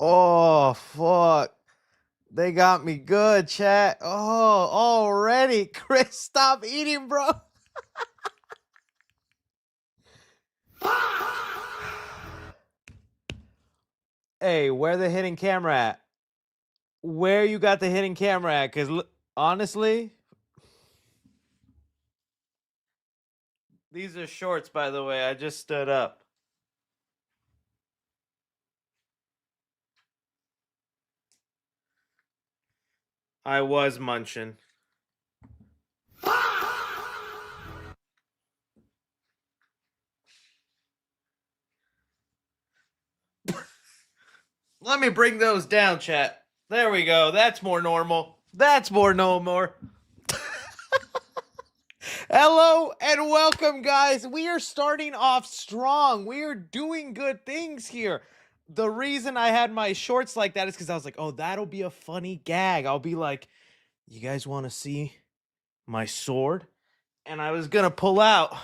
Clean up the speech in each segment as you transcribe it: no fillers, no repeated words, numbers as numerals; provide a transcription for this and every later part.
Oh, fuck. They got me good, chat. Oh, already. Chris, stop eating, bro. Hey, where the hidden camera at? Where you got the hidden camera at? Because honestly, these are shorts, by the way. I just stood up. I was munching. Let me bring those down, chat. There we go. That's more normal. That's more normal. Hello and welcome, guys. We are starting off strong. We are doing good things here. The reason I had my shorts like that is because I was like, oh, that'll be a funny gag. I'll be like, you guys want to see my sword? And I was going to pull out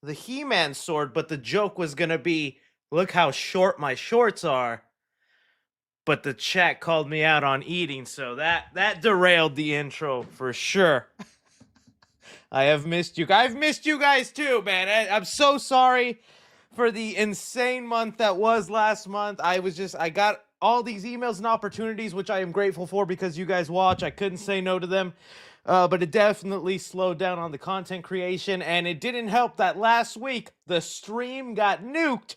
the He-Man sword, but the joke was going to be, look how short my shorts are. But the chat called me out on eating, so that derailed the intro for sure. I have missed you. I've missed you guys too, man. I'm so sorry for the insane month that was last month. I got all these emails and opportunities, which I am grateful for because you guys watch. I couldn't say no to them. But it definitely slowed down on the content creation, and it didn't help that last week the stream got nuked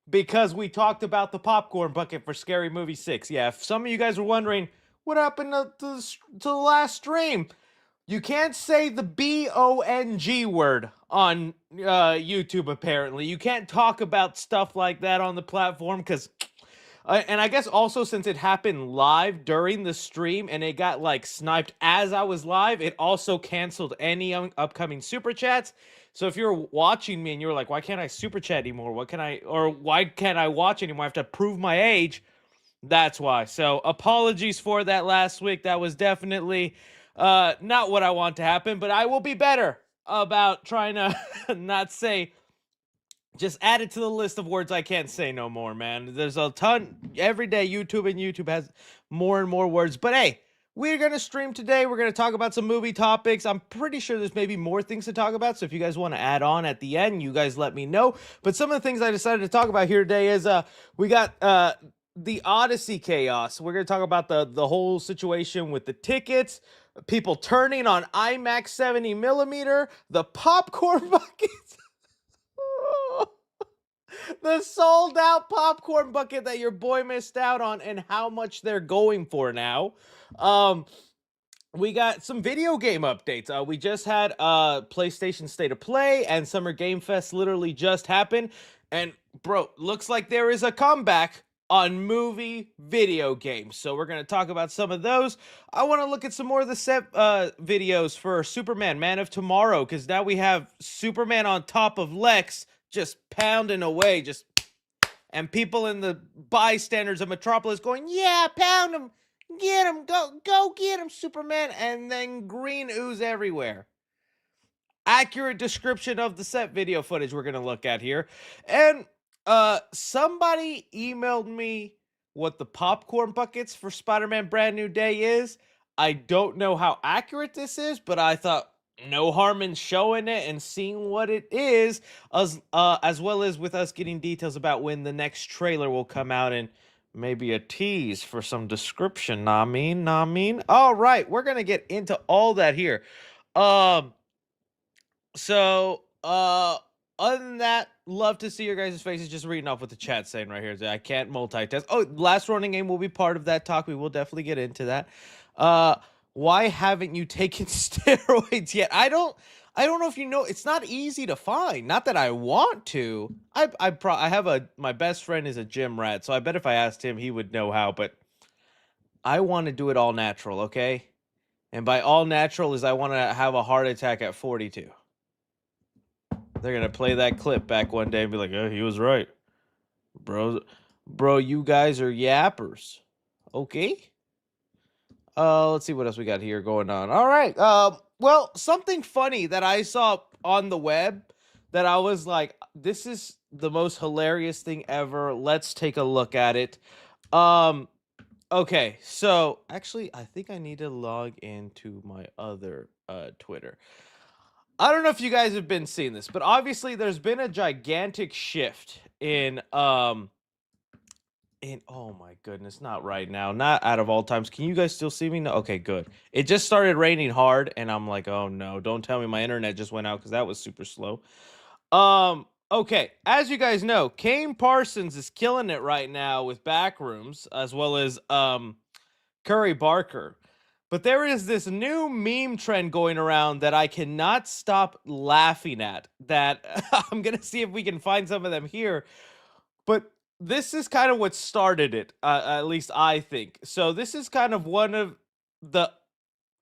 because we talked about the popcorn bucket for Scary Movie 6. Yeah, if some of you guys were wondering what happened to the last stream, you can't say the B-O-N-G word on YouTube, apparently. You can't talk about stuff like that on the platform because... and I guess also since it happened live during the stream and it got like sniped as I was live, it also canceled any upcoming super chats. So if you're watching me and you're like, why can't I super chat anymore? Why can't I watch anymore? I have to prove my age. That's why. So apologies for that last week. That was definitely not what I want to happen, but I will be better about trying to not say, just add it to the list of words I can't say no more, man. There's a ton every day. YouTube has more and more words. But hey, we're going to stream today. We're going to talk about some movie topics. I'm pretty sure there's maybe more things to talk about. So if you guys want to add on at the end, you guys let me know. But some of the things I decided to talk about here today is we got the Odyssey chaos. We're going to talk about the whole situation with the tickets, people turning on IMAX 70 millimeter, the popcorn buckets. The sold out popcorn bucket that your boy missed out on, and how much they're going for now. We got some video game updates. We just had PlayStation State of Play and Summer Game Fest literally just happened. And bro, looks like there is a comeback on movie video games. So we're going to talk about some of those. I want to look at some more of the set videos for Superman, Man of Tomorrow, because now we have Superman on top of Lex just pounding away, and people in the bystanders of Metropolis going, yeah, pound him, get him, go get him, Superman, and then green ooze everywhere. Accurate description of the set video footage we're going to look at here. And somebody emailed me what the popcorn buckets for Spider-Man Brand New Day is. I don't know how accurate this is, but I thought no harm in showing it and seeing what it is, as well as with us getting details about when the next trailer will come out and maybe a tease for some description. Nah, mean. All right, we're gonna get into all that here. So, other than that, love to see your guys' faces. Just reading off what the chat's saying right here. I can't multitask. Oh, last Ronin game will be part of that talk. We will definitely get into that. Why haven't you taken steroids yet? I don't know if you know. It's not easy to find. Not that I want to. I have my best friend is a gym rat, so I bet if I asked him, he would know how. But I want to do it all natural, okay? And by all natural is I want to have a heart attack at 42. They're gonna play that clip back one day and be like, "Oh, he was right, bro. You guys are yappers." Okay. Let's see what else we got here going on. All right. Well, something funny that I saw on the web that I was like, "This is the most hilarious thing ever." Let's take a look at it. Um, okay, so actually, I think I need to log into my other Twitter. I don't know if you guys have been seeing this, but obviously there's been a gigantic shift in oh my goodness, not right now, not out of all times. Can you guys still see me? No, okay, good. It just started raining hard, and I'm like, oh no, don't tell me my internet just went out because that was super slow. Okay, as you guys know, Kane Parsons is killing it right now with Backrooms, as well as Curry Barker. But there is this new meme trend going around that I cannot stop laughing at. That I'm gonna see if we can find some of them here. But this is kind of what started it, at least I think. So this is kind of one of the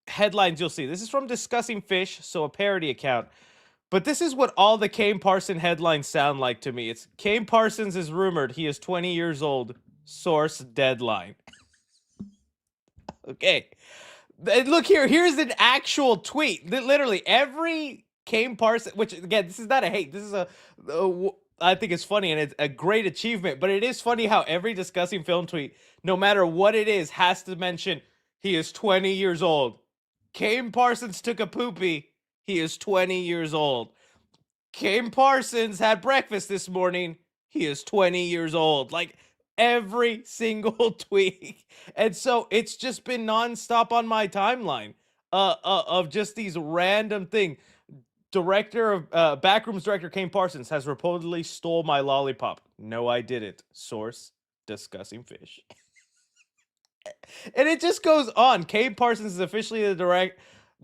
headlines you'll see. This is from Discussing Fish, so a parody account. But this is what all the Kane Parsons headlines sound like to me. It's Kane Parsons is rumored he is 20 years old. Source Deadline. Okay. Look here. Here's an actual tweet. Literally every Kane Parsons, which again, this is not a hate. This is I think it's funny and it's a great achievement. But it is funny how every Discussing Film tweet, no matter what it is, has to mention he is 20 years old. Kane Parsons took a poopy. He is 20 years old. Kane Parsons had breakfast this morning. He is 20 years old. Like every single tweet. And so it's just been nonstop on my timeline of just these random things. Director of Backrooms director Kane Parsons has reportedly stole my lollipop. No, I didn't. Source Discussing Fish. And it just goes on. Kane Parsons is officially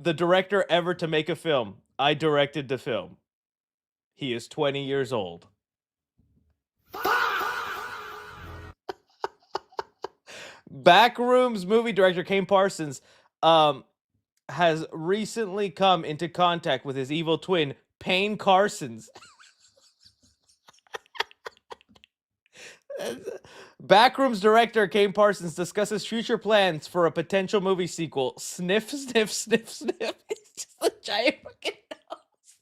the director ever to make a film. I directed the film. He is 20 years old. Backrooms movie director Kane Parsons has recently come into contact with his evil twin, Payne Carsons. Backrooms director Kane Parsons discusses future plans for a potential movie sequel. Sniff, sniff, sniff, sniff. It's just a giant fucking nose.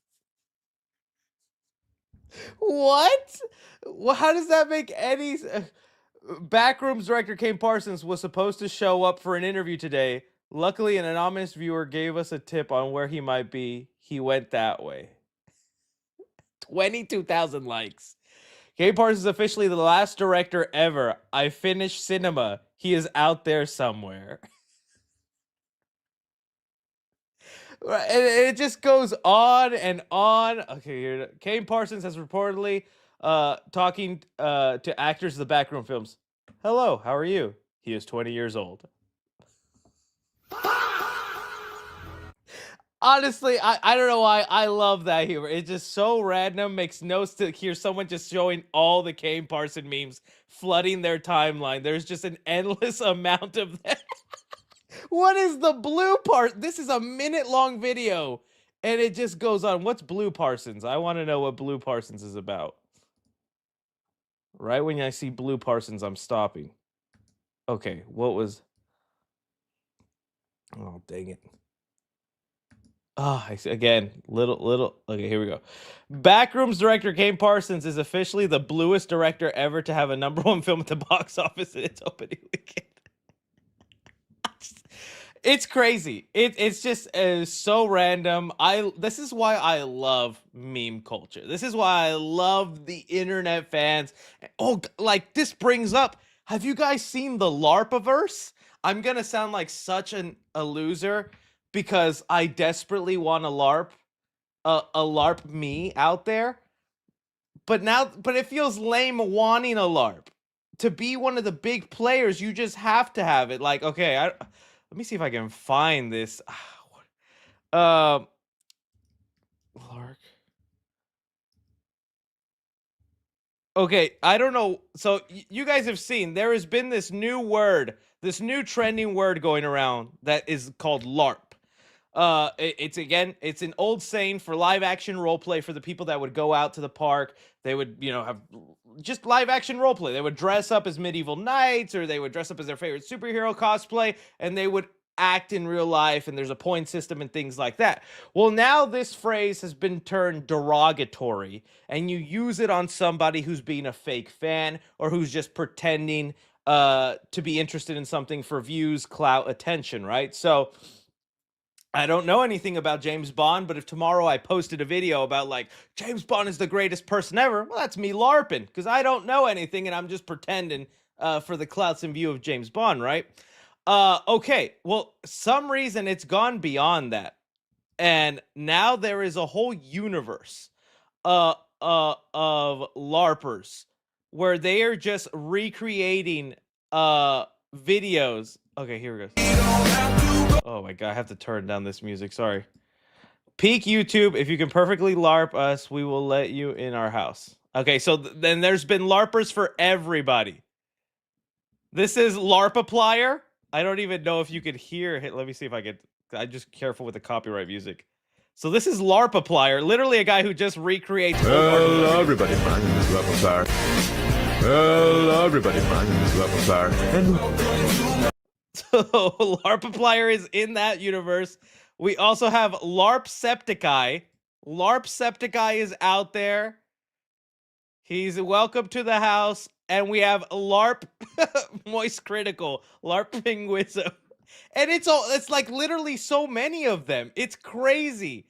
What? Well, how does that make any Backrooms director Kane Parsons was supposed to show up for an interview today. Luckily, an anonymous viewer gave us a tip on where he might be. He went that way. 22,000 likes. Kane Parsons is officially the last director ever. I finished cinema. He is out there somewhere. And it just goes on and on. Okay, here. Kane Parsons has reportedly talking to actors of the Backroom films. Hello, how are you? He is 20 years old. Honestly, I don't know why I love that humor. It's just so random. Makes no sense to hear someone just showing all the Kane Parsons memes flooding their timeline. There's just an endless amount of that. What is the blue part? This is a minute-long video, and it just goes on. What's Blue Parsons? I want to know what Blue Parsons is about. Right when I see Blue Parsons, I'm stopping. Okay, what was... Oh, dang it. Again, little. Okay, here we go. Backrooms director Kane Parsons is officially the bluest director ever to have a #1 film at the box office in its opening weekend. It's crazy. It's just so random. This is why I love meme culture. This is why I love the internet fans. Oh, like this brings up. Have you guys seen the LARPiverse? I'm gonna sound like such a loser because I desperately want a LARP me out there. But it feels lame wanting a LARP. To be one of the big players, you just have to have it. Like, okay, let me see if I can find this. Lark. Okay, I don't know. So you guys have seen there has been this new word, this new trending word going around that is called LARP. It's an old saying for live action role play for the people that would go out to the park. They would, have just live action role play. They would dress up as medieval knights, or they would dress up as their favorite superhero cosplay, and they would act in real life, and there's a point system and things like that. Well, now this phrase has been turned derogatory, and you use it on somebody who's being a fake fan or who's just pretending to be interested in something for views, clout, attention, right? So I don't know anything about James Bond, but if tomorrow I posted a video about like James Bond is the greatest person ever, well, that's me LARPing because I don't know anything and I'm just pretending for the clouts and view of James Bond, right? Okay, well, some reason it's gone beyond that, and now there is a whole universe of LARPers where they are just recreating videos. Okay, here we go. Oh my god, I have to turn down this music. Sorry. Peak YouTube. If you can perfectly LARP us, we will let you in our house. Okay, so then there's been LARPers for everybody. This is LARPaplier. I don't even know if you could hear it. Let me see if I get. I'm just careful with the copyright music. So this is LARPaplier, literally a guy who just recreates. Hello, everybody. My name is LARPaplier. Hello, everybody. My name is LARPaplier. So LARPaplier is in that universe. We also have LARPcepticeye. LARPcepticeye is out there. He's welcome to the house. And we have LARP Moist Critical, LARP Pingwizzo. And it's like literally so many of them. It's crazy.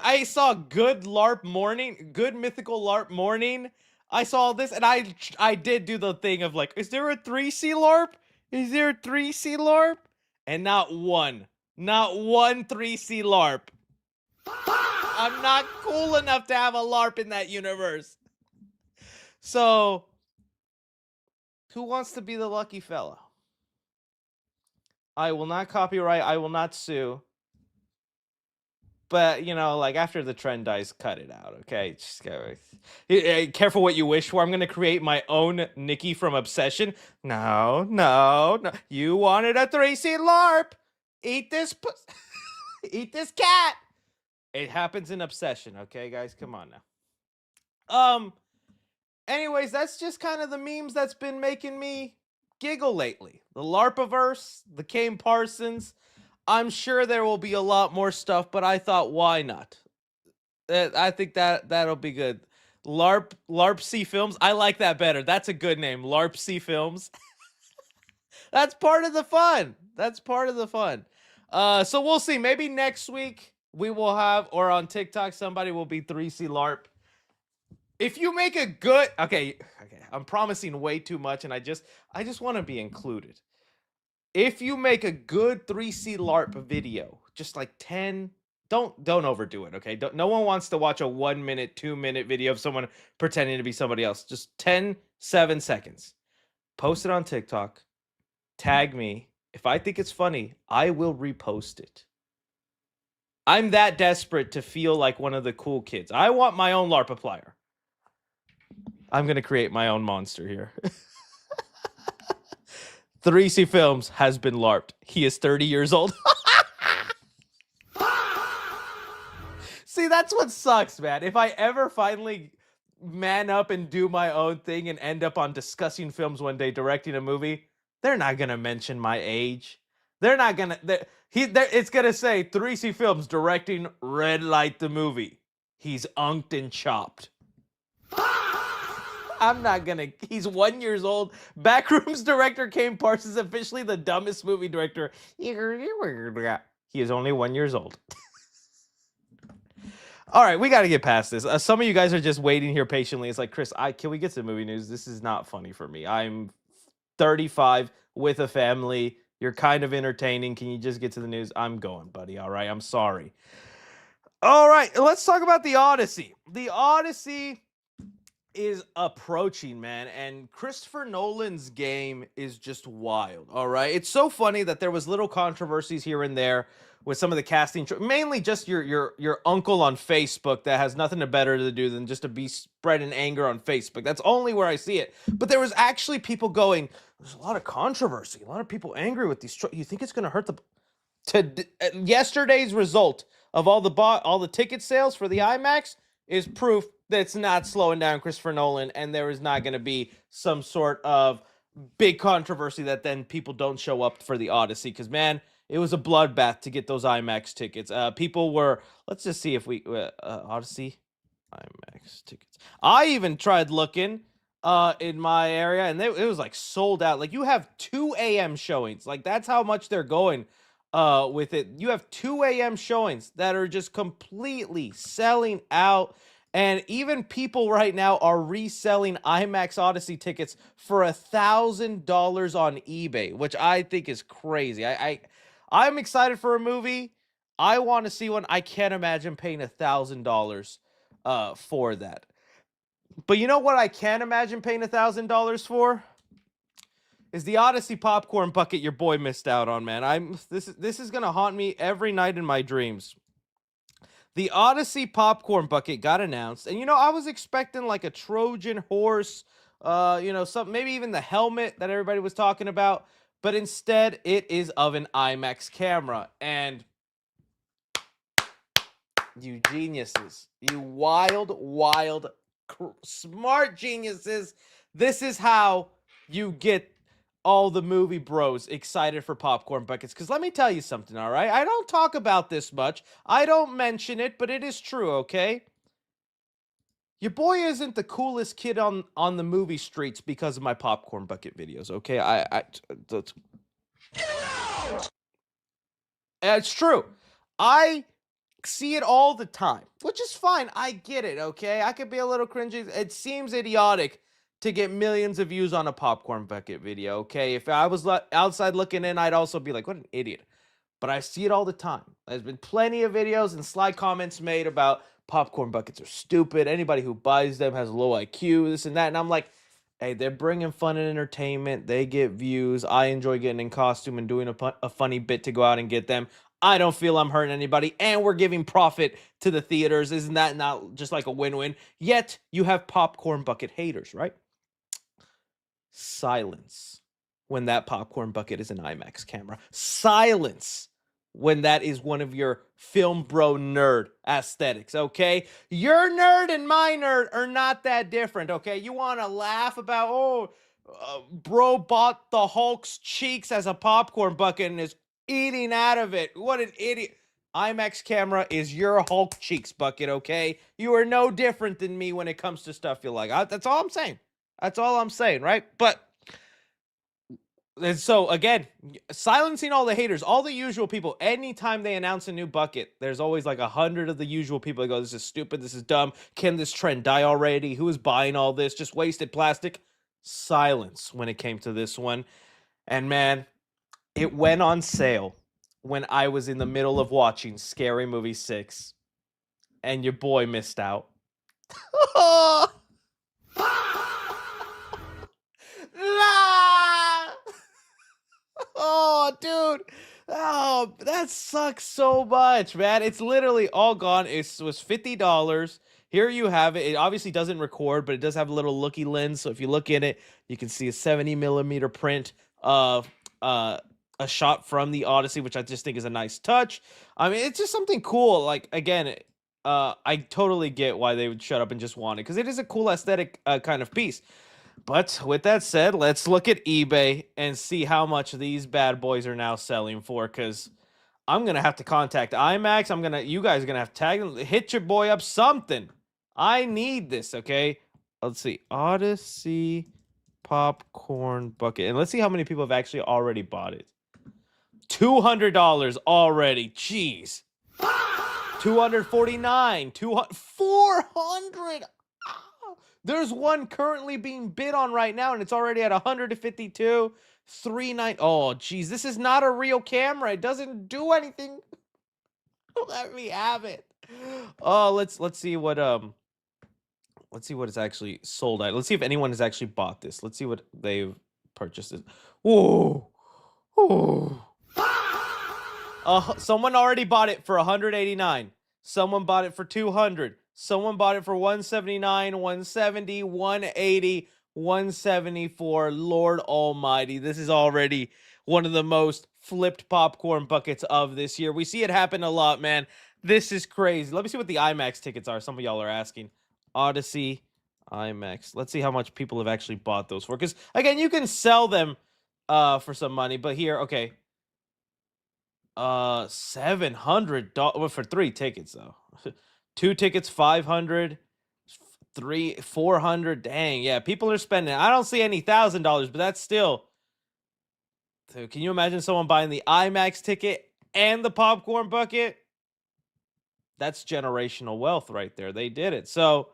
I saw good LARP morning, good mythical LARP morning. I saw this and I did do the thing of like, is there a 3C LARP? Is there a 3C LARP? And not one 3C LARP. I'm not cool enough to have a LARP in that universe. So, who wants to be the lucky fella? I will not copyright. I will not sue. But, you know, like after the trend dies, cut it out, okay? Just go. Careful what you wish for. I'm going to create my own Nikki from Obsession. No. You wanted a 3C LARP. Eat this eat this cat. It happens in Obsession, okay, guys? Come on now. Anyways, that's just kind of the memes that's been making me giggle lately. The LARPaverse, the Kane Parsons. I'm sure there will be a lot more stuff, but I thought, why not? I think that'll be good. LARPC Films. I like that better. That's a good name. LARPC Films. That's part of the fun. So we'll see. Maybe next week we will have, or on TikTok, somebody will be 3C LARP. If you make a good, okay, I'm promising way too much, and I just want to be included. If you make a good 3C LARP video, just like 10, don't overdo it, okay? No one wants to watch a 1 minute, 2 minute video of someone pretending to be somebody else. Just 7 seconds. Post it on TikTok. Tag me. If I think it's funny, I will repost it. I'm that desperate to feel like one of the cool kids. I want my own LARPaplier. I'm going to create my own monster here. 3C Films has been LARPed. He is 30 years old. See, that's what sucks, man. If I ever finally man up and do my own thing and end up on Discussing Films one day directing a movie, they're not going to mention my age. They're not going to... It's going to say 3C Films directing Red Light the movie. He's unked and chopped. I'm not gonna. He's 1 year old. Backrooms director Kane Parsons, officially the dumbest movie director. He is only 1 year old. All right, we got to get past this. Some of you guys are just waiting here patiently. It's like, Chris, can we get to the movie news? This is not funny for me. I'm 35 with a family. You're kind of entertaining. Can you just get to the news? I'm going, buddy. All right, I'm sorry. All right, let's talk about the Odyssey. The Odyssey is approaching, man, and Christopher Nolan's game is just wild. All right, it's so funny that there was little controversies here and there with some of the casting, mainly just your uncle on Facebook that has nothing better to do than just to be spreading anger on Facebook. That's only where I see it. But there was actually people going, there's a lot of controversy, a lot of people angry with these. You think it's going to hurt the? Yesterday's result of all the ticket sales for the IMAX is proof that it's not slowing down Christopher Nolan, and there is not going to be some sort of big controversy that then people don't show up for the Odyssey. Because, man, it was a bloodbath to get those IMAX tickets. People were, let's just see if we, Odyssey, IMAX tickets. I even tried looking. in my area, and it was like sold out. Like you have 2 a.m. showings. Like that's how much they're going with it. You have 2 a.m. showings that are just completely selling out. And even people right now are reselling IMAX Odyssey tickets for $1,000 on eBay, which I think is crazy. I'm excited for a movie. I want to see one. I can't imagine paying $1,000 for that. But you know what I can imagine paying $1,000 for? Is the Odyssey popcorn bucket your boy missed out on, man. This is gonna haunt me every night in my dreams. The Odyssey popcorn bucket got announced, and I was expecting like a Trojan horse, some maybe even the helmet that everybody was talking about, but instead it is of an IMAX camera. And you geniuses, you wild, wild, smart geniuses. This is how you get all the movie bros excited for popcorn buckets. Because let me tell you something, all right? I don't talk about this much. I don't mention it, but it is true, okay? Your boy isn't the coolest kid on the movie streets because of my popcorn bucket videos, okay? It's true. I see it all the time, which is fine. I get it, okay? I could be a little cringy. It seems idiotic to get millions of views on a popcorn bucket video, okay? If I was outside looking in, I'd also be like, what an idiot. But I see it all the time. There's been plenty of videos and sly comments made about popcorn buckets are stupid. Anybody who buys them has low IQ, this and that. And I'm like, hey, they're bringing fun and entertainment. They get views. I enjoy getting in costume and doing a funny bit to go out and get them. I don't feel I'm hurting anybody, and we're giving profit to the theaters. Isn't that not just like a win-win? Yet, you have popcorn bucket haters, right? Silence when that popcorn bucket is an IMAX camera. Silence when that is one of your film bro nerd aesthetics, okay? Your nerd and my nerd are not that different, okay? You want to laugh about, bro bought the Hulk's cheeks as a popcorn bucket and is eating out of it. What an idiot. IMAX camera is your Hulk cheeks bucket, okay? You are no different than me when it comes to stuff you like. That's all I'm saying. That's all I'm saying, right? But and so again, silencing all the haters, all the usual people. Anytime they announce a new bucket, there's always like 100 of the usual people that go, "This is stupid. This is dumb. Can this trend die already? Who is buying all this? Just wasted plastic." Silence when it came to this one, and man, it went on sale when I was in the middle of watching Scary Movie 6, and your boy missed out. Nah! Oh, dude. Oh, that sucks so much, man. It's literally all gone. It was $50. Here you have it. It obviously doesn't record, but it does have a little looky lens. So if you look in it, you can see a 70 millimeter print of a shot from the Odyssey, which I just think is a nice touch. I mean, it's just something cool. Like, again, I totally get why they would shut up and just want it, because it is a cool aesthetic kind of piece. But with that said, let's look at eBay and see how much these bad boys are now selling for, because I'm gonna have to contact IMAX. You guys are gonna have to tag them, hit your boy up something. I need this, okay? Let's see, Odyssey popcorn bucket, and let's see how many people have actually already bought it. $200 already. Jeez. 249, 400. There's one currently being bid on right now, and it's already at 152. 39. Oh, geez, this is not a real camera. It doesn't do anything. Let me have it. Oh, let's see what it's actually sold at. Let's see if anyone has actually bought this. Let's see what they've purchased. It. Whoa. Oh. Someone already bought it for 189. Someone bought it for 200. Someone bought it for 179, 170, 180, 174. Lord almighty, this is already one of the most flipped popcorn buckets of this year. We see it happen a lot, man. This is crazy. Let me see what the IMAX tickets are. Some of y'all are asking. Odyssey, IMAX. Let's see how much people have actually bought those for. Because, again, you can sell them for some money. But here, okay. $700 for 3 tickets, though. 2 tickets, 500. 400. Dang, yeah, people are spending. I don't see any $1,000, but that's still. So can you imagine someone buying the IMAX ticket and the popcorn bucket? That's generational wealth right there. They did it. So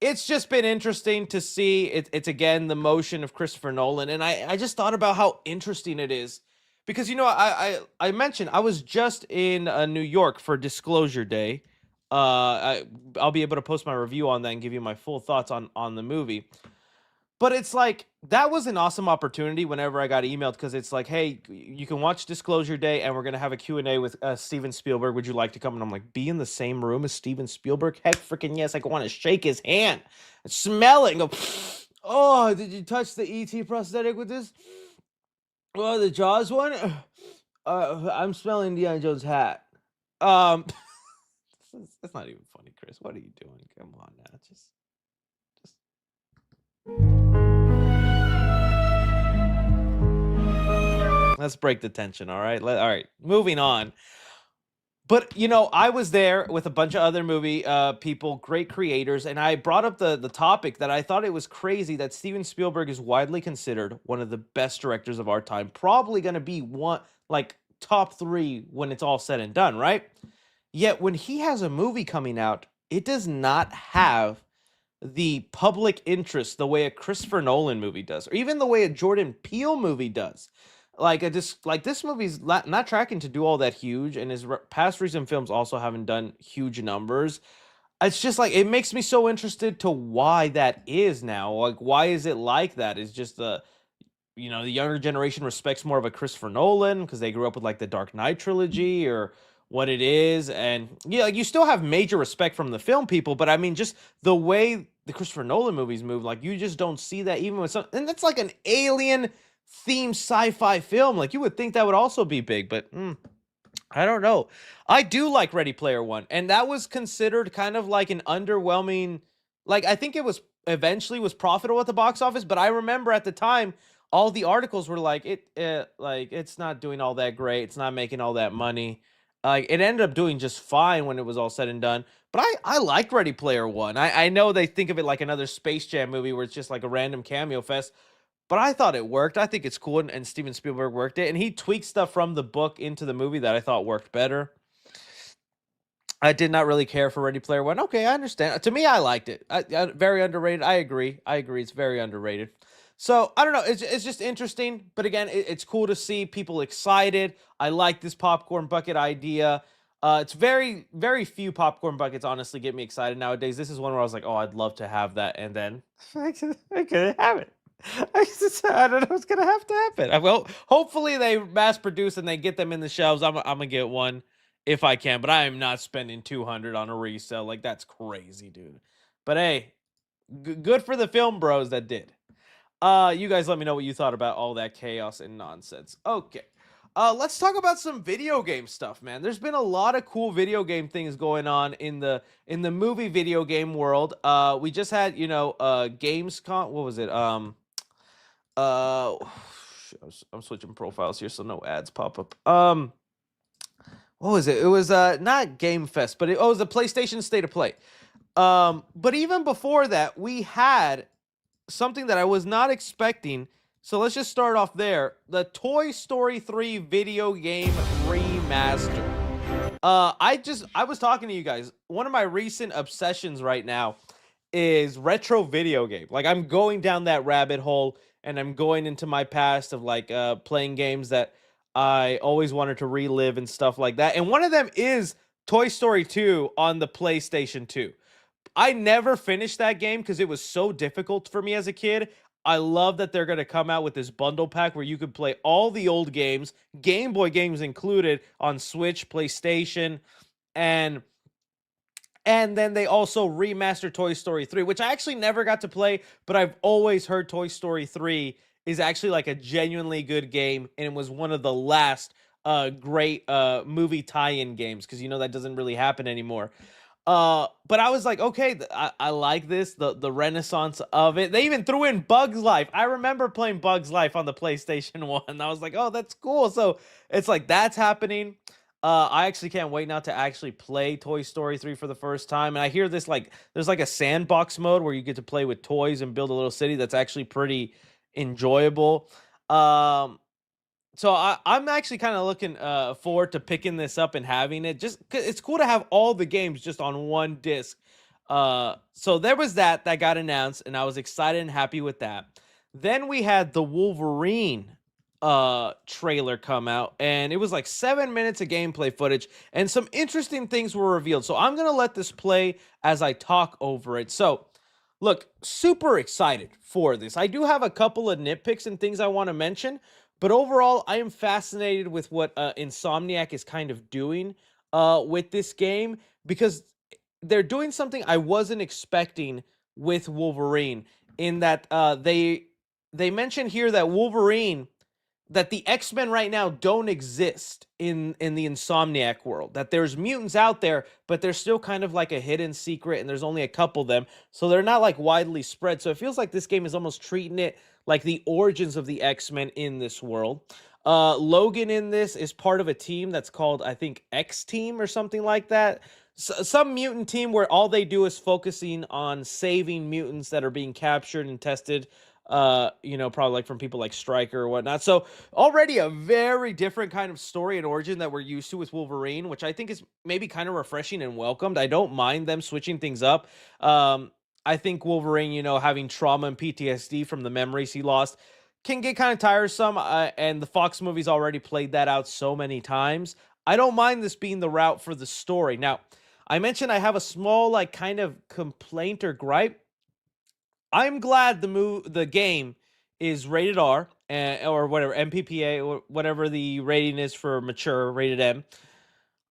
it's just been interesting to see. It's again the motion of Christopher Nolan, and I just thought about how interesting it is because I mentioned I was just in New York for Disclosure Day. I'll be able to post my review on that and give you my full thoughts on the movie. But it's like that was an awesome opportunity whenever I got emailed because it's like, hey, you can watch Disclosure Day and we're gonna have a Q&A with Steven Spielberg. Would you like to come? And I'm like, be in the same room as Steven Spielberg? Heck, freaking yes! I want to shake his hand, and smell it, and go. Oh, did you touch the ET prosthetic with this? Oh, the Jaws one. I'm smelling Indiana Jones' hat. Um, that's not even funny, Chris. What are you doing? Come on now, just. Let's break the tension, all right? All right, moving on. But I was there with a bunch of other movie people, great creators, and I brought up the topic that I thought it was crazy that Steven Spielberg is widely considered one of the best directors of our time, probably going to be one like top 3 when it's all said and done, right? Yet when he has a movie coming out, it does not have the public interest the way a Christopher Nolan movie does, or even the way a Jordan Peele movie does. This movie's not tracking to do all that huge, and his past recent films also haven't done huge numbers. It's just like it makes me so interested to why that is now. Like, why is it like that? Is just the younger generation respects more of a Christopher Nolan because they grew up with like the Dark Knight trilogy or what it is, and yeah, like you still have major respect from the film people, but I mean, just the way the Christopher Nolan movies move, like you just don't see that even with some, and that's like an alien themed sci-fi film. Like you would think that would also be big, but I don't know. I do like Ready Player One, and that was considered kind of like an underwhelming. Like I think it was eventually was profitable at the box office, but I remember at the time all the articles were like like it's not doing all that great. It's not making all that money. Like it ended up doing just fine when it was all said and done. But I liked Ready Player One. I know they think of it like another Space Jam movie where it's just like a random cameo fest. But I thought it worked. I think it's cool, and Steven Spielberg worked it, and he tweaked stuff from the book into the movie that I thought worked better. I did not really care for Ready Player One. Okay, I understand. To me, I liked it. Very underrated. I agree. It's very underrated. So I don't know. It's just interesting. But again, it's cool to see people excited. I like this popcorn bucket idea. It's very, very few popcorn buckets honestly get me excited nowadays. This is one where I was like, oh, I'd love to have that, and then I couldn't have it. I don't know what's gonna have to happen. Well, hopefully they mass produce and they get them in the shelves. I'm gonna get one if I can, but I am not spending 200 on a resale. Like that's crazy, dude. But hey, good for the film bros that did. You guys let me know what you thought about all that chaos and nonsense. Okay. Let's talk about some video game stuff, man. There's been a lot of cool video game things going on in the movie video game world. We just had, Gamescom. What was it? Uh, I'm switching profiles here so no ads pop up. What was it? It was not Game Fest, but it was the PlayStation State of Play. But even before that, we had something that I was not expecting. So let's just start off there. The Toy Story 3 video game remaster. I was talking to you guys. One of my recent obsessions right now is retro video game. Like I'm going down that rabbit hole and I'm going into my past of like playing games that I always wanted to relive and stuff like that. And one of them is Toy Story 2 on the PlayStation 2. I never finished that game because it was so difficult for me as a kid. I love that they're going to come out with this bundle pack where you could play all the old games, Game Boy games included, on Switch, PlayStation, and then they also remastered Toy Story 3, which I actually never got to play, but I've always heard Toy Story 3 is actually like a genuinely good game, and it was one of the last great movie tie-in games, because that doesn't really happen anymore. But I was like, okay, I like this, the renaissance of it. They even threw in Bugs Life. I remember playing Bugs Life on the PlayStation 1. I was like, oh, that's cool. So it's like that's happening. I actually can't wait now to actually play Toy Story 3 for the first time. And I hear this like there's like a sandbox mode where you get to play with toys and build a little city that's actually pretty enjoyable. Um, so I'm actually kind of looking forward to picking this up and having it. Just 'cause it's cool to have all the games just on one disc. So there was that got announced, and I was excited and happy with that. Then we had the Wolverine trailer come out, and it was like 7 minutes of gameplay footage, and some interesting things were revealed. So I'm gonna let this play as I talk over it. So look, super excited for this. I do have a couple of nitpicks and things I want to mention, but overall, I am fascinated with what Insomniac is kind of doing with this game, because they're doing something I wasn't expecting with Wolverine. In that they mention here that Wolverine, that the X-Men right now don't exist in the Insomniac world. That there's mutants out there, but they're still kind of like a hidden secret, and there's only a couple of them, so they're not like widely spread. So it feels like this game is almost treating it like the origins of the X-Men in this world. Logan in this is part of a team that's called, I think, X Team or something like that. Some mutant team where all they do is focusing on saving mutants that are being captured and tested, probably like from people like Stryker or whatnot. So already a very different kind of story and origin that we're used to with Wolverine, which I think is maybe kind of refreshing and welcomed. I don't mind them switching things up. I think Wolverine, having trauma and PTSD from the memories he lost can get kind of tiresome, and the Fox movies already played that out so many times. I don't mind this being the route for the story. Now, I mentioned I have a small, like, kind of complaint or gripe. I'm glad the game is rated R, or whatever, MPPA, or whatever the rating is for mature, rated M.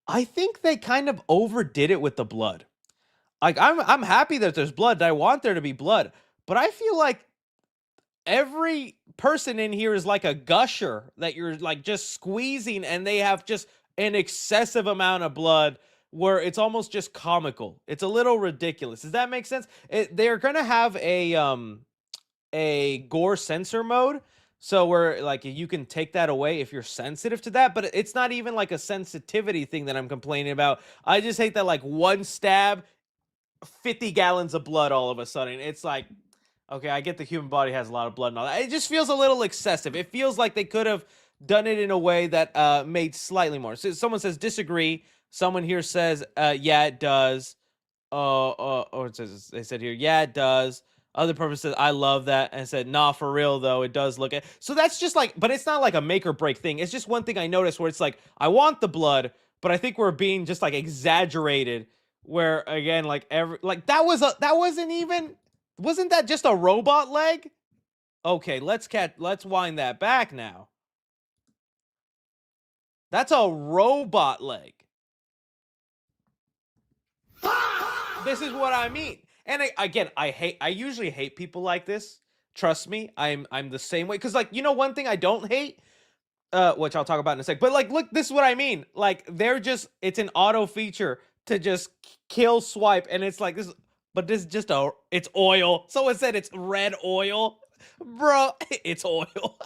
I think they kind of overdid it with the blood. Like, I'm happy that there's blood. And I want there to be blood, but I feel like every person in here is like a gusher that you're like just squeezing, and they have just an excessive amount of blood where it's almost just comical. It's a little ridiculous. Does that make sense? They're gonna have a gore sensor mode, so where like you can take that away if you're sensitive to that, but it's not even like a sensitivity thing that I'm complaining about. I just hate that, like, one stab, 50 gallons of blood all of a sudden. It's like, okay, I get the human body has a lot of blood and all that. It just feels a little excessive. It feels like they could have done it in a way that made slightly more. So someone says disagree. Someone here says, yeah, it does. Or it says, they said here, yeah, it does. Other person says, I love that, and said, nah, for real though, it does look at. So that's just like, but it's not like a make or break thing. It's just one thing I noticed where it's like, I want the blood, but I think we're being just like exaggerated. Where again, like that wasn't even, wasn't that just a robot leg? Okay, let's wind that back now. That's a robot leg. This is what I mean. And again, I usually hate people like this. Trust me, I'm the same way. Cause like, one thing I don't hate, which I'll talk about in a sec. But like, look, this is what I mean. Like, it's an auto feature to just kill swipe, and it's like this, but this is just it's oil. Someone said it's red oil, bro. It's oil.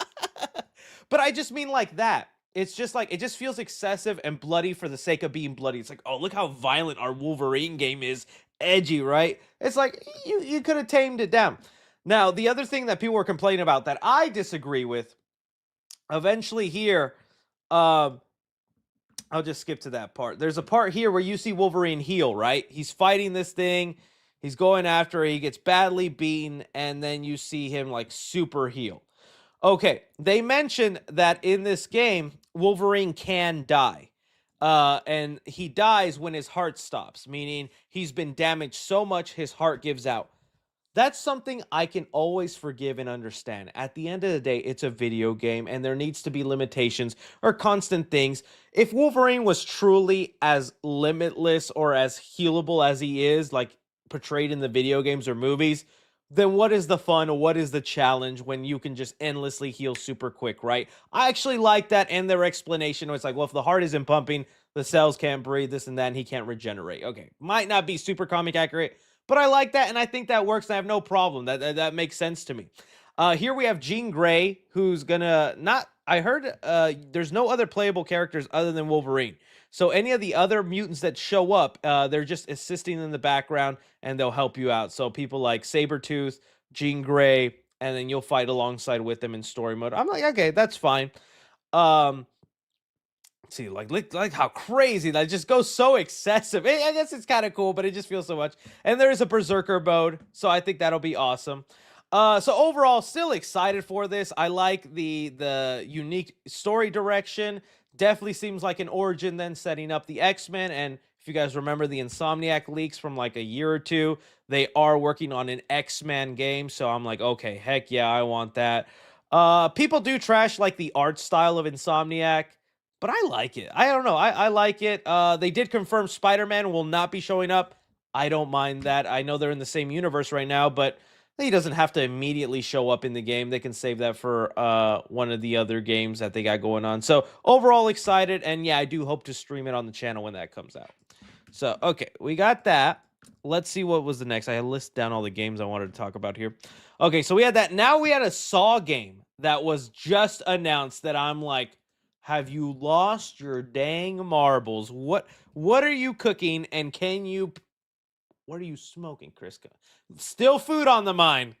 But I just mean like that. It's just like, it just feels excessive and bloody for the sake of being bloody. It's like, oh, look how violent our Wolverine game is, edgy, right? It's like you could have tamed it down. Now, the other thing that people were complaining about that I disagree with, eventually here, I'll just skip to that part. There's a part here where you see Wolverine heal, right? He's fighting this thing. He's going after it. He gets badly beaten, and then you see him like super heal. Okay, they mention that in this game, Wolverine can die. And he dies when his heart stops, meaning he's been damaged so much his heart gives out. That's something I can always forgive and understand. At the end of the day, it's a video game, and there needs to be limitations or constant things. If Wolverine was truly as limitless or as healable as he is, like portrayed in the video games or movies, then what is the fun? What is the challenge when you can just endlessly heal super quick, right? I actually like that, and their explanation where it's like, well, if the heart isn't pumping, the cells can't breathe, this and that, and he can't regenerate. Okay, might not be super comic accurate, but I like that, and I think that works, and I have no problem. That makes sense to me. Here we have Jean Grey, who's gonna not. I heard there's no other playable characters other than Wolverine. So any of the other mutants that show up, they're just assisting in the background and they'll help you out. So people like Sabretooth, Jean Grey, and then you'll fight alongside with them in story mode. I'm like, okay, that's fine. Um, see, like how crazy that just goes so excessive. I guess it's kind of cool, but it just feels so much. And there is a berserker mode, so I think that'll be awesome. So overall, still excited for this. I like the unique story direction. Definitely seems like an origin, then setting up the X-Men. And if you guys remember the Insomniac leaks from like a year or two, they are working on an X-Men game. So I'm like, okay, heck yeah, I want that. People do trash like the art style of Insomniac, but I like it. I don't know. I like it. They did confirm Spider-Man will not be showing up. I don't mind that. I know they're in the same universe right now, but he doesn't have to immediately show up in the game. They can save that for one of the other games that they got going on. So overall excited, and yeah, I do hope to stream it on the channel when that comes out. So okay, we got that. Let's see what was the next. I had listed down all the games I wanted to talk about here. Okay, so we had that. Now we had a Saw game that was just announced that I'm like, have you lost your dang marbles? What are you cooking, and can you what are you smoking, Kriska? Still food on the mind.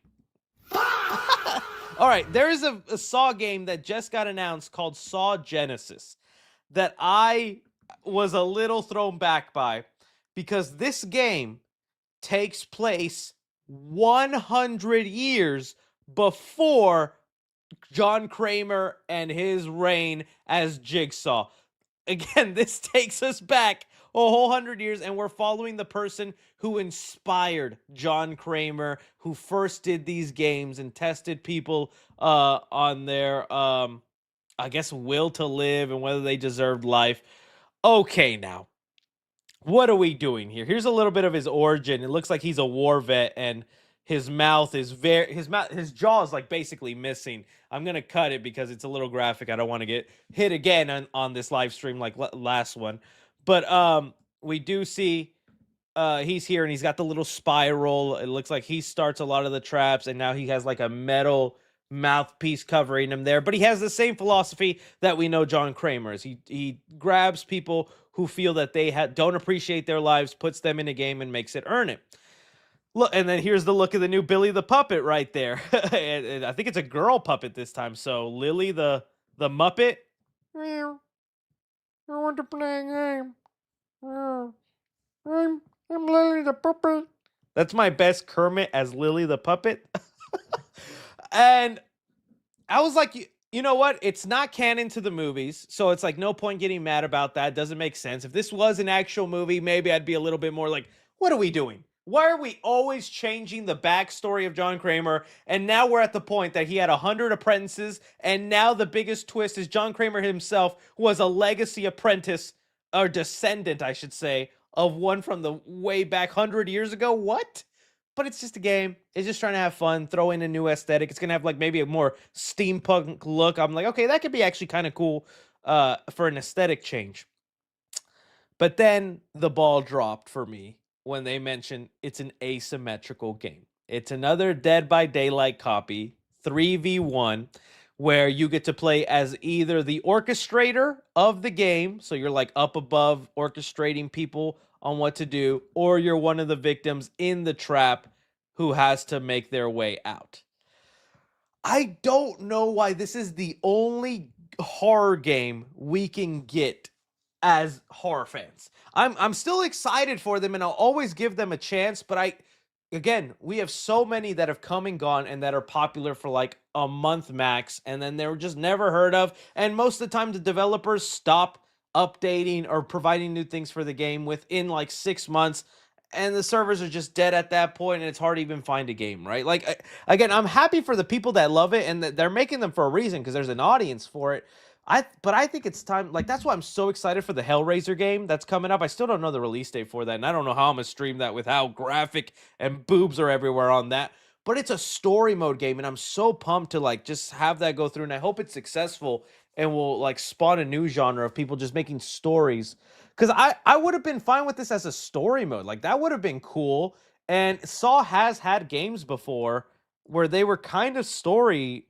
All right, there is a Saw game that just got announced called Saw Genesis that I was a little thrown back by because this game takes place 100 years before John Kramer and his reign as Jigsaw. Again, this takes us back a whole 100 years, and we're following the person who inspired John Kramer, who first did these games and tested people on their, I guess, will to live and whether they deserved life. Okay, now, what are we doing here? Here's a little bit of his origin. It looks like he's a war vet, and his mouth is his jaw is like basically missing. I'm gonna cut it because it's a little graphic. I don't want to get hit again on this live stream like last one. But we do see he's here and he's got the little spiral. It looks like he starts a lot of the traps, and now he has like a metal mouthpiece covering him there. But he has the same philosophy that we know John Kramer is. He grabs people who feel that they don't appreciate their lives, puts them in a game, and makes it earn it. Look, and then here's the look of the new Billy the Puppet right there. And I think it's a girl puppet this time. So Lily the Muppet. Meow. I want to play a game. I'm Lily the Puppet. That's my best Kermit as Lily the Puppet. And I was like, you know what? It's not canon to the movies, so it's like no point getting mad about that. Doesn't make sense. If this was an actual movie, maybe I'd be a little bit more like, what are we doing? Why are we always changing the backstory of John Kramer? And now we're at the point that he had 100 apprentices, and now the biggest twist is John Kramer himself was a legacy apprentice, or descendant, I should say, of one from the way back 100 years ago. What? But it's just a game. It's just trying to have fun, throw in a new aesthetic. It's going to have like maybe a more steampunk look. I'm like, okay, that could be actually kind of cool for an aesthetic change. But then the ball dropped for me when they mentioned it's an asymmetrical game. It's another Dead by Daylight copy, 3v1, where you get to play as either the orchestrator of the game, so you're like up above orchestrating people on what to do, or you're one of the victims in the trap who has to make their way out. I don't know why this is the only horror game we can get as horror fans. I'm still excited for them, and I'll always give them a chance, but again, we have so many that have come and gone and that are popular for like a month max, and then they were just never heard of, and most of the time the developers stop updating or providing new things for the game within like 6 months, and the servers are just dead at that point, and it's hard to even find a game, right? Like, again, I'm happy for the people that love it, and they're making them for a reason because there's an audience for it. But I think it's time, like, that's why I'm so excited for the Hellraiser game that's coming up. I still don't know the release date for that, and I don't know how I'm gonna stream that with how graphic and boobs are everywhere on that. But it's a story mode game, and I'm so pumped to like just have that go through, and I hope it's successful and will like spawn a new genre of people just making stories. Because I would have been fine with this as a story mode. Like, that would have been cool. And Saw has had games before where they were kind of story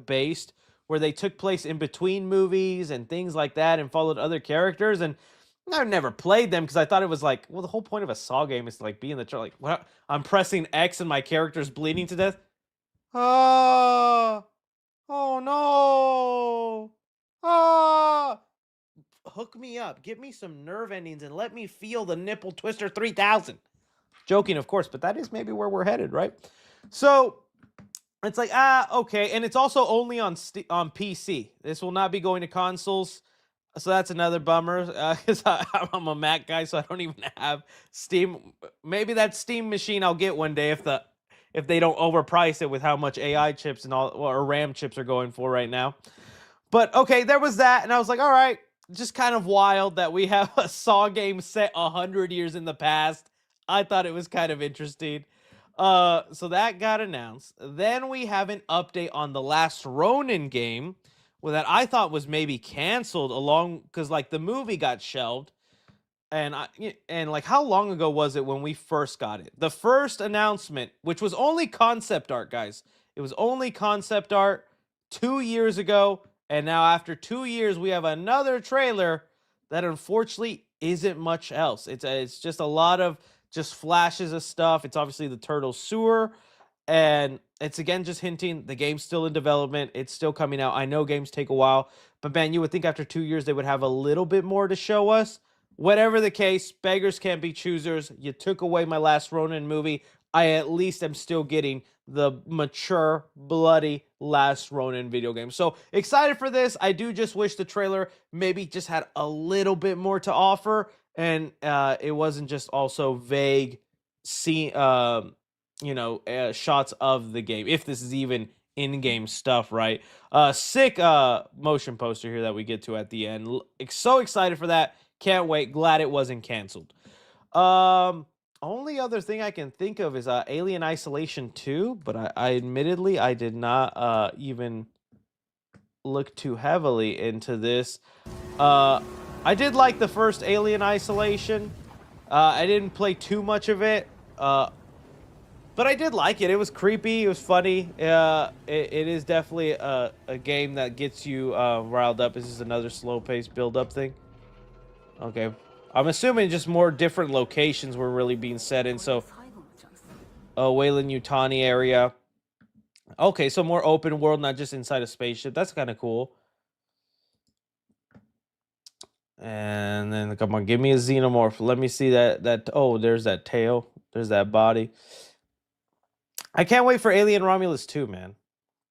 based, where they took place in between movies and things like that and followed other characters. And I've never played them because I thought it was like, well, the whole point of a Saw game is to like be in the like, what? I'm pressing X and my character's bleeding to death. Ah, oh no. Ah, hook me up, give me some nerve endings, and let me feel the nipple twister 3000. Joking, of course, but that is maybe where we're headed, right? So it's like, okay, and it's also only on on PC. This will not be going to consoles, so that's another bummer. Because I'm a Mac guy, so I don't even have Steam. Maybe that Steam machine I'll get one day if they don't overprice it with how much AI chips and all or RAM chips are going for right now. But okay, there was that, and I was like, all right, just kind of wild that we have a Saw game set 100 years in the past. I thought it was kind of interesting. So that got announced. Then we have an update on the last Ronin game, that I thought was maybe canceled along because like the movie got shelved. And like how long ago was it when we first got it? The first announcement, which was only concept art, guys. It was only concept art 2 years ago, and now after 2 years, we have another trailer that unfortunately isn't much else. It's just a lot of just flashes of stuff. It's obviously the turtle sewer, and it's again just hinting the game's still in development. It's still coming out. I know games take a while, but man, you would think after 2 years they would have a little bit more to show us. Whatever the case, beggars can't be choosers. You took away my last Ronin movie. I at least am still getting the mature, bloody last Ronin video game. So excited for this. I do just wish the trailer maybe just had a little bit more to offer, and it wasn't just also vague scene, shots of the game. If this is even in-game stuff, right? Sick motion poster here that we get to at the end. So excited for that. Can't wait. Glad it wasn't canceled. Only other thing I can think of is Alien Isolation 2, but I admittedly I did not even look too heavily into this. I did like the first Alien Isolation. I didn't play too much of it. But I did like it. It was creepy. It was funny. It is definitely a game that gets you riled up. This is another slow-paced build-up thing. Okay. I'm assuming just more different locations were really being set in. So, Weyland-Yutani area. Okay, so more open world, not just inside a spaceship. That's kind of cool. And then, come on, give me a xenomorph. Let me see that. Oh, there's that tail. There's that body. I can't wait for Alien Romulus 2, man.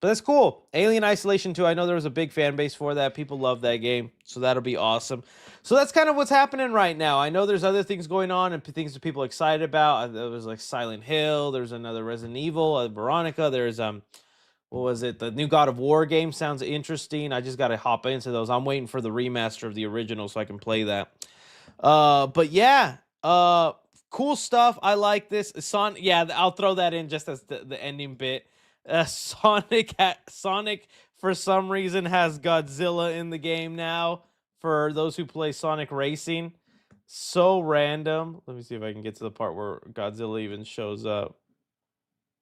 But that's cool. Alien Isolation 2, I know there was a big fan base for that. People love that game, so that'll be awesome. So that's kind of what's happening right now. I know there's other things going on and things that people are excited about. There was like Silent Hill. There's another Resident Evil, Veronica. There's, what was it? The new God of War game sounds interesting. I just got to hop into those. I'm waiting for the remaster of the original so I can play that. But yeah, cool stuff. I like this. Yeah, I'll throw that in just as the ending bit. Sonic for some reason has Godzilla in the game now for those who play Sonic Racing. So random. Let me see if I can get to the part where Godzilla even shows up.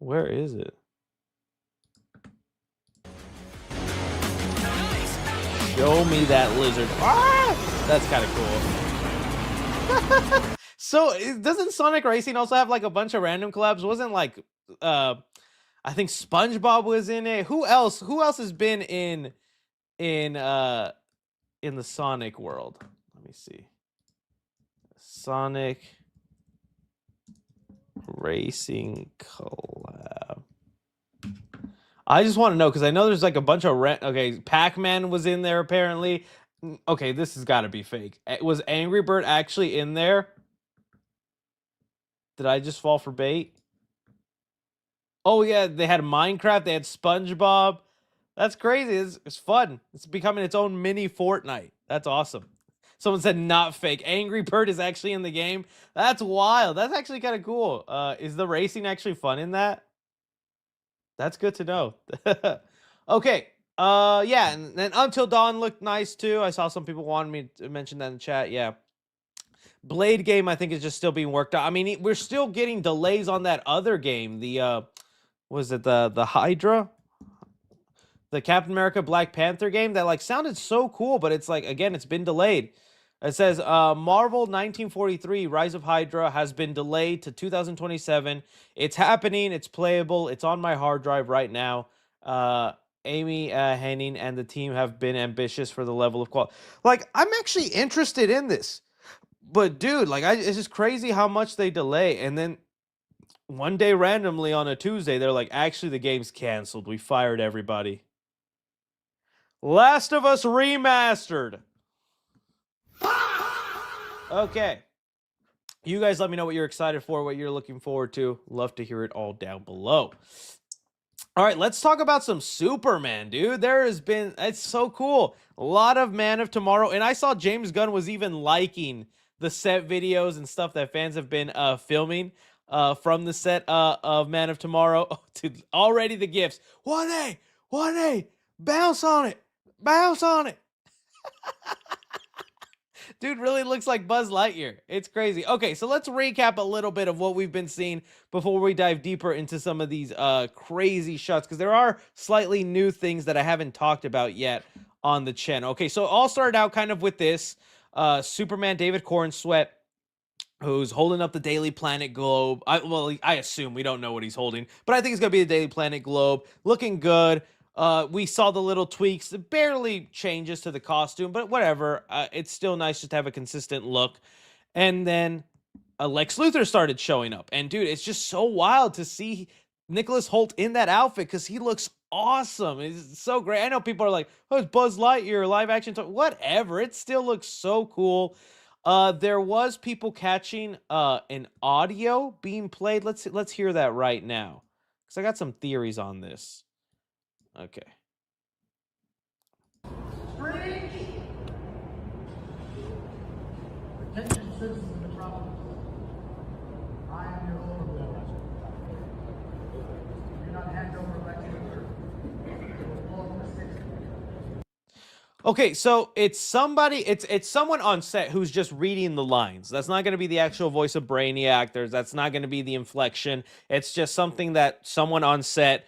Where is it? Show me that lizard. Ah! That's kind of cool. So doesn't Sonic Racing also have like a bunch of random collabs? Wasn't like I think SpongeBob was in it. Who else has been in the Sonic world? Let me see. Sonic Racing collab. I just want to know because I know there's like a bunch of okay, Pac-Man was in there apparently. Okay, this has got to be fake. Was Angry Bird actually in there? Did I just fall for bait? Oh yeah, they had Minecraft, they had SpongeBob. That's crazy. It's fun. It's becoming its own mini Fortnite. That's awesome. Someone said not fake. Angry Bird is actually in the game. That's wild. That's actually kind of cool. Is the racing actually fun in that? That's good to know. Okay. Yeah, and then Until Dawn looked nice too. I saw some people wanted me to mention that in chat. Yeah. Blade game, I think, is just still being worked out. I mean, we're still getting delays on that other game. The was it the Hydra? The Captain America Black Panther game that like sounded so cool, but it's like again, it's been delayed. It says Marvel 1943 Rise of Hydra has been delayed to 2027. It's happening, it's playable, it's on my hard drive right now. Amy Henning and the team have been ambitious for the level of quality. Like, I'm actually interested in this. But dude, like it's just crazy how much they delay. And then one day randomly on a Tuesday, they're like, actually the game's canceled. We fired everybody. Last of Us Remastered. Okay. You guys let me know what you're excited for, what you're looking forward to. Love to hear it all down below. All right, let's talk about some Superman, dude. It's so cool. A lot of Man of Tomorrow. And I saw James Gunn was even liking the set videos and stuff that fans have been filming from the set of Man of Tomorrow. Oh, dude, already the gifts. 1A, 1A, bounce on it, bounce on it. Dude really looks like Buzz Lightyear. It's crazy. Okay, so let's recap a little bit of what we've been seeing before we dive deeper into some of these crazy shots, because there are slightly new things that I haven't talked about yet on the channel. Okay, so it all started out kind of with this Superman David Cornsweet, who's holding up the Daily Planet globe. I assume, we don't know what he's holding, but I think it's going to be the Daily Planet globe. Looking good. We saw the little tweaks. It barely changes to the costume, but whatever. It's still nice just to have a consistent look. And then Lex Luthor started showing up. And dude, it's just so wild to see Nicholas Hoult in that outfit because he looks awesome. It's so great. I know people are like, oh, it's Buzz Lightyear, live action. Whatever. It still looks so cool. There was people catching an audio being played. Let's hear that right now, because I got some theories on this. Okay. Strange! Attention citizens of Metropolis. I am your overlord. Do not hand over Lex Luthor. It will blow up the city. Okay, so it's someone on set who's just reading the lines. That's not going to be the actual voice of Brainiac. That's not going to be the inflection. It's just something that someone on set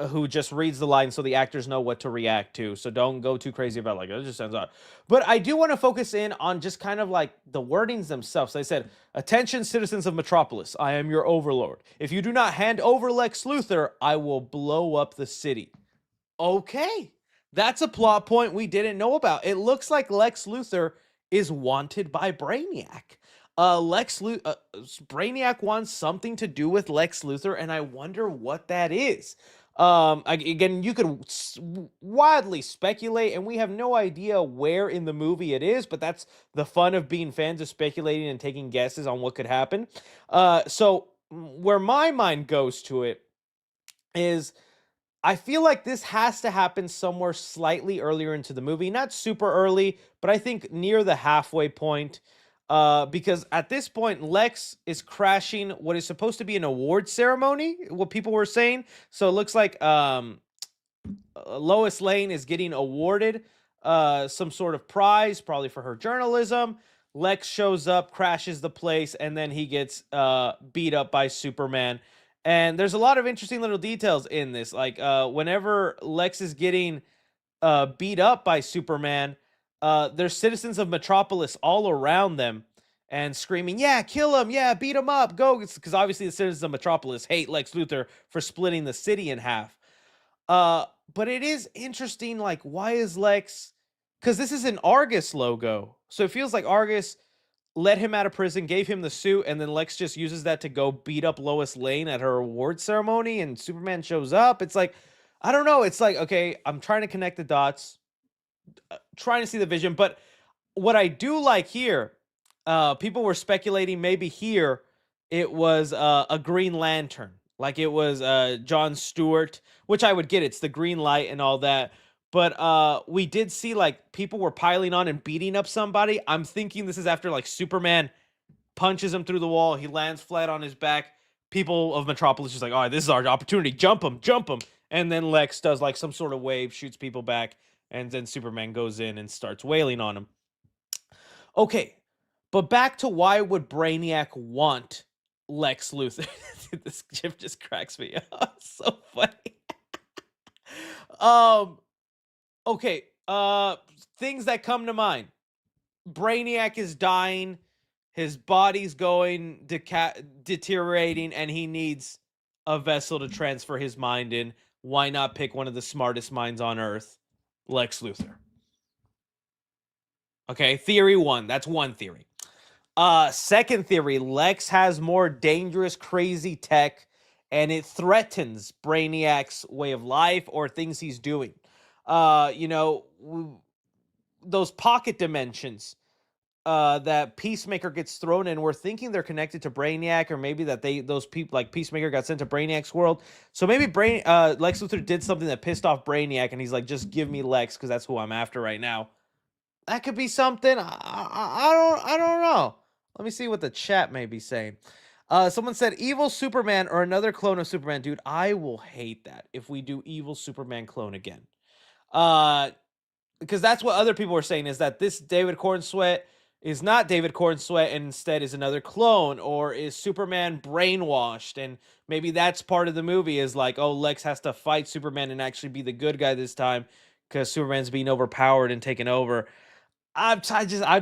who just reads the line so the actors know what to react to. So don't go too crazy about like, it just sounds odd. But I do want to focus in on just kind of like the wordings themselves. They said, attention citizens of Metropolis, I am your overlord. If you do not hand over Lex Luthor, I will blow up the city. Okay, that's a plot point we didn't know about. It looks like Lex Luthor is wanted by Brainiac. Brainiac wants something to do with Lex Luthor, and I wonder what that is. Again, you could wildly speculate, and we have no idea where in the movie it is, but that's the fun of being fans, of speculating and taking guesses on what could happen. So where my mind goes to it is, I feel like this has to happen somewhere slightly earlier into the movie. Not super early, but I think near the halfway point. Because at this point, Lex is crashing what is supposed to be an award ceremony, what people were saying. So it looks like Lois Lane is getting awarded some sort of prize, probably for her journalism. Lex shows up, crashes the place, and then he gets beat up by Superman. And there's a lot of interesting little details in this. Like whenever Lex is getting beat up by Superman, there's citizens of Metropolis all around them and screaming, yeah, kill him, yeah, beat him up, go, because obviously the citizens of Metropolis hate Lex Luthor for splitting the city in half. But it is interesting, like, why is Lex, because this is an Argus logo, so it feels like Argus let him out of prison, gave him the suit, and then Lex just uses that to go beat up Lois Lane at her award ceremony, and Superman shows up. It's like, I don't know, it's like, okay, I'm trying to connect the dots, trying to see the vision. But what I do like here, people were speculating maybe here it was a Green Lantern, like it was John Stewart, which I would get. It's the green light and all that. But we did see like people were piling on and beating up somebody. I'm thinking this is after like Superman punches him through the wall. He lands flat on his back. People of Metropolis just like, all right, this is our opportunity. Jump him, jump him. And then Lex does like some sort of wave, shoots people back. And then Superman goes in and starts wailing on him. Okay, but back to why would Brainiac want Lex Luthor? Dude, this gif just cracks me up. So funny. Um, okay. Things that come to mind. Brainiac is dying. His body's going deteriorating, and he needs a vessel to transfer his mind in. Why not pick one of the smartest minds on Earth, Lex Luthor? Okay, theory one. That's one theory. Second theory, Lex has more dangerous, crazy tech, and it threatens Brainiac's way of life or things he's doing. Those pocket dimensions that Peacemaker gets thrown in, we're thinking they're connected to Brainiac, or maybe that those people like Peacemaker got sent to Brainiac's world. So maybe Lex Luthor did something that pissed off Brainiac, and he's like, just give me Lex because that's who I'm after right now. That could be something. I don't know. Let me see what the chat may be saying. Someone said evil Superman or another clone of Superman. Dude, I will hate that if we do evil Superman clone again. Because that's what other people were saying, is that this David Cornsweet is not David Cornsweet and instead is another clone, or is Superman brainwashed? And maybe that's part of the movie, is like, oh, Lex has to fight Superman and actually be the good guy this time because Superman's being overpowered and taken over. I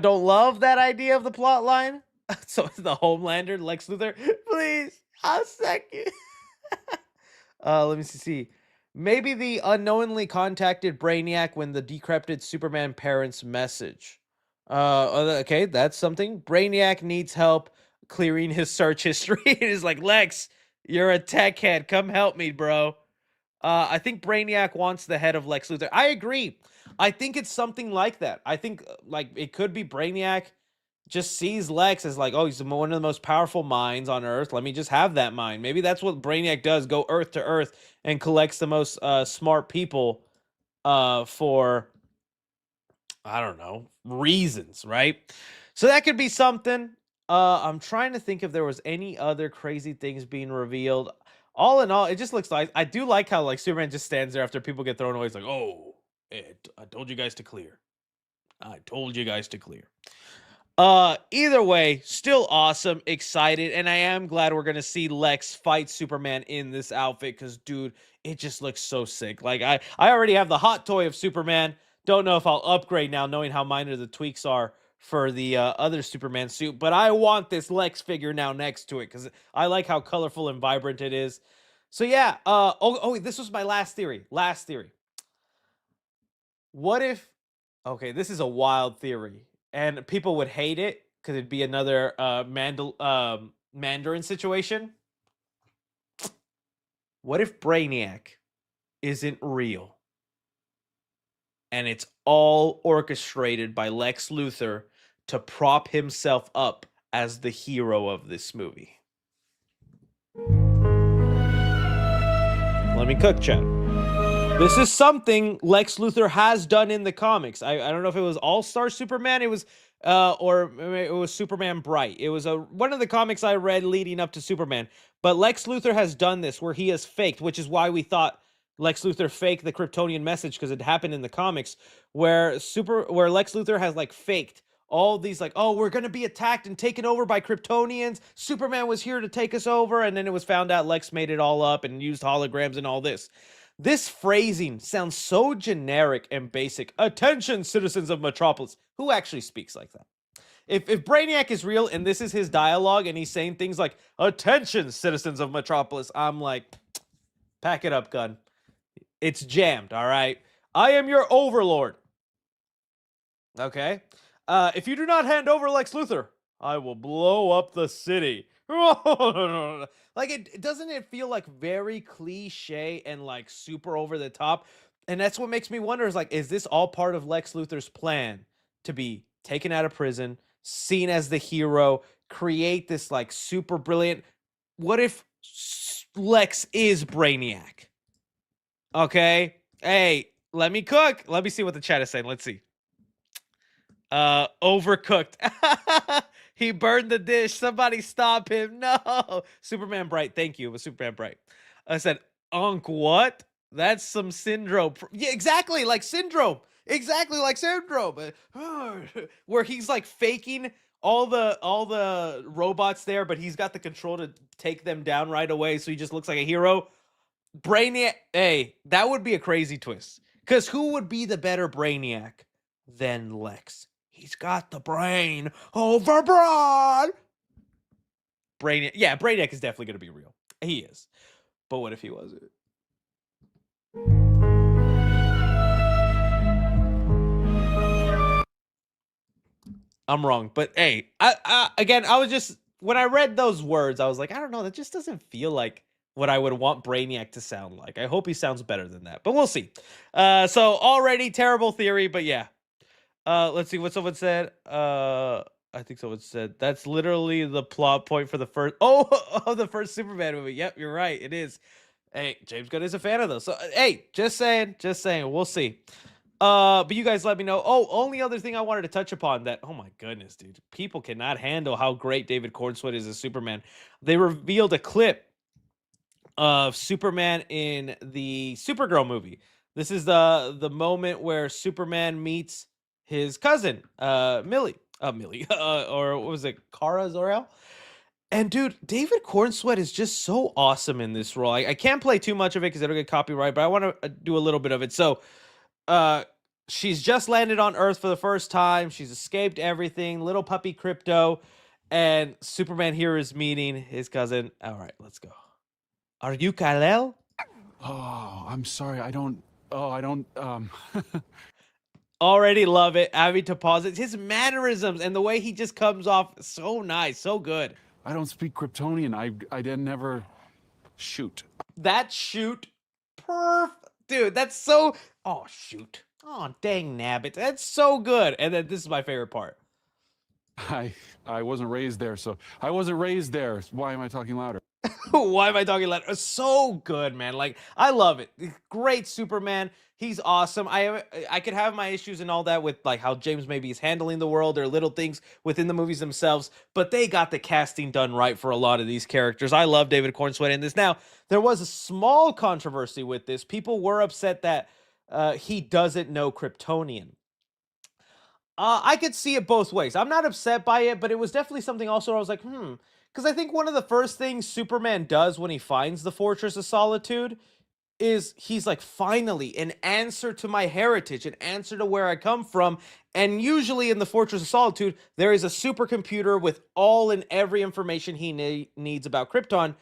don't love that idea of the plot line. So it's the Homelander, Lex Luthor. Please, I'll second. Let me see. Maybe the unknowingly contacted Brainiac when the decrepit Superman parents message. Okay, that's something. Brainiac needs help clearing his search history. It is like, Lex, you're a tech head. Come help me, bro. I think Brainiac wants the head of Lex Luthor. I agree. I think it's something like that. I think like it could be Brainiac just sees Lex as like, oh, he's one of the most powerful minds on Earth. Let me just have that mind. Maybe that's what Brainiac does, go Earth to Earth and collects the most smart people for, I don't know, reasons, right? So that could be something. I'm trying to think if there was any other crazy things being revealed. All in all, it just looks like, I do like how like Superman just stands there after people get thrown away. He's like, oh, I told you guys to clear. I told you guys to clear. Either way, still awesome, excited, and I am glad we're gonna see Lex fight Superman in this outfit, because dude, it just looks so sick. Like I already have the hot toy of Superman. Don't know if I'll upgrade now, knowing how minor the tweaks are for the other Superman suit, but I want this Lex figure now next to it because I like how colorful and vibrant it is. So yeah, this was my last theory. What if, okay, this is a wild theory, and people would hate it because it'd be another Mandarin situation. What if Brainiac isn't real? And it's all orchestrated by Lex Luthor to prop himself up as the hero of this movie. Let me cook, chat. This is something Lex Luthor has done in the comics. I don't know if it was All-Star Superman, it was or it was Superman Bright. It was one of the comics I read leading up to Superman. But Lex Luthor has done this where he has faked, which is why we thought Lex Luthor faked the Kryptonian message, because it happened in the comics where Lex Luthor has like faked all these, like, oh, we're going to be attacked and taken over by Kryptonians. Superman was here to take us over. And then it was found out Lex made it all up and used holograms and all this. This phrasing sounds so generic and basic. Attention, citizens of Metropolis. Who actually speaks like that? If Brainiac is real and this is his dialogue and he's saying things like, attention, citizens of Metropolis, I'm like, pack it up, gun. It's jammed, all right? I am your overlord. Okay? If you do not hand over Lex Luthor, I will blow up the city. Like, doesn't it feel like very cliche and like super over the top? And that's what makes me wonder, is like, is this all part of Lex Luthor's plan to be taken out of prison, seen as the hero, create this like super brilliant? What if Lex is Brainiac? Okay. Hey, let me cook. Let me see what the chat is saying. Let's see. Overcooked. He burned the dish. Somebody stop him. No. Superman Bright. Thank you. It was Superman Bright. I said, Unc, what? That's some syndrome. Yeah, exactly. Like syndrome. Exactly like syndrome. Where he's like faking all the robots there, but he's got the control to take them down right away, so he just looks like a hero. Brainiac, hey, that would be a crazy twist. Because who would be the better Brainiac than Lex? He's got the brain over broad. Brainiac, yeah, Brainiac is definitely going to be real. He is. But what if he wasn't? I'm wrong, but hey, I was just, when I read those words, I was like, I don't know, that just doesn't feel like what I would want Brainiac to sound like. I hope he sounds better than that, but we'll see. So already terrible theory, but yeah. Let's see what someone said. I think someone said that's literally the plot point for the first the first Superman movie. Yep, you're right. It is. Hey, James Gunn is a fan of those. So hey, just saying. We'll see. But you guys let me know. Oh, only other thing I wanted to touch upon that. Oh my goodness, dude. People cannot handle how great David Cornsweet is as Superman. They revealed a clip of Superman in the Supergirl movie. This is the moment where Superman meets his cousin, Millie, or what was it, Kara Zor-El? And dude, David Cornsweet is just so awesome in this role. I can't play too much of it because it'll get copyright, but I want to do a little bit of it. So, she's just landed on Earth for the first time. She's escaped everything. Little puppy Crypto, and Superman here is meeting his cousin. All right, let's go. Are you Kal-El? Oh, I'm sorry. I don't. Already love it. Having to pause it. His mannerisms and the way he just comes off so nice, so good. I don't speak Kryptonian. I didn't ever shoot. That shoot, dude. That's so. Oh shoot. Oh dang nabbit. That's so good. And then this is my favorite part. I wasn't raised there, so I wasn't raised there. Why am I talking louder? Why am I talking loud? It's so good, man. Like, I love it. Great Superman. He's awesome. I could have my issues and all that with like how James maybe is handling the world or little things within the movies themselves, but they got the casting done right for a lot of these characters. I love David Cornsweet in this. Now, there was a small controversy with this. People were upset that he doesn't know Kryptonian. I could see it both ways. I'm not upset by it, but it was definitely something also where I was like, because I think one of the first things Superman does when he finds the Fortress of Solitude is he's like, finally, an answer to my heritage, an answer to where I come from. And usually in the Fortress of Solitude, there is a supercomputer with all and every information he needs about Krypton.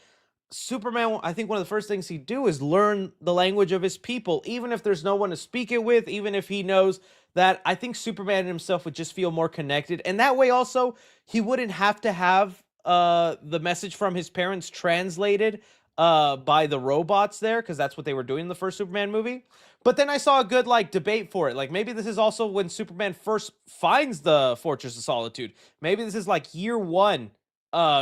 Superman, I think one of the first things he'd do is learn the language of his people, even if there's no one to speak it with, even if he knows that. I think Superman himself would just feel more connected. And that way also, he wouldn't have to have the message from his parents translated by the robots there, because that's what they were doing in the first Superman movie. But then I saw a good like debate for it. Like maybe this is also when Superman first finds the Fortress of Solitude. Maybe this is like year one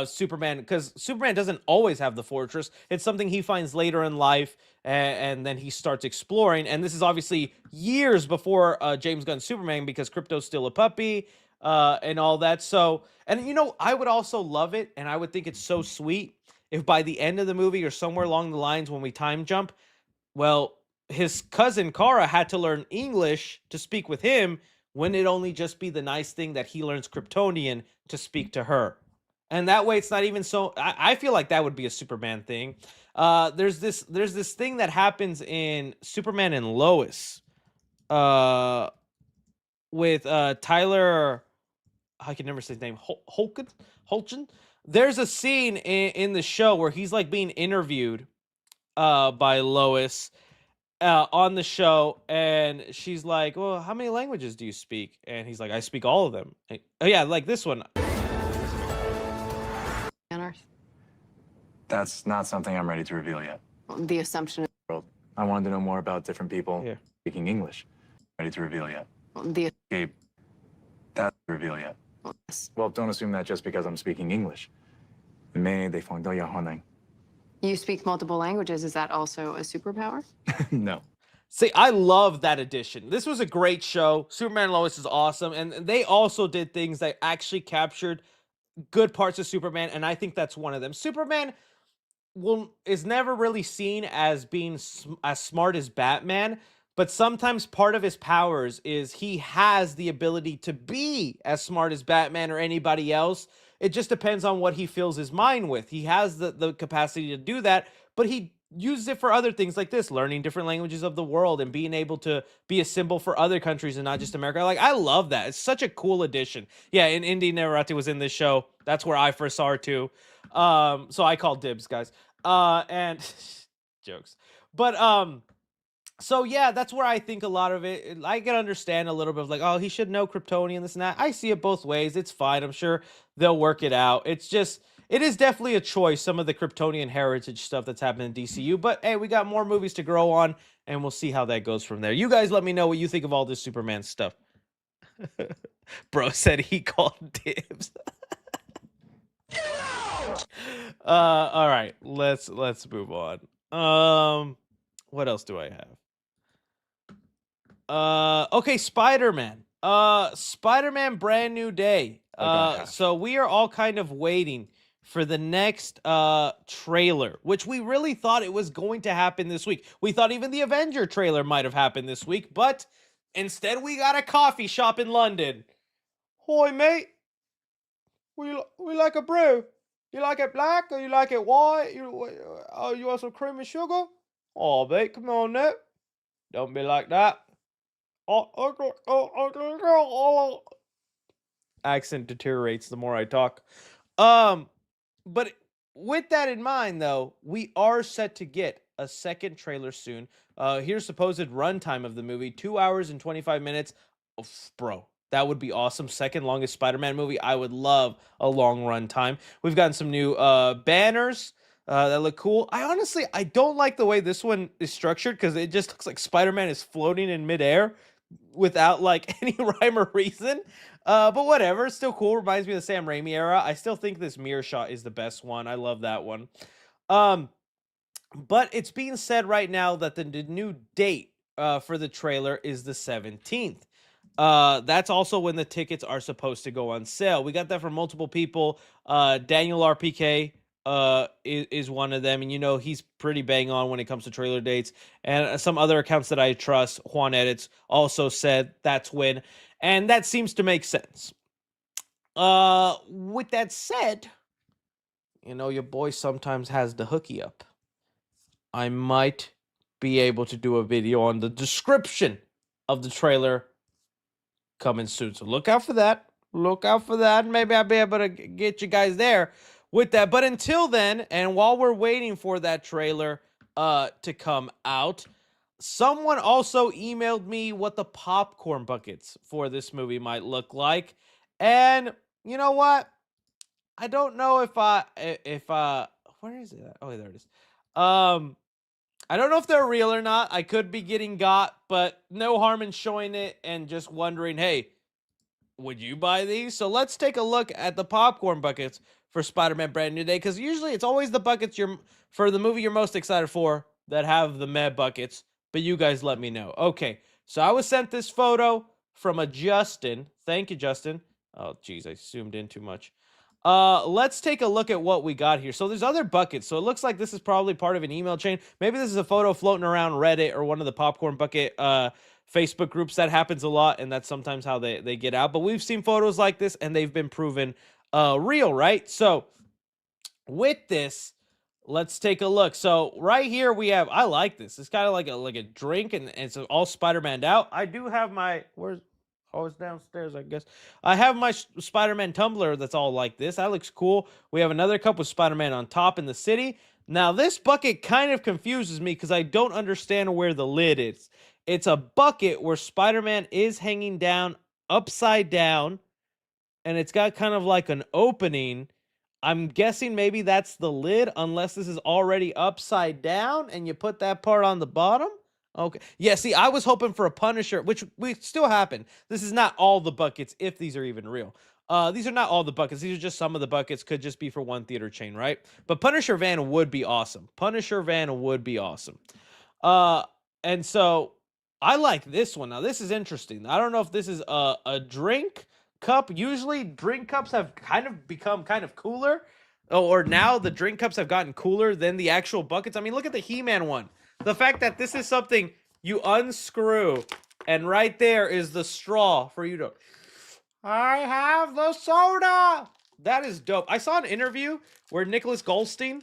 Superman, because Superman doesn't always have the fortress. It's something he finds later in life, and then he starts exploring. And this is obviously years before James Gunn's Superman, because Krypto's still a puppy and all that. So, and you know, I would also love it, and I would think it's so sweet if by the end of the movie or somewhere along the lines when we time jump, well, his cousin Kara had to learn English to speak with him. Wouldn't it only just be the nice thing that he learns Kryptonian to speak to her? And that way it's not even so. I feel like that would be a Superman thing. There's this thing that happens in Superman and Lois with Tyler, I can never say his name, Holchin. There's a scene in the show where he's like being interviewed by Lois on the show, and she's like, well, how many languages do you speak? And he's like, I speak all of them. Oh yeah, like this one. On Earth. That's not something I'm ready to reveal yet. The assumption is I wanted to know more about different people Here. speaking English. Ready to reveal yet. the Gabe, that's reveal yet. Well, don't assume that just because I'm speaking English. you speak multiple languages. Is that also a superpower? No. See, I love that addition. This was a great show. Superman and Lois is awesome. And they also did things that actually captured good parts of Superman, and I think that's one of them. Superman is never really seen as being as smart as Batman, but sometimes part of his powers is he has the ability to be as smart as Batman or anybody else. It just depends on what he fills his mind with. He has the capacity to do that, but he uses it for other things like this, learning different languages of the world and being able to be a symbol for other countries and not just America. Like, I love that. It's such a cool addition. Yeah, and Indy Narati was in this show. That's where I first saw her too. So I call dibs, guys. And jokes. But so yeah, that's where I think a lot of it. I can understand a little bit of like, oh, he should know Kryptonian, this and that. I see it both ways. It's fine. I'm sure they'll work it out. It's just, it is definitely a choice. Some of the Kryptonian heritage stuff that's happening in DCU. But hey, we got more movies to grow on, and we'll see how that goes from there. You guys, let me know what you think of all this Superman stuff. Bro said he called dibs. All right, let's move on. What else do I have? Okay, Spider-Man. Spider-Man Brand New Day. So we are all kind of waiting for the next trailer, which we really thought it was going to happen this week. We thought even the Avenger trailer might have happened this week, but instead we got a coffee shop in London. Hi, mate. We like a brew. You like it black or you like it white? You want some cream and sugar? Oh, mate, come on now. Don't be like that. Accent deteriorates the more I talk. But with that in mind, though, we are set to get a second trailer soon. Here's supposed runtime of the movie, 2 hours and 25 minutes. Oh, bro, that would be awesome. Second longest Spider-Man movie. I would love a long runtime. We've gotten some new banners that look cool. I don't like the way this one is structured because it just looks like Spider-Man is floating in midair without like any rhyme or reason. But whatever, it's still cool. Reminds me of the Sam Raimi era. I still think this mirror shot is the best one. I love that one. But it's being said right now that the new date for the trailer is the 17th. That's also when the tickets are supposed to go on sale. We got that from multiple people. Daniel RPK is one of them, and you know he's pretty bang on when it comes to trailer dates. And some other accounts that I trust, Juan Edits, also said that's when, and that seems to make sense. With that said, you know your boy sometimes has the hooky up. I might be able to do a video on the description of the trailer coming soon, so look out for that. Look out for that. Maybe I'll be able to get you guys there with that. But until then, and while we're waiting for that trailer to come out, someone also emailed me what the popcorn buckets for this movie might look like. And you know what? I don't know if where is it? Oh, there it is. I don't know if they're real or not. I could be getting got, but no harm in showing it and just wondering, hey, would you buy these? So let's take a look at the popcorn buckets for Spider-Man Brand New Day, because usually it's always the buckets for the movie you're most excited for that have the meh buckets, but you guys let me know. Okay, so I was sent this photo from a Justin. Thank you, Justin. Oh, geez, I zoomed in too much. Let's take a look at what we got here. So there's other buckets. So it looks like this is probably part of an email chain. Maybe this is a photo floating around Reddit or one of the popcorn bucket Facebook groups. That happens a lot, and that's sometimes how they get out. But we've seen photos like this, and they've been proven real, right? So with this, let's take a look. So right here we have, I like this. It's kind of like a drink, and it's all Spider-Man'd out. I do have my, oh, it's downstairs, I guess. I have my Spider-Man tumbler that's all like this. That looks cool. We have another cup with Spider-Man on top in the city. Now, this bucket kind of confuses me because I don't understand where the lid is. It's a bucket where Spider-Man is hanging down, upside down, and it's got kind of like an opening. I'm guessing maybe that's the lid, unless this is already upside down and you put that part on the bottom. Okay. Yeah, see, I was hoping for a Punisher, which we still happen. This is not all the buckets, if these are even real. These are not all the buckets. These are just some of the buckets. Could just be for one theater chain, right? But Punisher van would be awesome. Punisher van would be awesome. And so I like this one. Now, this is interesting. I don't know if this is a drink cup. Usually, drink cups have kind of become kind of cooler. Or now the drink cups have gotten cooler than the actual buckets. I mean, look at the He-Man one. The fact that this is something You unscrew, and right there is the straw for you to. I have the soda. That is dope. I saw an interview where Nicholas Goldstein,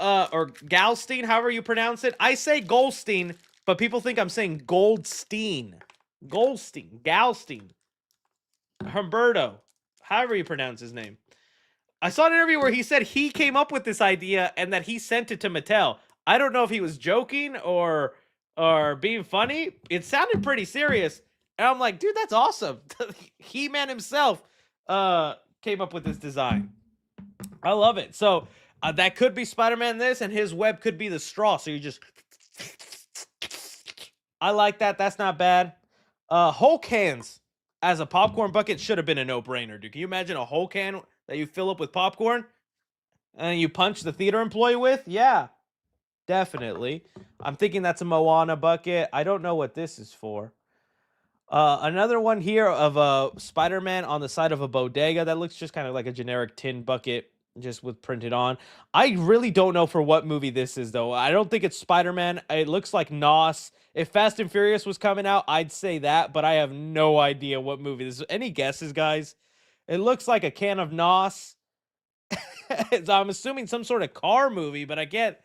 or Galstein, however you pronounce it. I say Goldstein, but people think I'm saying Goldstein. Goldstein, Galstein, Humberto, however you pronounce his name. I saw an interview where he said he came up with this idea and that he sent it to Mattel. I don't know if he was joking or being funny. It sounded pretty serious. And I'm like, dude, that's awesome. He-Man himself came up with this design. I love it. So that could be Spider-Man this, and his web could be the straw. So you just... I like that. That's not bad. Hulk cans as a popcorn bucket should have been a no-brainer, dude. Can you imagine a Hulk can that you fill up with popcorn and you punch the theater employee with? Yeah, definitely. I'm thinking that's a Moana bucket. I don't know what this is for. Another one here of a Spider-Man on the side of a bodega that looks just kind of like a generic tin bucket, just with printed on. I really don't know for what movie this is, though. I don't think it's Spider-Man. It looks like NOS. If Fast and Furious was coming out, I'd say that, but I have no idea what movie this is. Any guesses, guys? It looks like a can of NOS. I'm assuming some sort of car movie, but I can't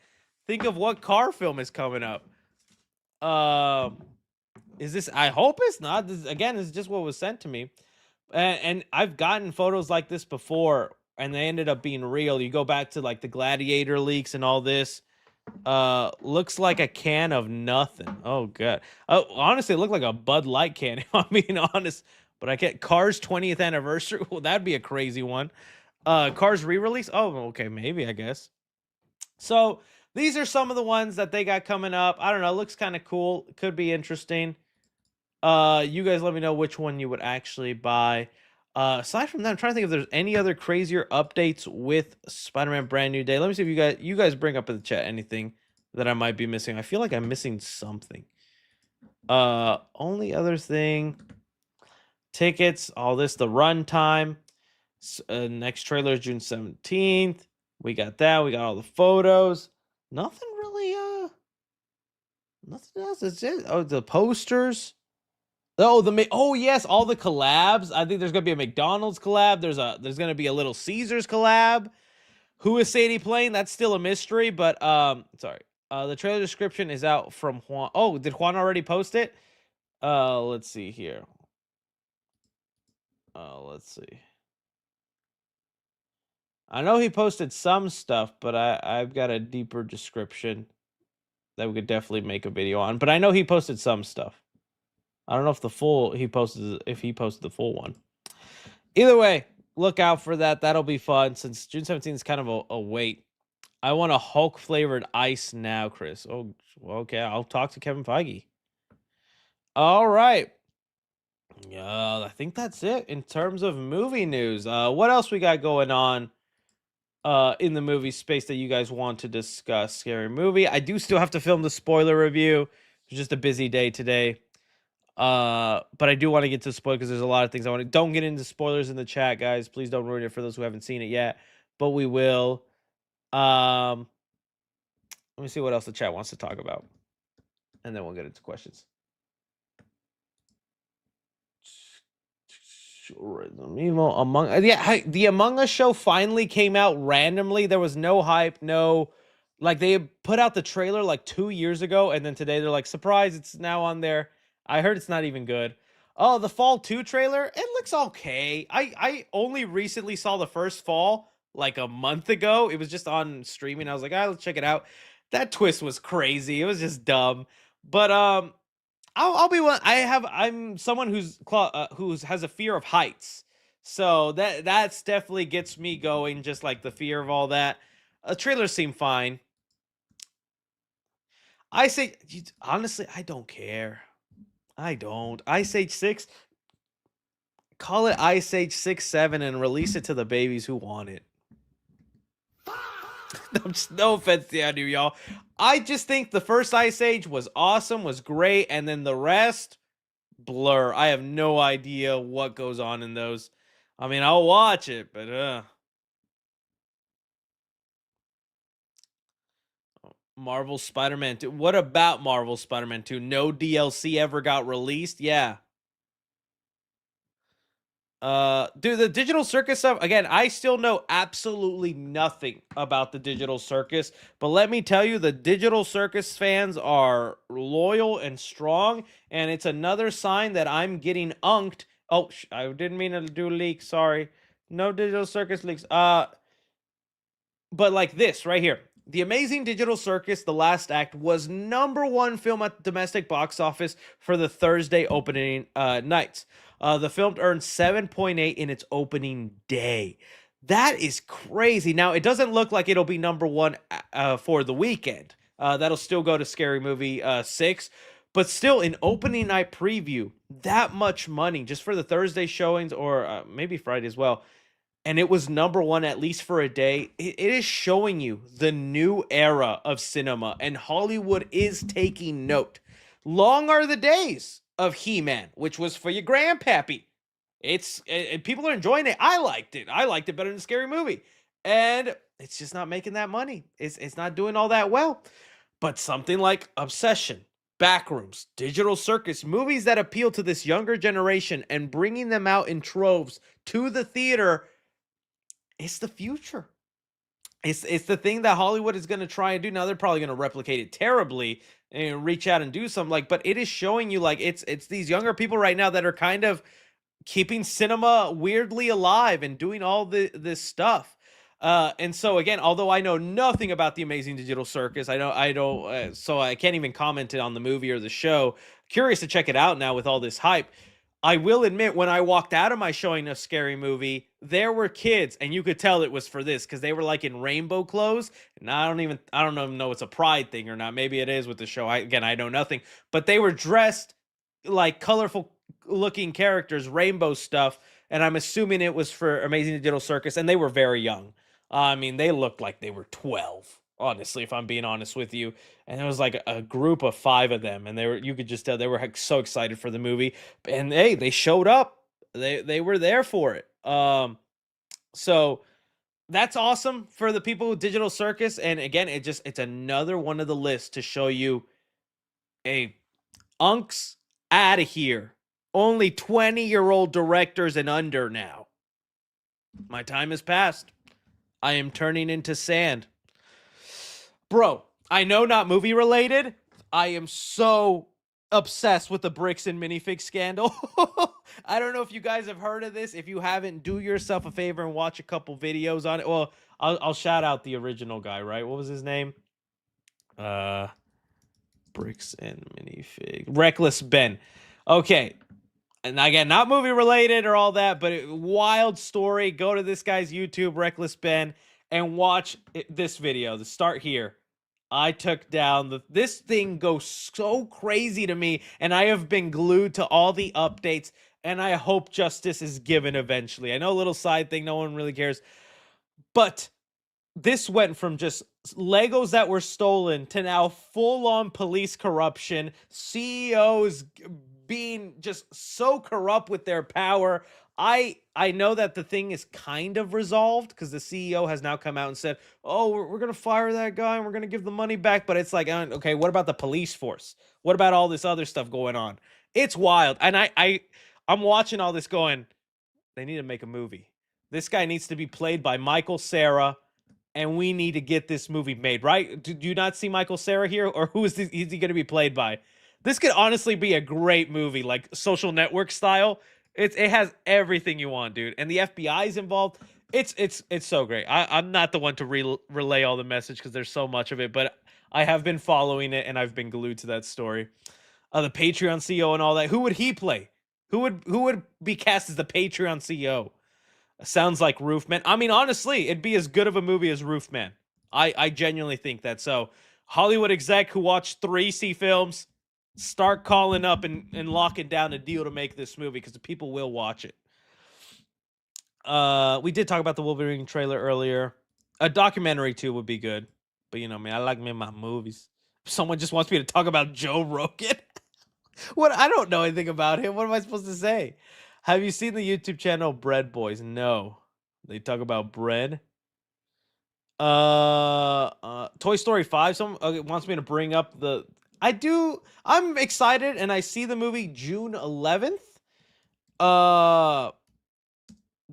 think of what car film is coming up. Is this? I hope it's not. This, again, this is just what was sent to me. And I've gotten photos like this before, and they ended up being real. You go back to like the Gladiator leaks and all this. Looks like a can of nothing. Oh god. Honestly, it looked like a Bud Light can, if I'm being honest. But I get Cars 20th anniversary. Well, that'd be a crazy one. Cars re-release. Oh, okay, maybe, I guess. So these are some of the ones that they got coming up. I don't know. Looks kind of cool. Could be interesting. You guys let me know which one you would actually buy. Aside from that, I'm trying to think if there's any other crazier updates with Spider-Man Brand New Day. Let me see if you guys bring up in the chat anything that I might be missing. I feel like I'm missing something. Only other thing, tickets, all this, the runtime. Next trailer is June 17th. We got that. We got all the photos. Nothing really. Nothing else. It's just the posters. Oh yes, all the collabs. I think there's gonna be a McDonald's collab. There's gonna be a Little Caesars collab. Who is Sadie playing? That's still a mystery. But sorry. The trailer description is out from Juan. Oh, did Juan already post it? Let's see here. Let's see. I know he posted some stuff, but I've got a deeper description that we could definitely make a video on. But I know he posted some stuff. I don't know if he posted the full one. Either way, look out for that. That'll be fun since June 17th is kind of a wait. I want a Hulk flavored ice now, Chris. Oh, okay. I'll talk to Kevin Feige. All right. I think that's it in terms of movie news. What else we got going on in the movie space that you guys want to discuss? Scary movie. I do still have to film the spoiler review. It's just a busy day today. But I do want to get to spoilers because there's a lot of things I want to. Don't get into spoilers in the chat, guys. Please don't ruin it for those who haven't seen it yet. But we will. Let me see what else the chat wants to talk about, and then we'll get into questions. The Among Us show finally came out randomly. There was no hype, like they put out the trailer like 2 years ago, and then today they're like, surprise, it's now on there. I heard it's not even good. Oh, the Fall 2 trailer, it looks okay. I only recently saw the first Fall like a month ago. It was just on streaming. I was like, let's check it out. That twist was crazy. It was just dumb. But I'll be one. I'm someone who has a fear of heights. So that's definitely gets me going, just like the fear of all that. Trailers seem fine. I say honestly, I don't care. I don't. Ice Age 6. Call it Ice Age 6, 7, and release it to the babies who want it. No offense to you, y'all. I just think the first Ice Age was awesome, was great, and then the rest, blur. I have no idea what goes on in those. I mean, I'll watch it, but Marvel Spider-Man 2. What about Marvel Spider-Man 2? No DLC ever got released? Yeah. Dude, the Digital Circus stuff, again, I still know absolutely nothing about the Digital Circus, but let me tell you, the Digital Circus fans are loyal and strong, and it's another sign that I'm getting unked. Oh, I didn't mean to do leaks, sorry. No Digital Circus leaks. But like this right here. The Amazing Digital Circus, The Last Act, was #1 film at the domestic box office for the Thursday opening nights. The film earned 7.8 in its opening day. That is crazy. Now, it doesn't look like it'll be #1 for the weekend. That'll still go to Scary Movie 6. But still, an opening night preview, that much money just for the Thursday showings, or maybe Friday as well, and it was #1 at least for a day. It is showing you the new era of cinema, and Hollywood is taking note. Long are the days of He-Man, which was for your grandpappy. People are enjoying it. I liked it. I liked it better than Scary Movie, and it's just not making that money. It's not doing all that well. But something like Obsession, Backrooms, Digital Circus, movies that appeal to this younger generation and bringing them out in troves to the theater, it's the future. It's the thing that Hollywood is going to try and do. Now they're probably going to replicate it terribly and reach out and do something like, but it is showing you like it's these younger people right now that are kind of keeping cinema weirdly alive and doing all this stuff. And so again, although I know nothing about the Amazing Digital Circus, I don't, so I can't even comment on the movie or the show. Curious to check it out now with all this hype. I will admit, when I walked out of my showing of Scary Movie, there were kids, and you could tell it was for this because they were like in rainbow clothes. And I don't even know it's a pride thing or not. Maybe it is with the show. I know nothing, but they were dressed like colorful looking characters, rainbow stuff, and I'm assuming it was for Amazing Digital Circus, and they were very young. I mean, they looked like they were 12, honestly, if I'm being honest with you. And it was like a group of 5 of them, and you could just tell they were like so excited for the movie. And hey, they showed up. They were there for it. So that's awesome for the people with Digital Circus. And again, it's another one of the lists to show you, a unks out of here. Only 20-year-old directors and under now. My time has passed. I am turning into sand. Bro, I know not movie related. I am so obsessed with the bricks and minifig scandal. I don't know if you guys have heard of this. If you haven't, do yourself a favor and watch a couple videos on it. Well, I'll shout out the original guy, right? What was his name? Bricks and minifig. Reckless Ben. Okay. And again, not movie related or all that, but wild story. Go to this guy's YouTube, Reckless Ben, and watch this video. The start here. I took down this thing goes so crazy to me, and I have been glued to all the updates, and I hope justice is given eventually. I know a little side thing, no one really cares, but this went from just Legos that were stolen to now full-on police corruption, CEOs being just so corrupt with their power. I know that the thing is kind of resolved because the CEO has now come out and said, oh, we're going to fire that guy and we're going to give the money back. But it's like, okay, what about the police force? What about all this other stuff going on? It's wild. And I'm watching all this going, they need to make a movie. This guy needs to be played by Michael Cera, and we need to get this movie made, right? Do you not see Michael Cera here? Or who is he going to be played by? This could honestly be a great movie, like Social Network style. It has everything you want, dude. And the FBI is involved. It's so great. I'm not the one to relay all the message because there's so much of it, but I have been following it and I've been glued to that story. The Patreon CEO and all that. Who would he play? Who would be cast as the Patreon CEO? Sounds like Roofman. I mean, honestly, it'd be as good of a movie as Roofman. I genuinely think that. So, Hollywood exec who watched 3 C films, start calling up and locking down a deal to make this movie because the people will watch it. We did talk about the Wolverine trailer earlier. A documentary too would be good. But you know me, I like me my movies. Someone just wants me to talk about Joe Rogan. What? I don't know anything about him. What am I supposed to say? Have you seen the YouTube channel Bread Boys? No. They talk about bread. Toy Story 5. Someone wants me to bring up the. I'm excited, and I see the movie June 11th.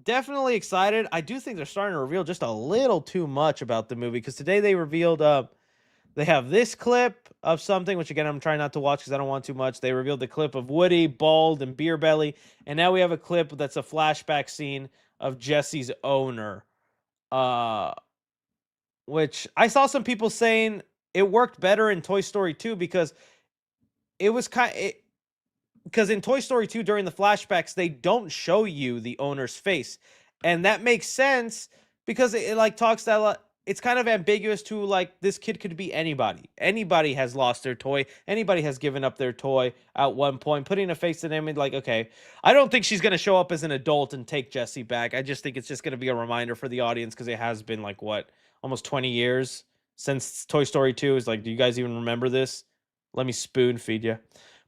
Definitely excited. I do think they're starting to reveal just a little too much about the movie, because today they revealed they have this clip of something, which again I'm trying not to watch because I don't want too much. They revealed the clip of Woody bald and beer belly, and now we have a clip that's a flashback scene of Jesse's owner. Which I saw some people saying it worked better in Toy Story 2 because it was because in Toy Story 2 during the flashbacks they don't show you the owner's face. And that makes sense because it like talks that it's kind of ambiguous to like this kid could be anybody. Anybody has lost their toy. Anybody has given up their toy at one point. Putting a face to them and like, okay, I don't think she's going to show up as an adult and take Jessie back. I just think it's just going to be a reminder for the audience because it has been like what, almost 20 years since Toy Story 2. Is like, do you guys even remember this? Let me spoon feed you.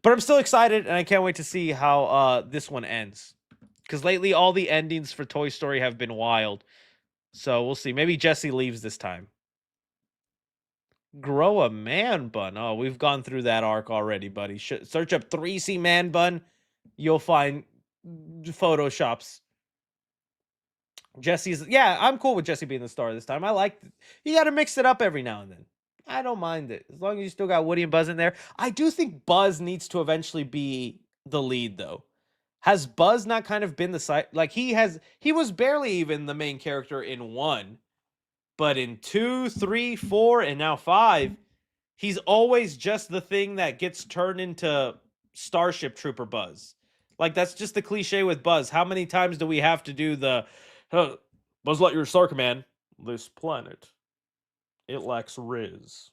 But I'm still excited, and I can't wait to see how this one ends. Because lately, all the endings for Toy Story have been wild. So we'll see. Maybe Jessie leaves this time. Grow a man bun. Oh, we've gone through that arc already, buddy. Search up 3C man bun. You'll find photoshops. Jessie's... Yeah, I'm cool with Jessie being the star this time. I like... You got to mix it up every now and then. I don't mind it. As long as you still got Woody and Buzz in there. I do think Buzz needs to eventually be the lead, though. Has Buzz not kind of been the side? Like, he was barely even the main character in 1. But in 2, 3, 4, and now 5, he's always just the thing that gets turned into Starship Trooper Buzz. Like, that's just the cliche with Buzz. How many times do we have to do the... Buzz Lightyear Star Command. This planet... it lacks Riz.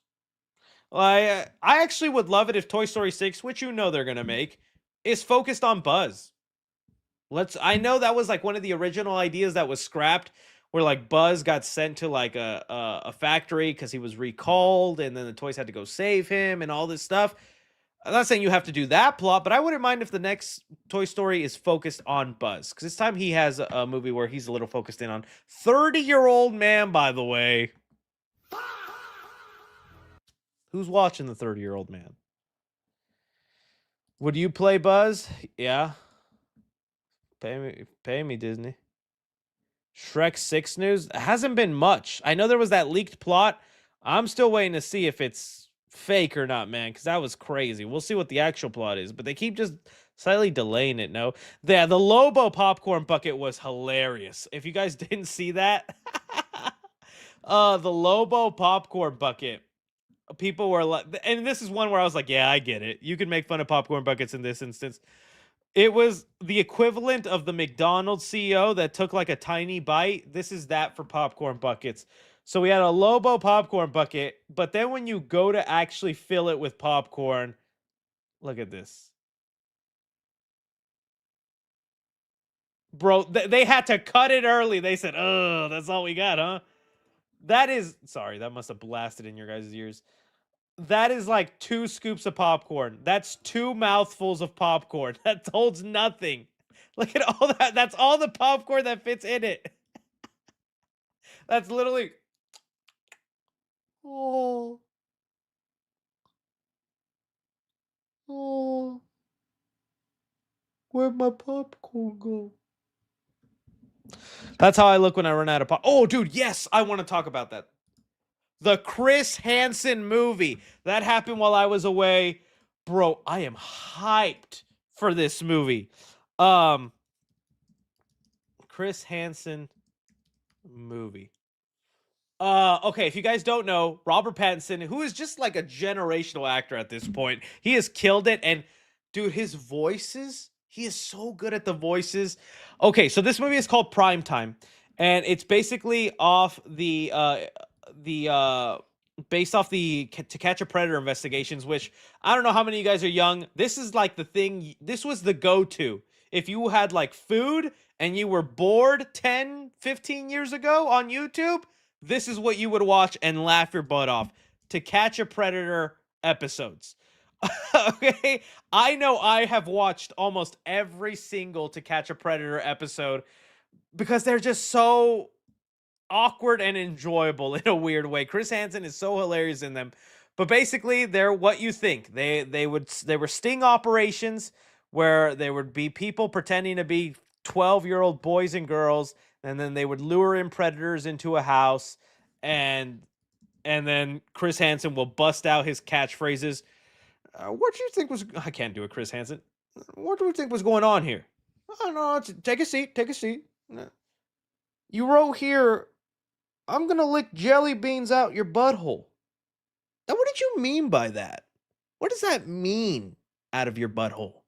I actually would love it if Toy Story 6, which you know they're going to make, is focused on Buzz. I know that was like one of the original ideas that was scrapped, where like Buzz got sent to like a factory because he was recalled, and then the toys had to go save him and all this stuff. I'm not saying you have to do that plot, but I wouldn't mind if the next Toy Story is focused on Buzz, because this time he has a movie where he's a little focused in on 30-year-old man, by the way. Who's watching the 30-year-old man? Would you play Buzz? Yeah. Pay me, Disney. Shrek 6 news? It hasn't been much. I know there was that leaked plot. I'm still waiting to see if it's fake or not, man, because that was crazy. We'll see what the actual plot is, but they keep just slightly delaying it, no? Yeah, the Lobo popcorn bucket was hilarious. If you guys didn't see that, the Lobo popcorn bucket. People were like, and this is one where I was like, yeah, I get it. You can make fun of popcorn buckets in this instance. It was the equivalent of the McDonald's CEO that took like a tiny bite. This is that for popcorn buckets. So we had a Lobo popcorn bucket, but then when you go to actually fill it with popcorn, look at this. Bro, they had to cut it early. They said, oh, that's all we got, huh? That is, sorry, that must have blasted in your guys' ears. That is like 2 scoops of popcorn. That's 2 mouthfuls of popcorn. That holds nothing. Look at all that. That's all the popcorn that fits in it. That's literally... Oh. Oh. Where'd my popcorn go? That's how I look when I run out of pop. Oh, dude, yes, I want to talk about that. The Chris Hansen movie. That happened while I was away. Bro, I am hyped for this movie. Chris Hansen movie. Okay, if you guys don't know, Robert Pattinson, who is just like a generational actor at this point, he has killed it. And dude, his voices, he is so good at the voices. Okay, so this movie is called Primetime, and it's basically off based off the To Catch a Predator investigations, which I don't know how many of you guys are young. This is like the thing. This was the go-to. If you had like food and you were bored 10, 15 years ago on YouTube, this is what you would watch and laugh your butt off. To Catch a Predator episodes. Okay? I know I have watched almost every single To Catch a Predator episode because they're just so... awkward and enjoyable in a weird way. Chris Hansen is so hilarious in them. But basically, they're what you think. They were sting operations where there would be people pretending to be 12-year-old boys and girls, and then they would lure in predators into a house, and then Chris Hansen will bust out his catchphrases. What do you think was? I can't do it, Chris Hansen. What do you think was going on here? Oh no, take a seat. Take a seat. You wrote here, I'm gonna lick jelly beans out your butthole. Now, what did you mean by that? What does that mean, out of your butthole?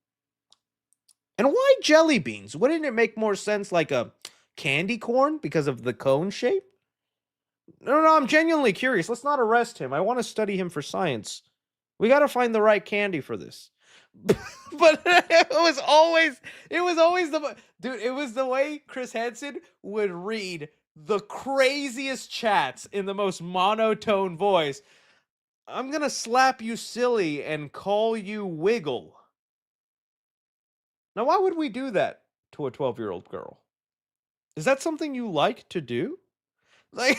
And why jelly beans? Wouldn't it make more sense like a candy corn because of the cone shape? No, I'm genuinely curious. Let's not arrest him. I want to study him for science. We got to find the right candy for this. But it was always the way Chris Hansen would read the craziest chats in the most monotone voice. I'm gonna slap you silly and call you Wiggle. Now, why would we do that to a 12-year-old girl? Is that something you like to do? Like,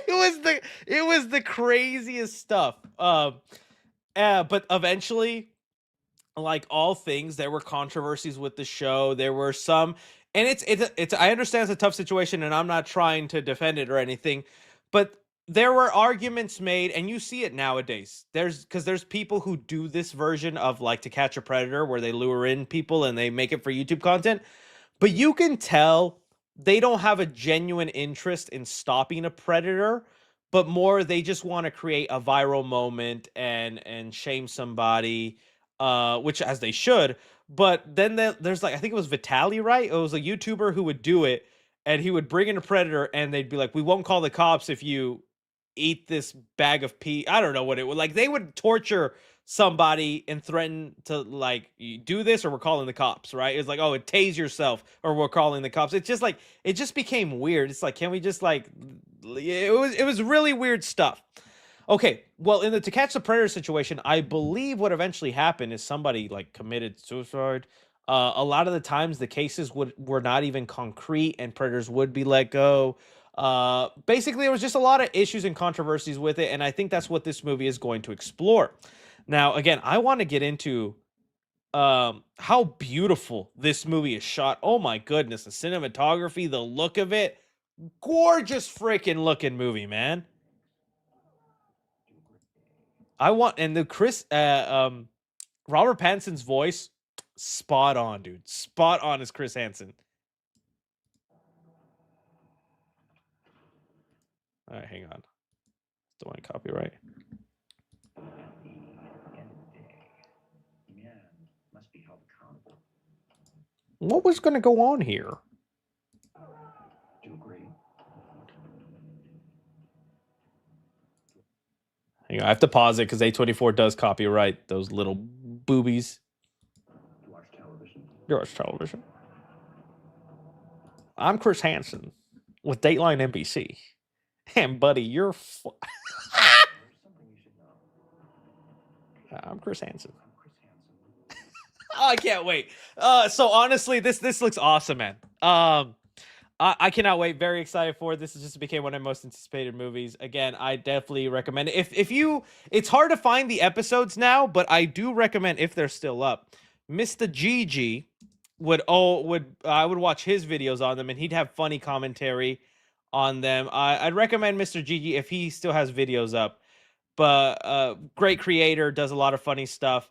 it was the craziest stuff. But eventually, like all things, there were controversies with the show. There were some, and it's I understand it's a tough situation, and I'm not trying to defend it or anything, but there were arguments made, and you see it nowadays. There's people who do this version of like To Catch a Predator, where they lure in people and they make it for YouTube content, but you can tell they don't have a genuine interest in stopping a predator, but more they just want to create a viral moment and shame somebody, which as they should. But then there's like, I think it was Vitali, right? It was a YouTuber who would do it, and he would bring in a predator, and they'd be like, "We won't call the cops if you eat this bag of pee." I don't know what it would like. They would torture somebody and threaten to like, "You do this or we're calling the cops," right? It's like, "Oh, tase yourself or we're calling the cops." It's just like, it just became weird. It's like, can we just like, it was really weird stuff. Okay, well, in the To Catch the Predator situation, I believe what eventually happened is somebody like committed suicide. A lot of the times the cases were not even concrete, and predators would be let go. Basically, there was just a lot of issues and controversies with it, and I think that's what this movie is going to explore. Now, again, I want to get into how beautiful this movie is shot. Oh my goodness, the cinematography, the look of it, gorgeous freaking looking movie, man. And the Robert Pattinson's voice, spot on, dude. Spot on as Chris Hansen. All right, hang on. Still want copyright. What was going to go on here? Hang on, I have to pause it because A24 does copyright those little boobies. You watch television. I'm Chris Hansen with Dateline NBC. And buddy, you're I'm Chris Hansen. Oh, I can't wait. So honestly, this looks awesome, man. I cannot wait. Very excited for it. This just became one of my most anticipated movies. Again, I definitely recommend it. If you, it's hard to find the episodes now, but I do recommend if they're still up. Mr. Gigi I would watch his videos on them, and he'd have funny commentary on them. I'd recommend Mr. Gigi if he still has videos up. But great creator, does a lot of funny stuff.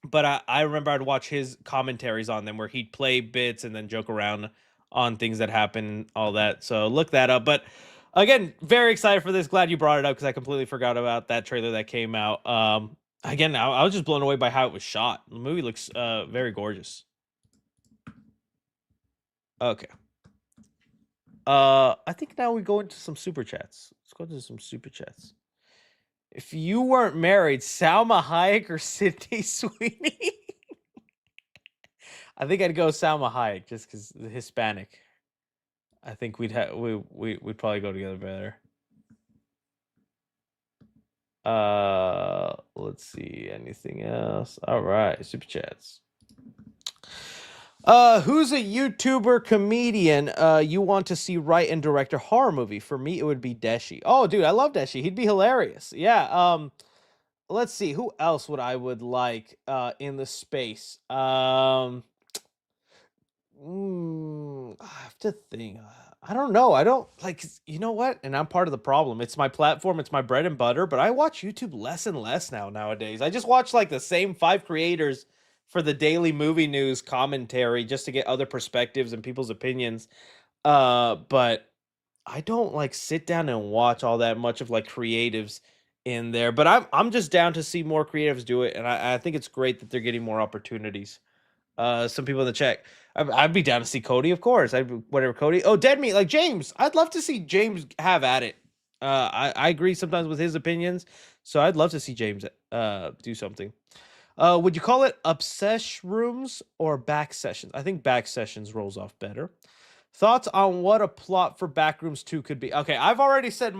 But I remember I'd watch his commentaries on them where he'd play bits and then joke around on things that happen, all that. So look that up. But again, very excited for this. Glad you brought it up because I completely forgot about that trailer that came out. Again, I was just blown away by how it was shot. The movie looks very gorgeous. Okay. I think now we go into some super chats. Let's go into some super chats. If you weren't married, Salma Hayek or Sydney Sweeney? I think I'd go Salma Hayek just because the Hispanic. I think we'd probably go together better. Let's see, anything else? All right, super chats. Who's a YouTuber comedian you want to see write and direct a horror movie? For me, it would be Deshi. Oh, dude, I love Deshi. He'd be hilarious. Yeah. Let's see. Who else would like in the space? I have to think. I don't know. I don't like, you know what? And I'm part of the problem. It's my platform, it's my bread and butter, but I watch YouTube less and less nowadays. I just watch like the same 5 creators for the daily movie news commentary just to get other perspectives and people's opinions. But I don't like sit down and watch all that much of like creatives in there. But I'm just down to see more creatives do it, and I think it's great that they're getting more opportunities. Some people in the chat. I'd be down to see Cody, of course. Whatever Cody. Oh, Dead Meat, like James. I'd love to see James have at it. I agree sometimes with his opinions, so I'd love to see James do something. Would you call it obsess rooms or back sessions? I think back sessions rolls off better. Thoughts on what a plot for Backrooms 2 could be? Okay, I've already said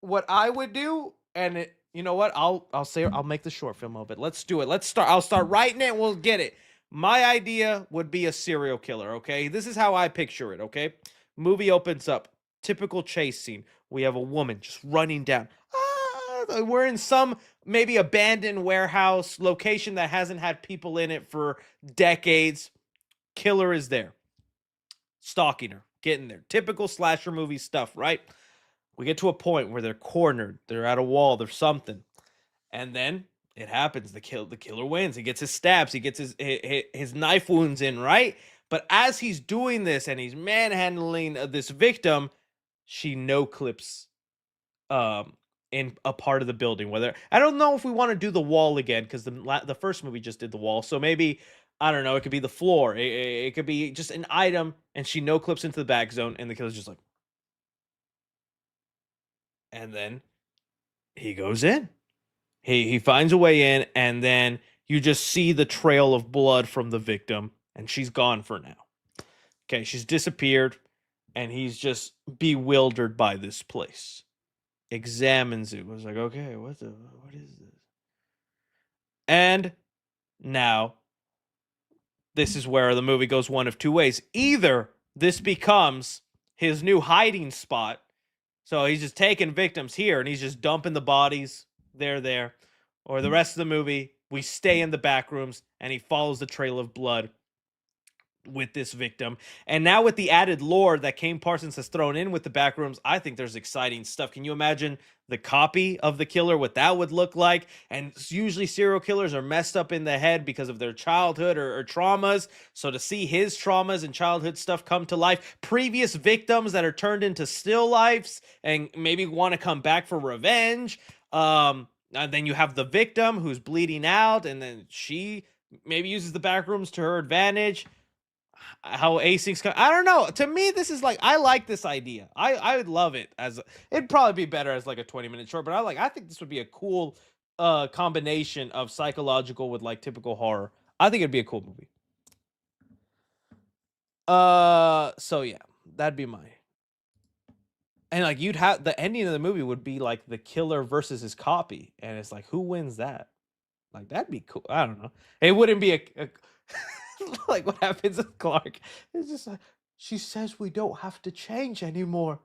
what I would do, and you know what? I'll make the short film of it. Let's do it. I'll start writing it and we'll get it. My idea would be a serial killer, okay? This is how I picture it, okay? Movie opens up. Typical chase scene. We have a woman just running down. We're in some maybe abandoned warehouse location that hasn't had people in it for decades. Killer is there. Stalking her. Getting there. Typical slasher movie stuff, right? We get to a point where they're cornered. They're at a wall. There's something. And then it happens. The killer wins. He gets his stabs. He gets his knife wounds in, right? But as he's doing this and he's manhandling this victim, she no clips in a part of the building. Whether I don't know if we want to do the wall again because the first movie just did the wall. So maybe I don't know. It could be the floor. It could be just an item, and she no clips into the back zone, and the killer's just like, and then he goes in. He finds a way in, and then you just see the trail of blood from the victim, and she's gone for now. Okay, she's disappeared, and he's just bewildered by this place. Examines it. Was like, okay, what is this? And now, this is where the movie goes one of two ways. Either this becomes his new hiding spot, so he's just taking victims here, and he's just dumping the bodies there. Or the rest of the movie, we stay in the back rooms, and he follows the trail of blood with this victim. And now with the added lore that Kane Parsons has thrown in with the back rooms, I think there's exciting stuff. Can you imagine the copy of the killer, what that would look like? And usually serial killers are messed up in the head because of their childhood or traumas. So to see his traumas and childhood stuff come to life, previous victims that are turned into still lifes and maybe want to come back for revenge. And then you have the victim who's bleeding out, and then she maybe uses the back rooms to her advantage. How asyncs come, I don't know. To me, this is like, I like this idea. I would love it it'd probably be better as like a 20-minute short, but I think this would be a cool combination of psychological with like typical horror. I think it'd be a cool movie. So yeah, that'd be mine. And like you'd have the ending of the movie would be like the killer versus his copy, and it's like, who wins that? Like, that'd be cool. I don't know. It wouldn't be a like what happens with Clark. It's just like, she says we don't have to change anymore.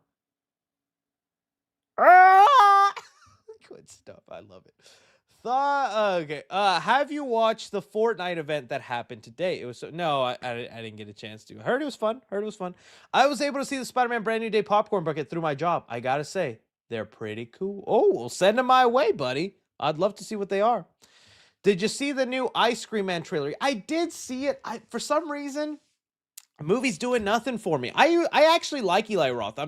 Good stuff. I love it. Okay. Have you watched the Fortnite event that happened today? It was no, I didn't get a chance to. Heard it was fun. I was able to see the Spider-Man Brand New Day popcorn bucket through my job. I gotta say, they're pretty cool. Oh, we'll send them my way, buddy. I'd love to see what they are. Did you see the new Ice Cream Man trailer? I did see it. For some reason, the movie's doing nothing for me. I actually like Eli Roth.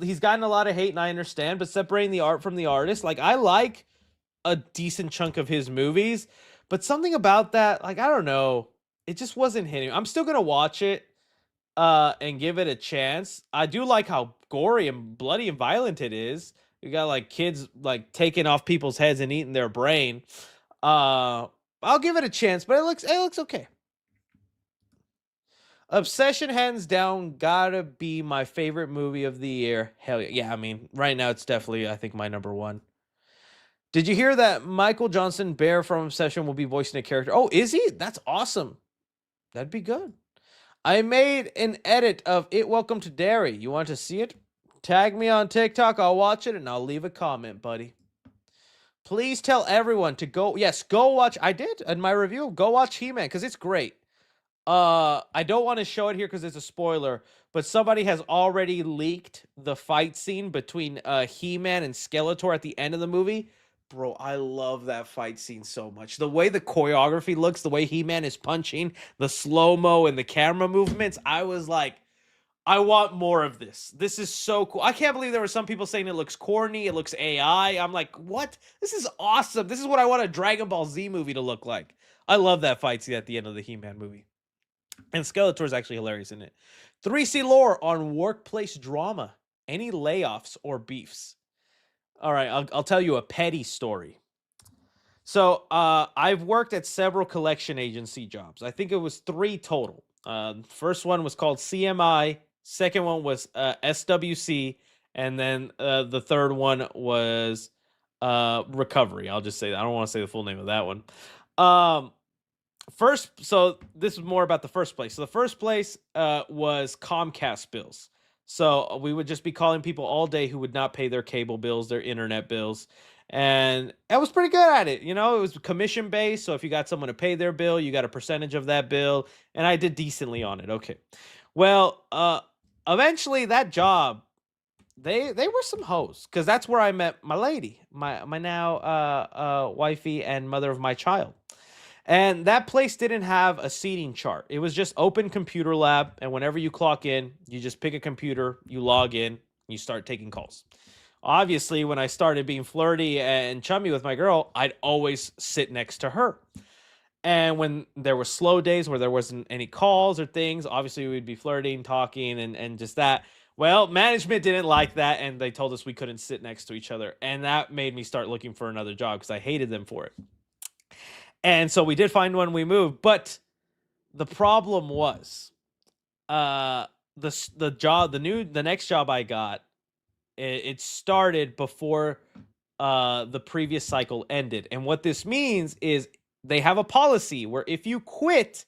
He's gotten a lot of hate, and I understand, but separating the art from the artist, like, I like a decent chunk of his movies, but something about that, like, I don't know, it just wasn't hitting. I'm still gonna watch it and give it a chance. I do like how gory and bloody and violent it is. You got like kids like taking off people's heads and eating their brain. I'll give it a chance, but it looks okay. Obsession, hands down, gotta be my favorite movie of the year. Hell yeah. Yeah, I mean, right now it's definitely, I think, my number one. Did you hear that Michael Johnson Bear from Obsession will be voicing a character? Oh, is he? That's awesome. That'd be good. I made an edit of It Welcome to Derry. You want to see it? Tag me on TikTok. I'll watch it and I'll leave a comment, buddy. Please tell everyone to go. Yes, go watch. I did in my review. Go watch He-Man because it's great. I don't want to show it here because it's a spoiler, but somebody has already leaked the fight scene between He-Man and Skeletor at the end of the movie. Bro, I love that fight scene so much. The way the choreography looks, the way He-Man is punching, the slow-mo and the camera movements, I was like, I want more of this. This is so cool. I can't believe there were some people saying it looks corny, it looks AI. I'm like, what? This is awesome. This is what I want a Dragon Ball Z movie to look like. I love that fight scene at the end of the He-Man movie. And Skeletor is actually hilarious in it. 3C lore on workplace drama. Any layoffs or beefs? All right, I'll tell you a petty story. So I've worked at several collection agency jobs. I think it was 3 total. First one was called CMI. Second one was SWC. And then the third one was Recovery. I'll just say that. I don't want to say the full name of that one. First, so this is more about the first place. So the first place was Comcast bills. So we would just be calling people all day who would not pay their cable bills, their internet bills. And I was pretty good at it. You know, it was commission based. So if you got someone to pay their bill, you got a percentage of that bill. And I did decently on it. Okay. Well, eventually that job, they were some hoes, because that's where I met my lady, my now wifey and mother of my child. And that place didn't have a seating chart. It was just open computer lab. And whenever you clock in, you just pick a computer, you log in, you start taking calls. Obviously, when I started being flirty and chummy with my girl, I'd always sit next to her. And when there were slow days where there wasn't any calls or things, obviously we'd be flirting, talking, and just that. Well, management didn't like that, and they told us we couldn't sit next to each other. And that made me start looking for another job because I hated them for it. And so we did find one, we moved, but the problem was the next job I got, it started before the previous cycle ended. And what this means is they have a policy where if you quit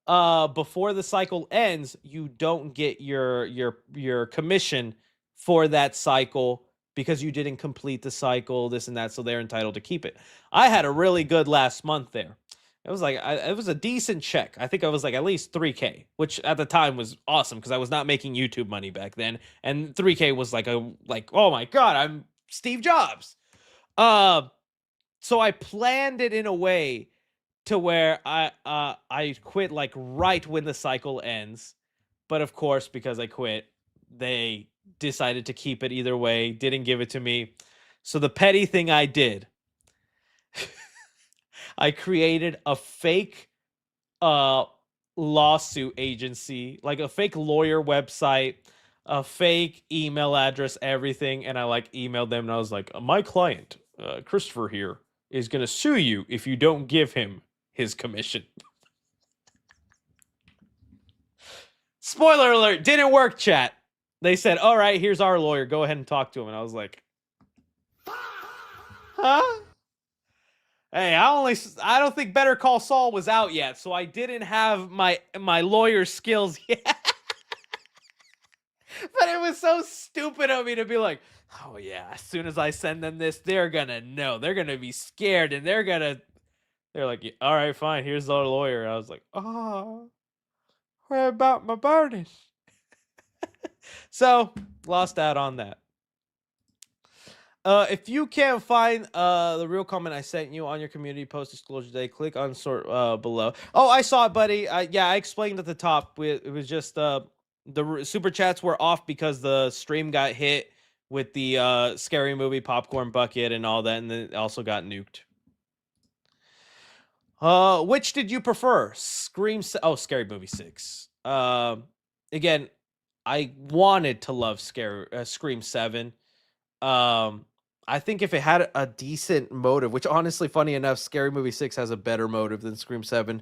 before the cycle ends, you don't get your commission for that cycle, because you didn't complete the cycle, this and that, so they're entitled to keep it. I had a really good last month there. It was like, it was a decent check. I think I was like at least 3K, which at the time was awesome because I was not making YouTube money back then. And 3K was like, oh my God, I'm Steve Jobs. So I planned it in a way to where I quit like right when the cycle ends. But of course, because I quit, they decided to keep it either way, didn't give it to me. So the petty thing I did, I created a fake lawsuit agency, like a fake lawyer website, a fake email address, everything. And I like emailed them and I was like, my client, Christopher here, is going to sue you if you don't give him his commission. Spoiler alert, didn't work, chat. They said, all right, here's our lawyer. Go ahead and talk to him. And I was like, huh? Hey, I don't think Better Call Saul was out yet, so I didn't have my lawyer skills yet. But it was so stupid of me to be like, oh yeah, as soon as I send them this, they're gonna know. They're gonna be scared, and they're like, all right, fine, here's our lawyer. And I was like, oh, where about my bonus? So, lost out on that. If you can't find the real comment I sent you on your community post disclosure day, click on sort below. Oh, I saw it, buddy. Yeah, I explained at the top. It was just the super chats were off because the stream got hit with the scary movie popcorn bucket and all that, and then it also got nuked. Which did you prefer? Scary Movie 6. Again, I wanted to love Scream 7. I think if it had a decent motive, which honestly, funny enough, Scary Movie 6 has a better motive than Scream 7,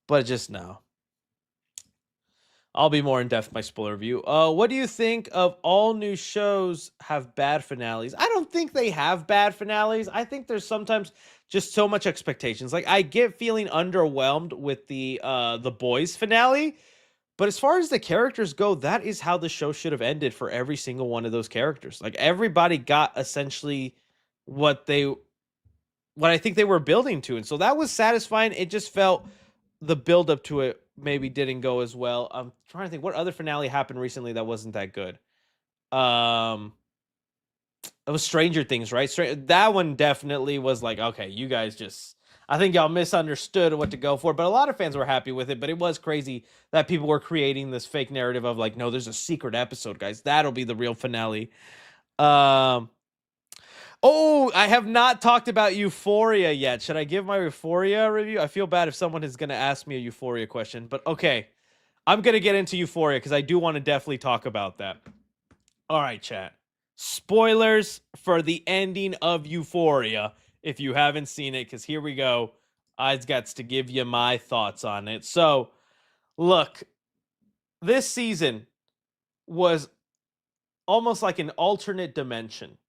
but just no. I'll be more in depth in my spoiler review. What do you think of all new shows have bad finales? I don't think they have bad finales. I think there's sometimes just so much expectations. Like I get feeling underwhelmed with the Boys finale, but as far as the characters go, that is how the show should have ended for every single one of those characters. Like everybody got essentially what I think they were building to. And so that was satisfying. It just felt the build up to it maybe didn't go as well. I'm trying to think what other finale happened recently that wasn't that good. It was Stranger Things, right? That one definitely was like, okay, you guys just, I think y'all misunderstood what to go for, but a lot of fans were happy with it. But it was crazy that people were creating this fake narrative of like, no, there's a secret episode, guys. That'll be the real finale. Oh, I have not talked about Euphoria yet. Should I give my Euphoria review? I feel bad if someone is going to ask me a Euphoria question, but okay. I'm going to get into Euphoria because I do want to definitely talk about that. All right, chat. Spoilers for the ending of Euphoria if you haven't seen it, because here we go. I've got to give you my thoughts on it. So, look, this season was almost like an alternate dimension.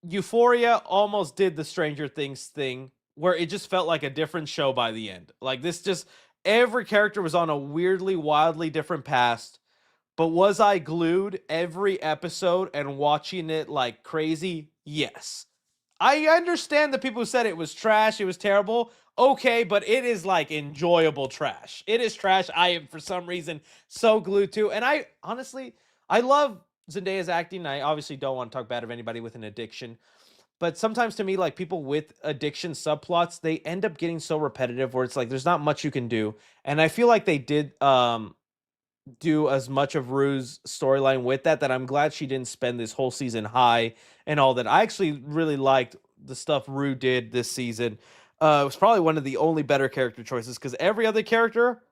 Euphoria almost did the Stranger Things thing where it just felt like a different show by the end. Like this just every character was on a weirdly, wildly different past. But was I glued every episode and watching it like crazy? Yes. I understand the people who said it was trash, it was terrible. Okay, but it is like enjoyable trash. It is trash I am for some reason so glued to. And I honestly, I love Zendaya's acting. I obviously don't want to talk bad of anybody with an addiction. But sometimes to me, like people with addiction subplots, they end up getting so repetitive where it's like there's not much you can do. And I feel like they did do as much of Rue's storyline with that I'm glad she didn't spend this whole season high and all that. I actually really liked the stuff Rue did this season. It was probably one of the only better character choices because every other character,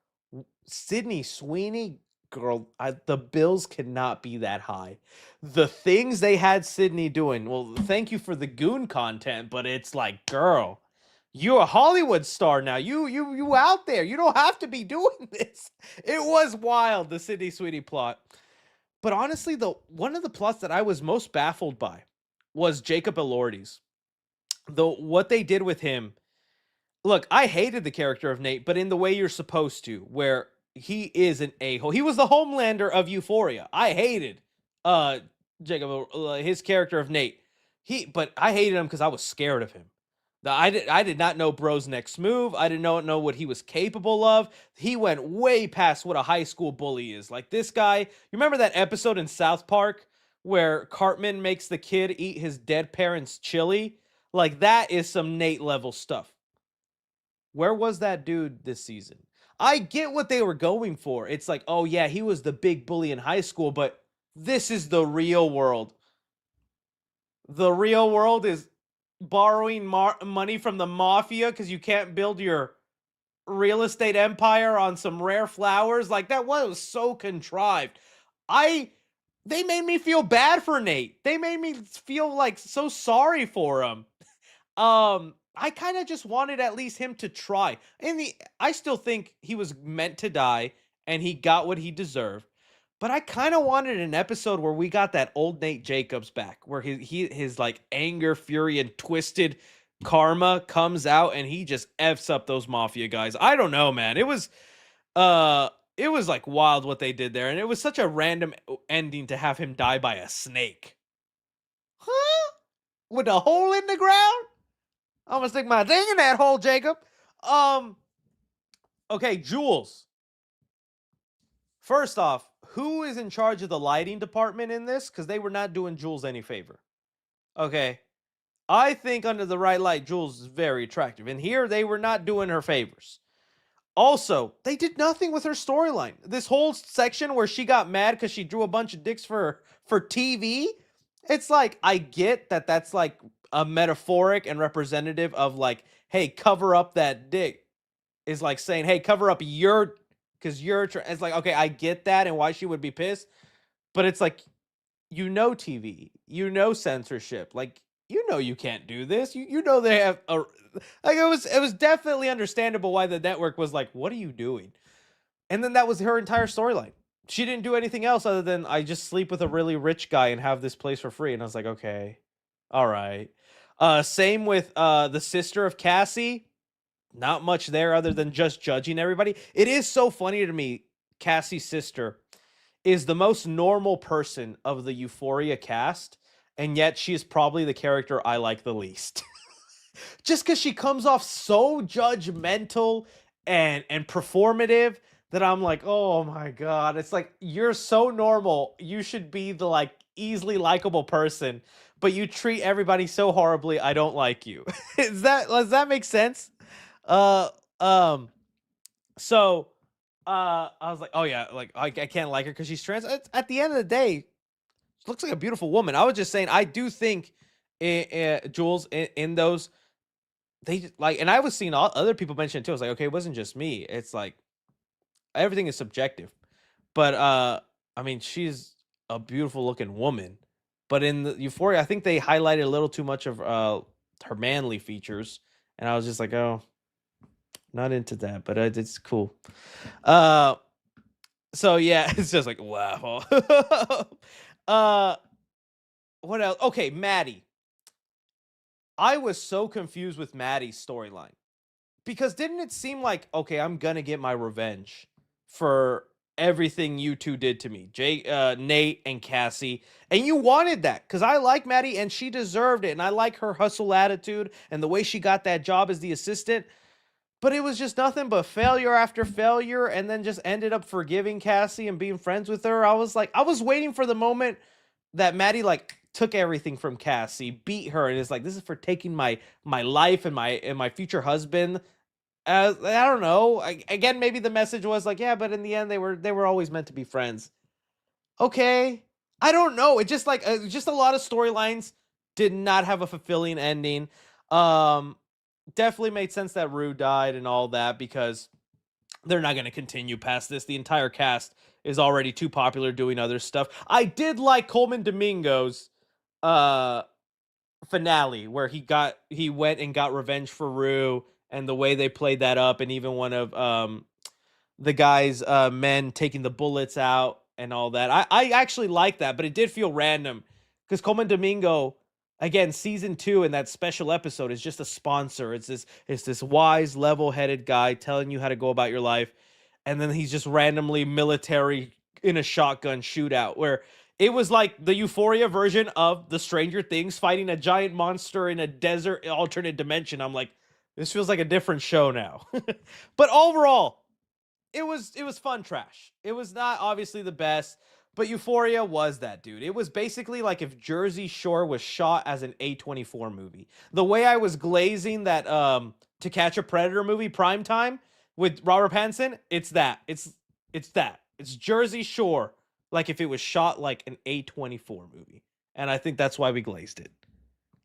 Sydney Sweeney, girl, the bills cannot be that high. The things they had Sydney doing, well, thank you for the goon content, but it's like, girl, you're a Hollywood star now. You out there. You don't have to be doing this. It was wild, the Sydney Sweeney plot. But honestly, one of the plots that I was most baffled by was Jacob Elordi's. What they did with him. Look, I hated the character of Nate, but in the way you're supposed to, where he is an a-hole. He was the Homelander of Euphoria. I hated Jacob, his character of Nate. But I hated him because I was scared of him. I did not know Bro's next move. I did not know what he was capable of. He went way past what a high school bully is. Like this guy, you remember that episode in South Park where Cartman makes the kid eat his dead parents' chili? Like that is some Nate level stuff. Where was that dude this season? I get what they were going for. It's like, oh yeah, he was the big bully in high school, but this is the real world. The real world is borrowing money from the mafia because you can't build your real estate empire on some rare flowers. Like that was so contrived. They made me feel bad for Nate. They made me feel like so sorry for him. I kind of just wanted at least him to try. I still think he was meant to die and he got what he deserved. But I kind of wanted an episode where we got that old Nate Jacobs back, where his like anger, fury, and twisted karma comes out, and he just f's up those mafia guys. I don't know, man. It was like wild what they did there, and it was such a random ending to have him die by a snake. Huh? With a hole in the ground? I'm gonna stick my thing in that hole, Jacob. Okay, Jules. First off, who is in charge of the lighting department in this? Because they were not doing Jules any favor. Okay. I think under the right light, Jules is very attractive. And here, they were not doing her favors. Also, they did nothing with her storyline. This whole section where she got mad because she drew a bunch of dicks for TV. It's like, I get that that's like a metaphoric and representative of like, hey, cover up that dick. Is like saying, hey, cover up your... Because it's like, okay, I get that and why she would be pissed. But it's like, TV, censorship. Like, you can't do this. You know they have a... Like, it was definitely understandable why the network was like, what are you doing? And then that was her entire storyline. she didn't do anything else other than I just sleep with a really rich guy and have this place for free. And I was like, okay, all right. Same with the sister of Cassie. Not much there other than just judging everybody. It is so funny to me. Cassie's sister is the most normal person of the Euphoria cast, and yet she is probably the character I like the least. Just because she comes off so judgmental and performative that I'm like, oh my god, it's like you're so normal. You should be the like easily likable person, but you treat everybody so horribly. I don't like you. Does that make sense? Uh, um, so I was like, oh yeah, like I can't like her because she's trans. At the end of the day, she looks like a beautiful woman. I was just saying, I do think, Jules, in those like, and I was seeing other people mention it too. I was like, okay, it wasn't just me. It's like everything is subjective. But I mean, she's a beautiful looking woman. But in the Euphoria, I think they highlighted a little too much of her manly features, and I was just like, oh, not into that. But it's cool. So yeah, it's just like wow. What else? Okay, Maddie. I was so confused with Maddie's storyline. Because didn't it seem like, okay, I'm gonna get my revenge for everything you two did to me, Nate and Cassie, and you wanted that because I like Maddie and she deserved it, and I like her hustle attitude and the way she got that job as the assistant. But it was just nothing but failure after failure, and then just ended up forgiving Cassie and being friends with her. I was like, I was waiting for the moment that Maddie like took everything from Cassie, beat her, and is like, this is for taking my life and my future husband. I don't know. Again, maybe the message was like, yeah, but in the end, they were always meant to be friends. Okay, I don't know. It just like just a lot of storylines did not have a fulfilling ending. Definitely made sense that Rue died and all that because they're not going to continue past this. The entire cast is already too popular doing other stuff. I did like Coleman Domingo's finale where he went and got revenge for Rue, and the way they played that up, and even one of the guy's men taking the bullets out and all that. I actually like that, but it did feel random because Coleman Domingo, again, season 2 and that special episode is just a sponsor. It's this wise, level-headed guy telling you how to go about your life, and then he's just randomly military in a shotgun shootout where it was like the Euphoria version of the Stranger Things fighting a giant monster in a desert alternate dimension. I'm like, this feels like a different show now. But overall, it was fun trash. It was not obviously the best, but Euphoria was that, dude. It was basically like if Jersey Shore was shot as an A24 movie. The way I was glazing that To Catch a Predator movie Primetime with Robert Pattinson, it's that. It's that. It's Jersey Shore like if it was shot like an A24 movie. And I think that's why we glazed it.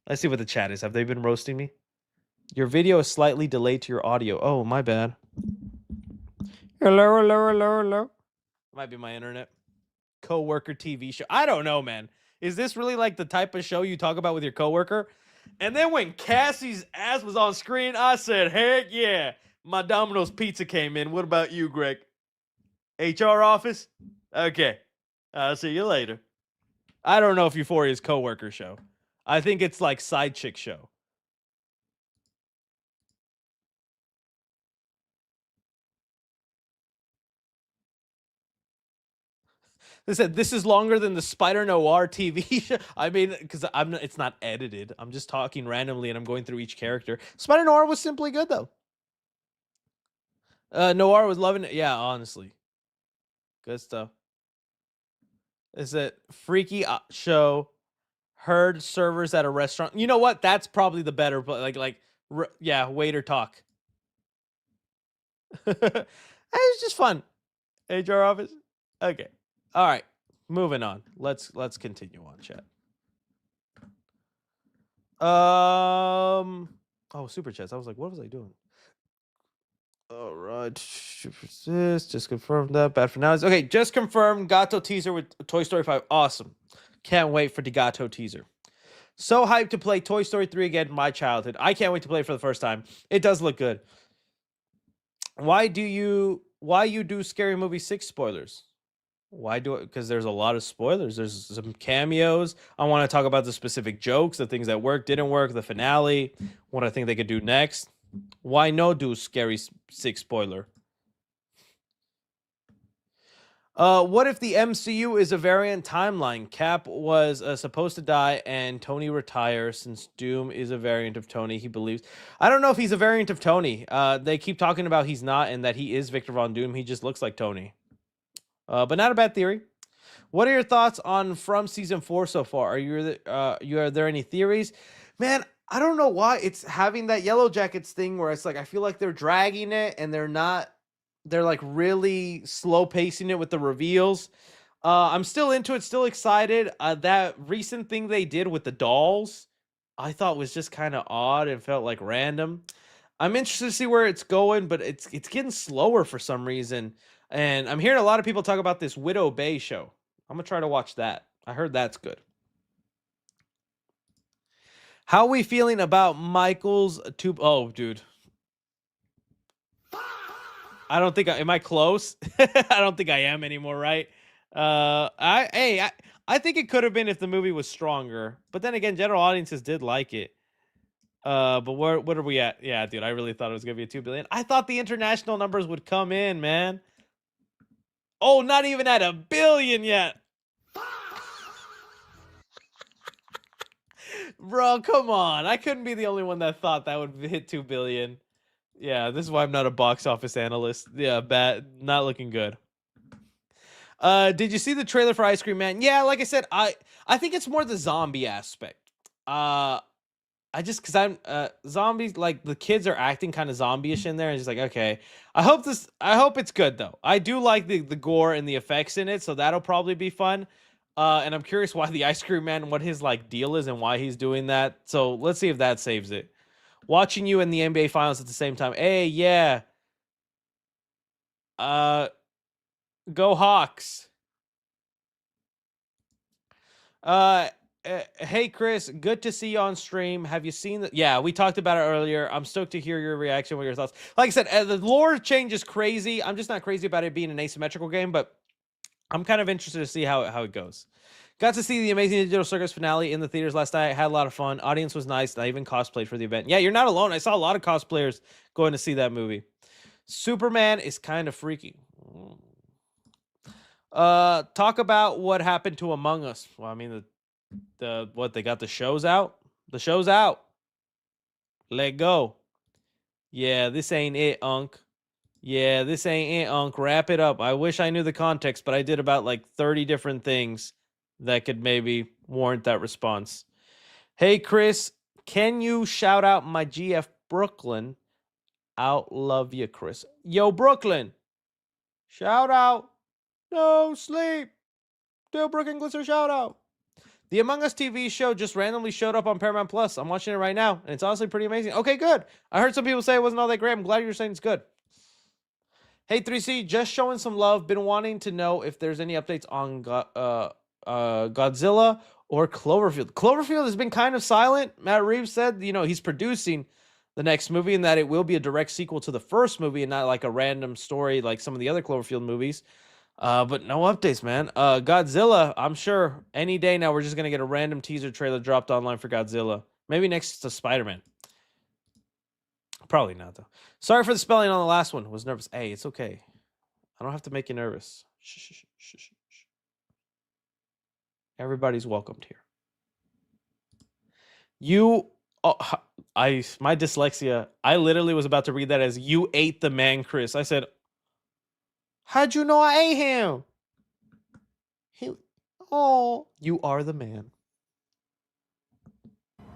Let's see what the chat is. Have they been roasting me? Your video is slightly delayed to your audio. Oh, my bad. Hello. Might be my internet. Coworker TV show. I don't know, man. Is this really like the type of show you talk about with your coworker? And then when Cassie's ass was on screen, I said, heck yeah. My Domino's pizza came in. What about you, Greg? HR office? Okay. I'll see you later. I don't know if Euphoria's coworker show. I think it's like side chick show. They said this is longer than the Spider Noir TV show. I mean, because it's not edited. I'm just talking randomly and I'm going through each character. Spider Noir was simply good though. Noir was loving it. Yeah, honestly, good stuff. Is it freaky show? Heard servers at a restaurant. You know what? That's probably the better. But yeah, waiter talk. It's just fun. HR office. Okay. All right, moving on. Let's continue on, chat. Oh, super chats. I was like, what was I doing? All right, just confirmed that. Bad for now. Okay, just confirmed. Gato teaser with Toy Story 5. Awesome. Can't wait for the Gato teaser. So hyped to play Toy Story 3 again. My childhood. I can't wait to play it for the first time. It does look good. Why you do Scary Movie 6 spoilers? Why do it? Because there's a lot of spoilers. There's some cameos. I want to talk about the specific jokes, the things that worked, didn't work, the finale, what I think they could do next. Why no do scary 6 spoiler? What if the MCU is a variant timeline? Cap was supposed to die and Tony retires since Doom is a variant of Tony, he believes. I don't know if he's a variant of Tony. They keep talking about he's not and that he is Victor Von Doom. He just looks like Tony. But not a bad theory. What are your thoughts on From season 4 so far? Are there any theories? Man, I don't know why it's having that Yellow Jackets thing where it's like I feel like they're dragging it and they're like really slow pacing it with the reveals. I'm still into it, still excited. That recent thing they did with the dolls, I thought was just kind of odd and felt like random. I'm interested to see where it's going, but it's getting slower for some reason. And I'm hearing a lot of people talk about this Widow Bay show. I'm gonna try to watch that. I heard that's good. How are we feeling about Michael's tube? Oh, dude. I don't think am I close? I don't think I am anymore, right? I think it could have been if the movie was stronger. But then again, general audiences did like it. But what are we at? Yeah, dude, I really thought it was gonna be a 2 billion. I thought the international numbers would come in, man. Oh, not even at 1 billion yet. Bro, come on. I couldn't be the only one that thought that would hit 2 billion. Yeah, this is why I'm not a box office analyst. Yeah, bad, not looking good. Did you see the trailer for Ice Cream Man? Yeah, like I said, I think it's more the zombie aspect. Because I'm zombies, like the kids are acting kind of zombie-ish in there, and just like, okay. I hope it's good though. I do like the gore and the effects in it, so that'll probably be fun. And I'm curious why the Ice Cream Man, what his like deal is and why he's doing that. So let's see if that saves it. Watching you in the NBA Finals at the same time. Hey, yeah. Go Hawks. Hey Chris, good to see you on stream. Have you seen the? Yeah, we talked about it earlier. I'm stoked to hear your reaction. What your thoughts? Like I said, the lore change is crazy. I'm just not crazy about it being an asymmetrical game, but I'm kind of interested to see how it goes. Got to see the Amazing Digital Circus finale in the theaters last night. Had a lot of fun. Audience was nice. I even cosplayed for the event. Yeah, you're not alone. I saw a lot of cosplayers going to see that movie. Superman is kind of freaky. Talk about what happened to Among Us. Well, I mean, what, they got the shows out? The show's out. Let go. Yeah, this ain't it, Unc. Yeah, this ain't it, Unc. Wrap it up. I wish I knew the context, but I did about like 30 different things that could maybe warrant that response. Hey, Chris, can you shout out my GF Brooklyn? Out, love you, Chris. Yo, Brooklyn. Shout out. No sleep. Do Brooklyn Glisser shout out. The Among Us TV show just randomly showed up on Paramount Plus. I'm watching it right now, and it's honestly pretty amazing. Okay, good. I heard some people say it wasn't all that great. I'm glad you're saying it's good. Hey, 3C, just showing some love. Been wanting to know if there's any updates on Godzilla or Cloverfield. Cloverfield has been kind of silent. Matt Reeves said, he's producing the next movie and that it will be a direct sequel to the first movie and not like a random story like some of the other Cloverfield movies. But no updates, man. Godzilla, I'm sure any day now we're just going to get a random teaser trailer dropped online for Godzilla. Maybe next to Spider-Man. Probably not, though. Sorry for the spelling on the last one. Was nervous. Hey, it's okay. I don't have to make you nervous. Shh. Everybody's welcomed here. My dyslexia, I literally was about to read that as you ate the man, Chris. I said, how'd you know I ate him? You are the man.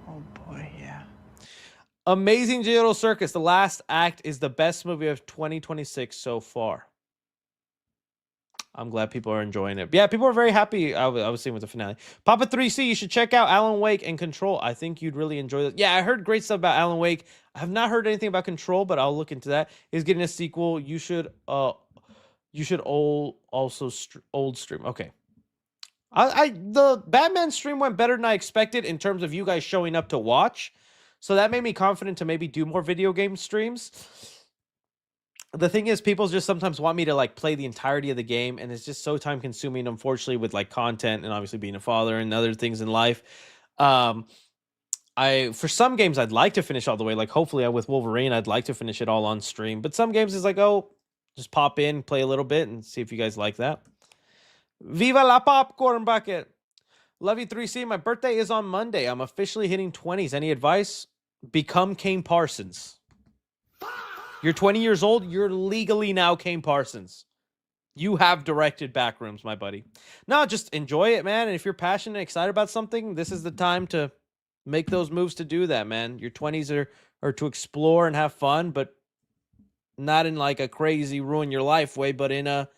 Oh boy, yeah. Amazing Digital Circus. The last act is the best movie of 2026 so far. I'm glad people are enjoying it. Yeah, people are very happy. I was seeing with the finale. Papa 3C, you should check out Alan Wake and Control. I think you'd really enjoy it. Yeah, I heard great stuff about Alan Wake. I have not heard anything about Control, but I'll look into that. He's getting a sequel. You should also old stream. Okay. The Batman stream went better than I expected in terms of you guys showing up to watch. So that made me confident to maybe do more video game streams. the thing is, people just sometimes want me to like play the entirety of the game, and it's just so time consuming, unfortunately, with like content and obviously being a father and other things in life. Um, for some games I'd like to finish all the way. Like hopefully with Wolverine, I'd like to finish it all on stream. But some games is like, oh, just pop in, play a little bit, and see if you guys like that. Viva la popcorn bucket. Love you 3C. My birthday is on Monday. I'm officially hitting 20s. Any advice? Become Kane Parsons. You're 20 years old. You're legally now Kane Parsons. You have directed Backrooms, my buddy. No, just enjoy it, man. And if you're passionate and excited about something, this is the time to make those moves to do that, man. Your 20s are to explore and have fun, but not in like a crazy ruin your life way, but in a,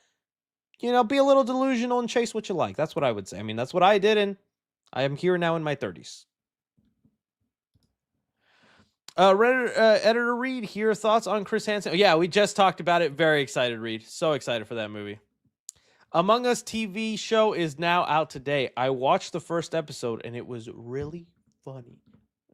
be a little delusional and chase what you like. That's what I would say. I mean, that's what I did, and I am here now in my 30s. Editor Reed, here thoughts on Chris Hansen. Oh, yeah, we just talked about it. Very excited, Reed. So excited for that movie. Among Us TV show is now out today. I watched the first episode and it was really funny.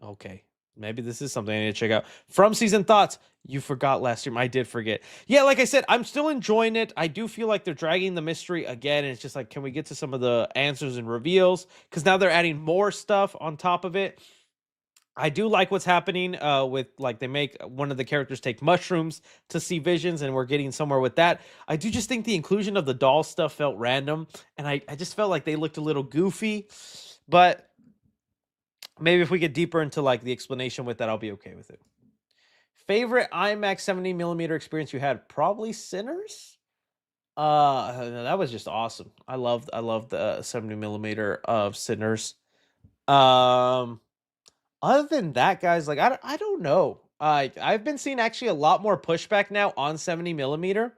Okay, maybe this is something I need to check out. From Season Thoughts, you forgot last year. I did forget. Yeah, like I said, I'm still enjoying it. I do feel like they're dragging the mystery again. And it's just like, can we get to some of the answers and reveals? Because now they're adding more stuff on top of it. I do like what's happening with, like, they make one of the characters take mushrooms to see visions, and we're getting somewhere with that. I do just think the inclusion of the doll stuff felt random, and I just felt like they looked a little goofy. But maybe if we get deeper into, like, the explanation with that, I'll be okay with it. Favorite IMAX 70mm experience you had? Probably Sinners. That was just awesome. I loved the 70mm of Sinners. Other than that, guys, like, I don't know. I've been seeing actually a lot more pushback now on 70mm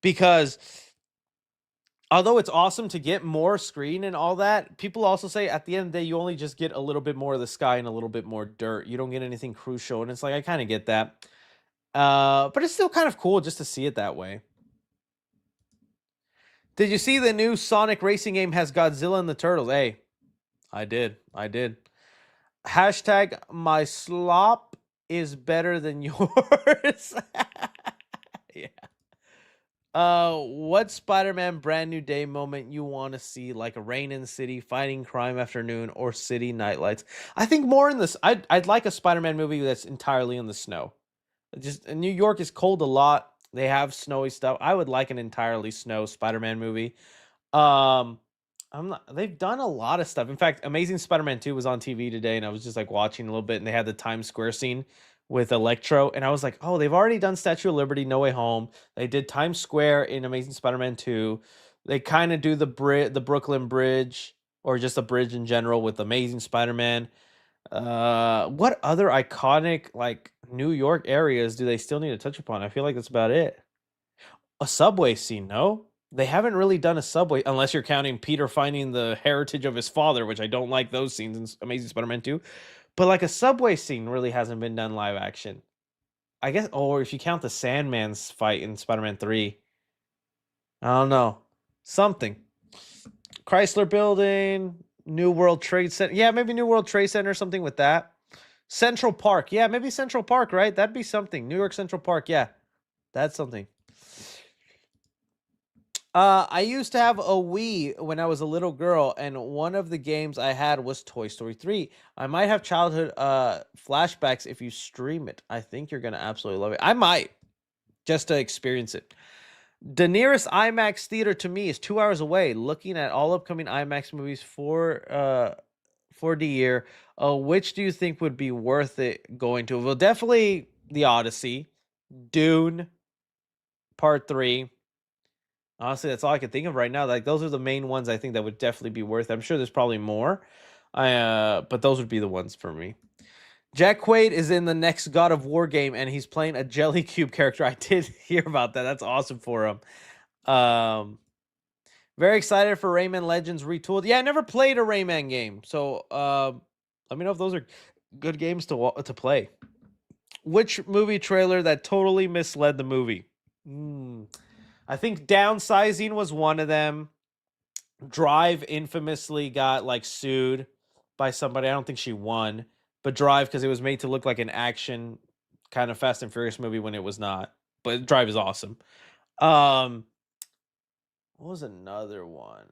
because although it's awesome to get more screen and all that, people also say at the end of the day, you only just get a little bit more of the sky and a little bit more dirt. You don't get anything crucial. And it's like, I kind of get that. But it's still kind of cool just to see it that way. Did you see the new Sonic racing game has Godzilla and the Turtles? Hey, I did. Hashtag my slop is better than yours. Yeah. What Spider-Man brand new day moment you want to see, like a rain in the city, fighting crime afternoon, or city nightlights? I think more in this. I'd like a Spider-Man movie that's entirely in the snow. Just New York is cold a lot. They have snowy stuff. I would like an entirely snow Spider-Man movie. They've done a lot of stuff. In fact, Amazing Spider-Man 2 was on TV today, and I was just like watching a little bit, and they had the Times Square scene with Electro, and I was like, oh, they've already done Statue of Liberty, No Way Home. They did Times Square in Amazing Spider-Man 2. They kind of do the Brooklyn Bridge, or just a bridge in general with Amazing Spider-Man. What other iconic, like, New York areas do they still need to touch upon? I feel like that's about it. A subway scene, no? They haven't really done a subway, unless you're counting Peter finding the heritage of his father, which I don't like those scenes in Amazing Spider-Man 2. But like a subway scene really hasn't been done live action. I guess, or if you count the Sandman's fight in Spider-Man 3. I don't know. Something. Chrysler Building, New World Trade Center. Yeah, maybe New World Trade Center, something with that. Central Park. Yeah, maybe Central Park, right? That'd be something. New York Central Park. Yeah, that's something. I used to have a Wii when I was a little girl, and one of the games I had was Toy Story 3. I might have childhood flashbacks if you stream it. I think you're going to absolutely love it. I might, just to experience it. The nearest IMAX theater to me is 2 hours away. Looking at all upcoming IMAX movies for the year, which do you think would be worth it going to? Well, definitely the Odyssey, Dune, Part 3. Honestly, that's all I can think of right now. Like, those are the main ones I think that would definitely be worth it. I'm sure there's probably more, but those would be the ones for me. Jack Quaid is in the next God of War game, and he's playing a Jelly Cube character. I did hear about that. That's awesome for him. Very excited for Rayman Legends Retooled. Yeah, I never played a Rayman game, so let me know if those are good games to play. Which movie trailer that totally misled the movie? I think Downsizing was one of them. Drive infamously got like sued by somebody. I don't think she won, but Drive, because it was made to look like an action kind of Fast and Furious movie when it was not. but Drive is awesome. Um, what was another one?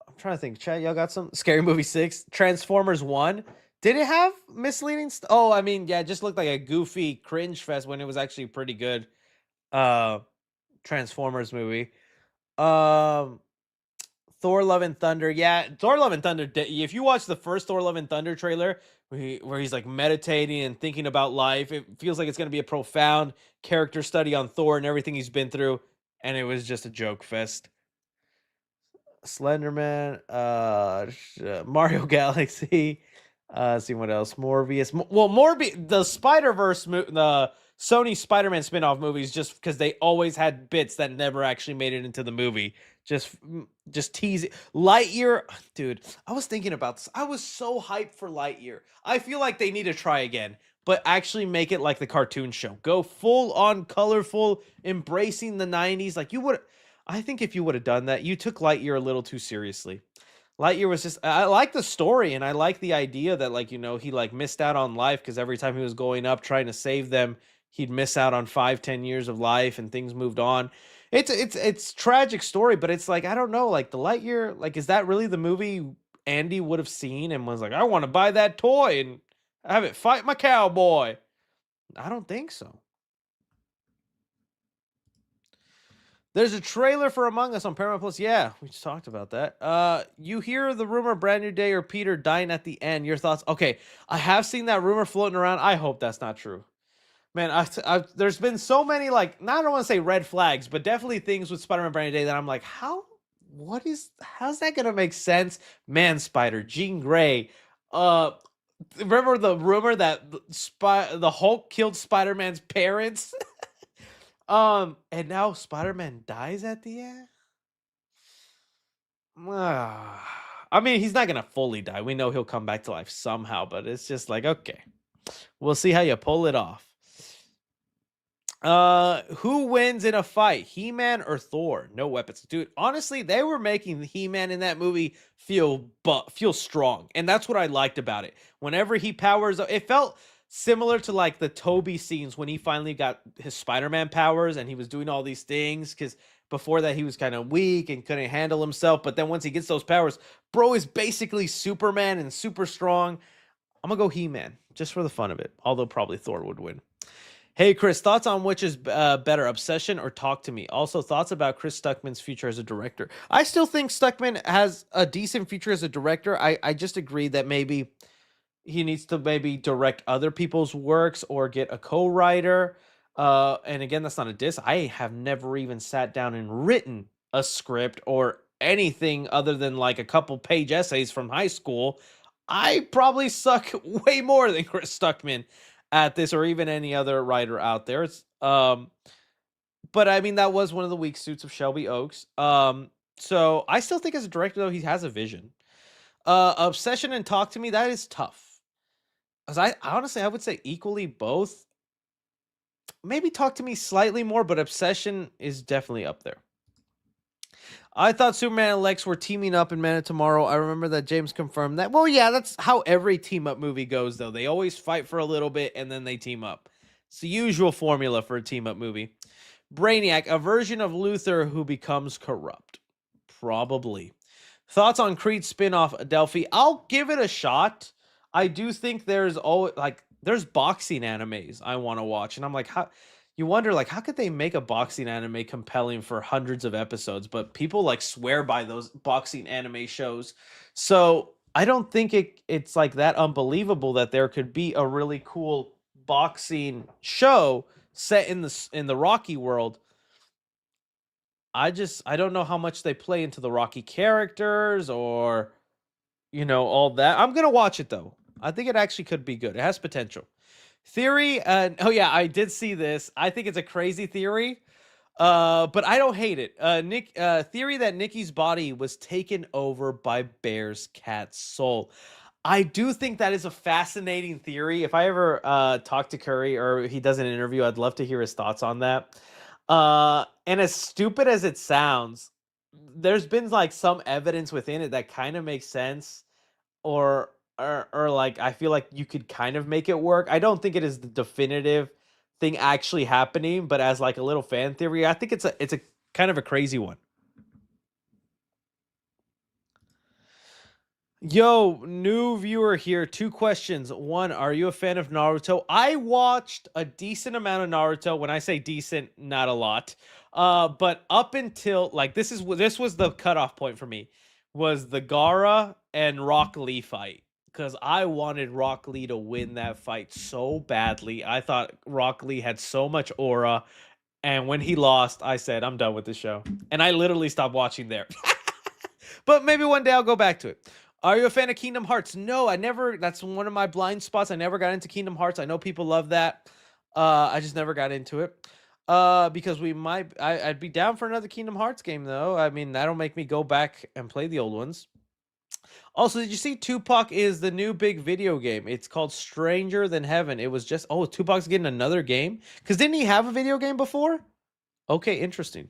I'm trying to think. Chat, y'all got some Scary Movie 6, Transformers 1. Did it have misleading Oh, I mean, yeah, it just looked like a goofy cringe fest when it was actually pretty good. Uh, Transformers movie. Um, Thor: Love and Thunder. Yeah, Thor: Love and Thunder. If you watch the first Thor: Love and Thunder trailer, where he's like meditating and thinking about life, it feels like it's going to be a profound character study on Thor and everything he's been through, and it was just a joke fest. Slenderman, Mario Galaxy. See what else? Morbius. Morbius. The Spider Verse, the Sony Spider-Man spin-off movies, just because they always had bits that never actually made it into the movie. Just teasing. Lightyear, dude. I was thinking about this. I was so hyped for Lightyear. I feel like they need to try again, but actually make it like the cartoon show. Go full on colorful, embracing the 90s. Like you would. I think if you would have done that, you took Lightyear a little too seriously. Lightyear was just I like the story and I like the idea that like, he like missed out on life because every time he was going up trying to save them, he'd miss out on 5-10 years of life and things moved on. It's tragic story, but it's like I don't know, like the Lightyear, like is that really the movie Andy would have seen and was like, I want to buy that toy and have it fight my cowboy? I don't think so. There's a trailer for Among Us on Paramount Plus. Yeah, we just talked about that. You hear the rumor Brand New Day or Peter dying at the end. Your thoughts? Okay, I have seen that rumor floating around. I hope that's not true. Man, there's been so many, like, I don't want to say red flags, but definitely things with Spider-Man Brand New Day that I'm like, how's that going to make sense? Man Spider, Jean Grey. Remember the rumor that the Hulk killed Spider-Man's parents? And now Spider-Man dies at the end? I mean, he's not gonna fully die. We know he'll come back to life somehow, but it's just like, okay. We'll see how you pull it off. Who wins in a fight? He-Man or Thor? No weapons. Dude, honestly, they were making He-Man in that movie feel strong. And that's what I liked about it. Whenever he powers up, it felt similar to like the Toby scenes when he finally got his Spider-Man powers and he was doing all these things, because before that he was kind of weak and couldn't handle himself, but then once he gets those powers, bro is basically Superman and super strong. I'm gonna go He-Man just for the fun of it, although probably Thor would win. Hey Chris, thoughts on which is better, Obsession or Talk to Me? Also, thoughts about Chris Stuckman's future as a director. I still think Stuckman has a decent future as a director. I just agree that maybe he needs to maybe direct other people's works or get a co-writer. And again, that's not a diss. I have never even sat down and written a script or anything other than like a couple page essays from high school. I probably suck way more than Chris Stuckman at this, or even any other writer out there. But I mean, that was one of the weak suits of Shelby Oaks. So I still think as a director, though, he has a vision. Obsession and Talk to Me, that is tough. As I honestly, I would say equally both. Maybe Talk to Me slightly more, but Obsession is definitely up there. I thought Superman and Lex were teaming up in Man of Tomorrow. I remember that James confirmed that. Well, yeah, that's how every team-up movie goes, though. They always fight for a little bit, and then they team up. It's the usual formula for a team-up movie. Brainiac, a version of Luthor who becomes corrupt. Probably. Thoughts on Creed spin-off Adelphi? I'll give it a shot. I do think there's boxing animes I want to watch, and I'm like, how could they make a boxing anime compelling for hundreds of episodes, but people like swear by those boxing anime shows. So I don't think it's like that unbelievable that there could be a really cool boxing show set in the Rocky world. I don't know how much they play into the Rocky characters or all that. I'm gonna watch it though. I think it actually could be good. It has potential. Theory, oh yeah, I did see this. I think it's a crazy theory, but I don't hate it. Theory that Nikki's body was taken over by Bear's cat's soul. I do think that is a fascinating theory. If I ever talk to Curry or he does an interview, I'd love to hear his thoughts on that. And as stupid as it sounds, there's been like some evidence within it that kind of makes sense, or like I feel like you could kind of make it work. I don't think it is the definitive thing actually happening, but as like a little fan theory, I think it's a kind of a crazy one. Yo, new viewer here. 2 questions. 1, are you a fan of Naruto? I watched a decent amount of Naruto. When I say decent, not a lot. But up until like this was the cutoff point for me, was the Gaara and Rock Lee fight. Because I wanted Rock Lee to win that fight so badly. I thought Rock Lee had so much aura. And when he lost, I said, I'm done with this show. And I literally stopped watching there. But maybe one day I'll go back to it. Are you a fan of Kingdom Hearts? No, I never. That's one of my blind spots. I never got into Kingdom Hearts. I know people love that. I just never got into it. Because I'd be down for another Kingdom Hearts game though. I mean, that'll make me go back and play the old ones. Also, did you see Tupac is the new big video game? It's called Stranger Than Heaven. It was just Tupac's getting another game? Because didn't he have a video game before? Okay, interesting.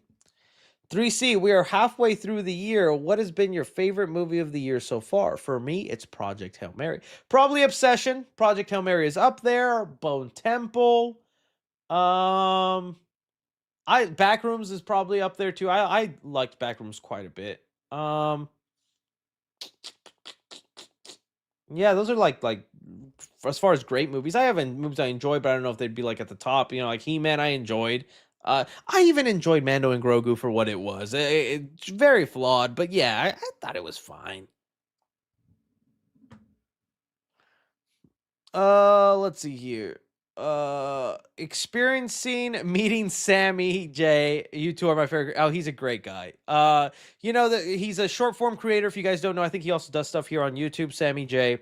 3C, we are halfway through the year. What has been your favorite movie of the year so far? For me, it's Project Hail Mary. Probably Obsession. Project Hail Mary is up there. Bone Temple. Backrooms is probably up there too. I liked Backrooms quite a bit. Yeah, those are like as far as great movies. I have movies I enjoy, but I don't know if they'd be like at the top. You know, like He-Man I enjoyed. I even enjoyed Mando and Grogu for what it was. It's very flawed, but yeah, I thought it was fine. Let's see here. Experiencing meeting Sammy J. You two are my favorite. Oh, he's a great guy. You know that he's a short form creator. If you guys don't know, I think he also does stuff here on YouTube. Sammy J.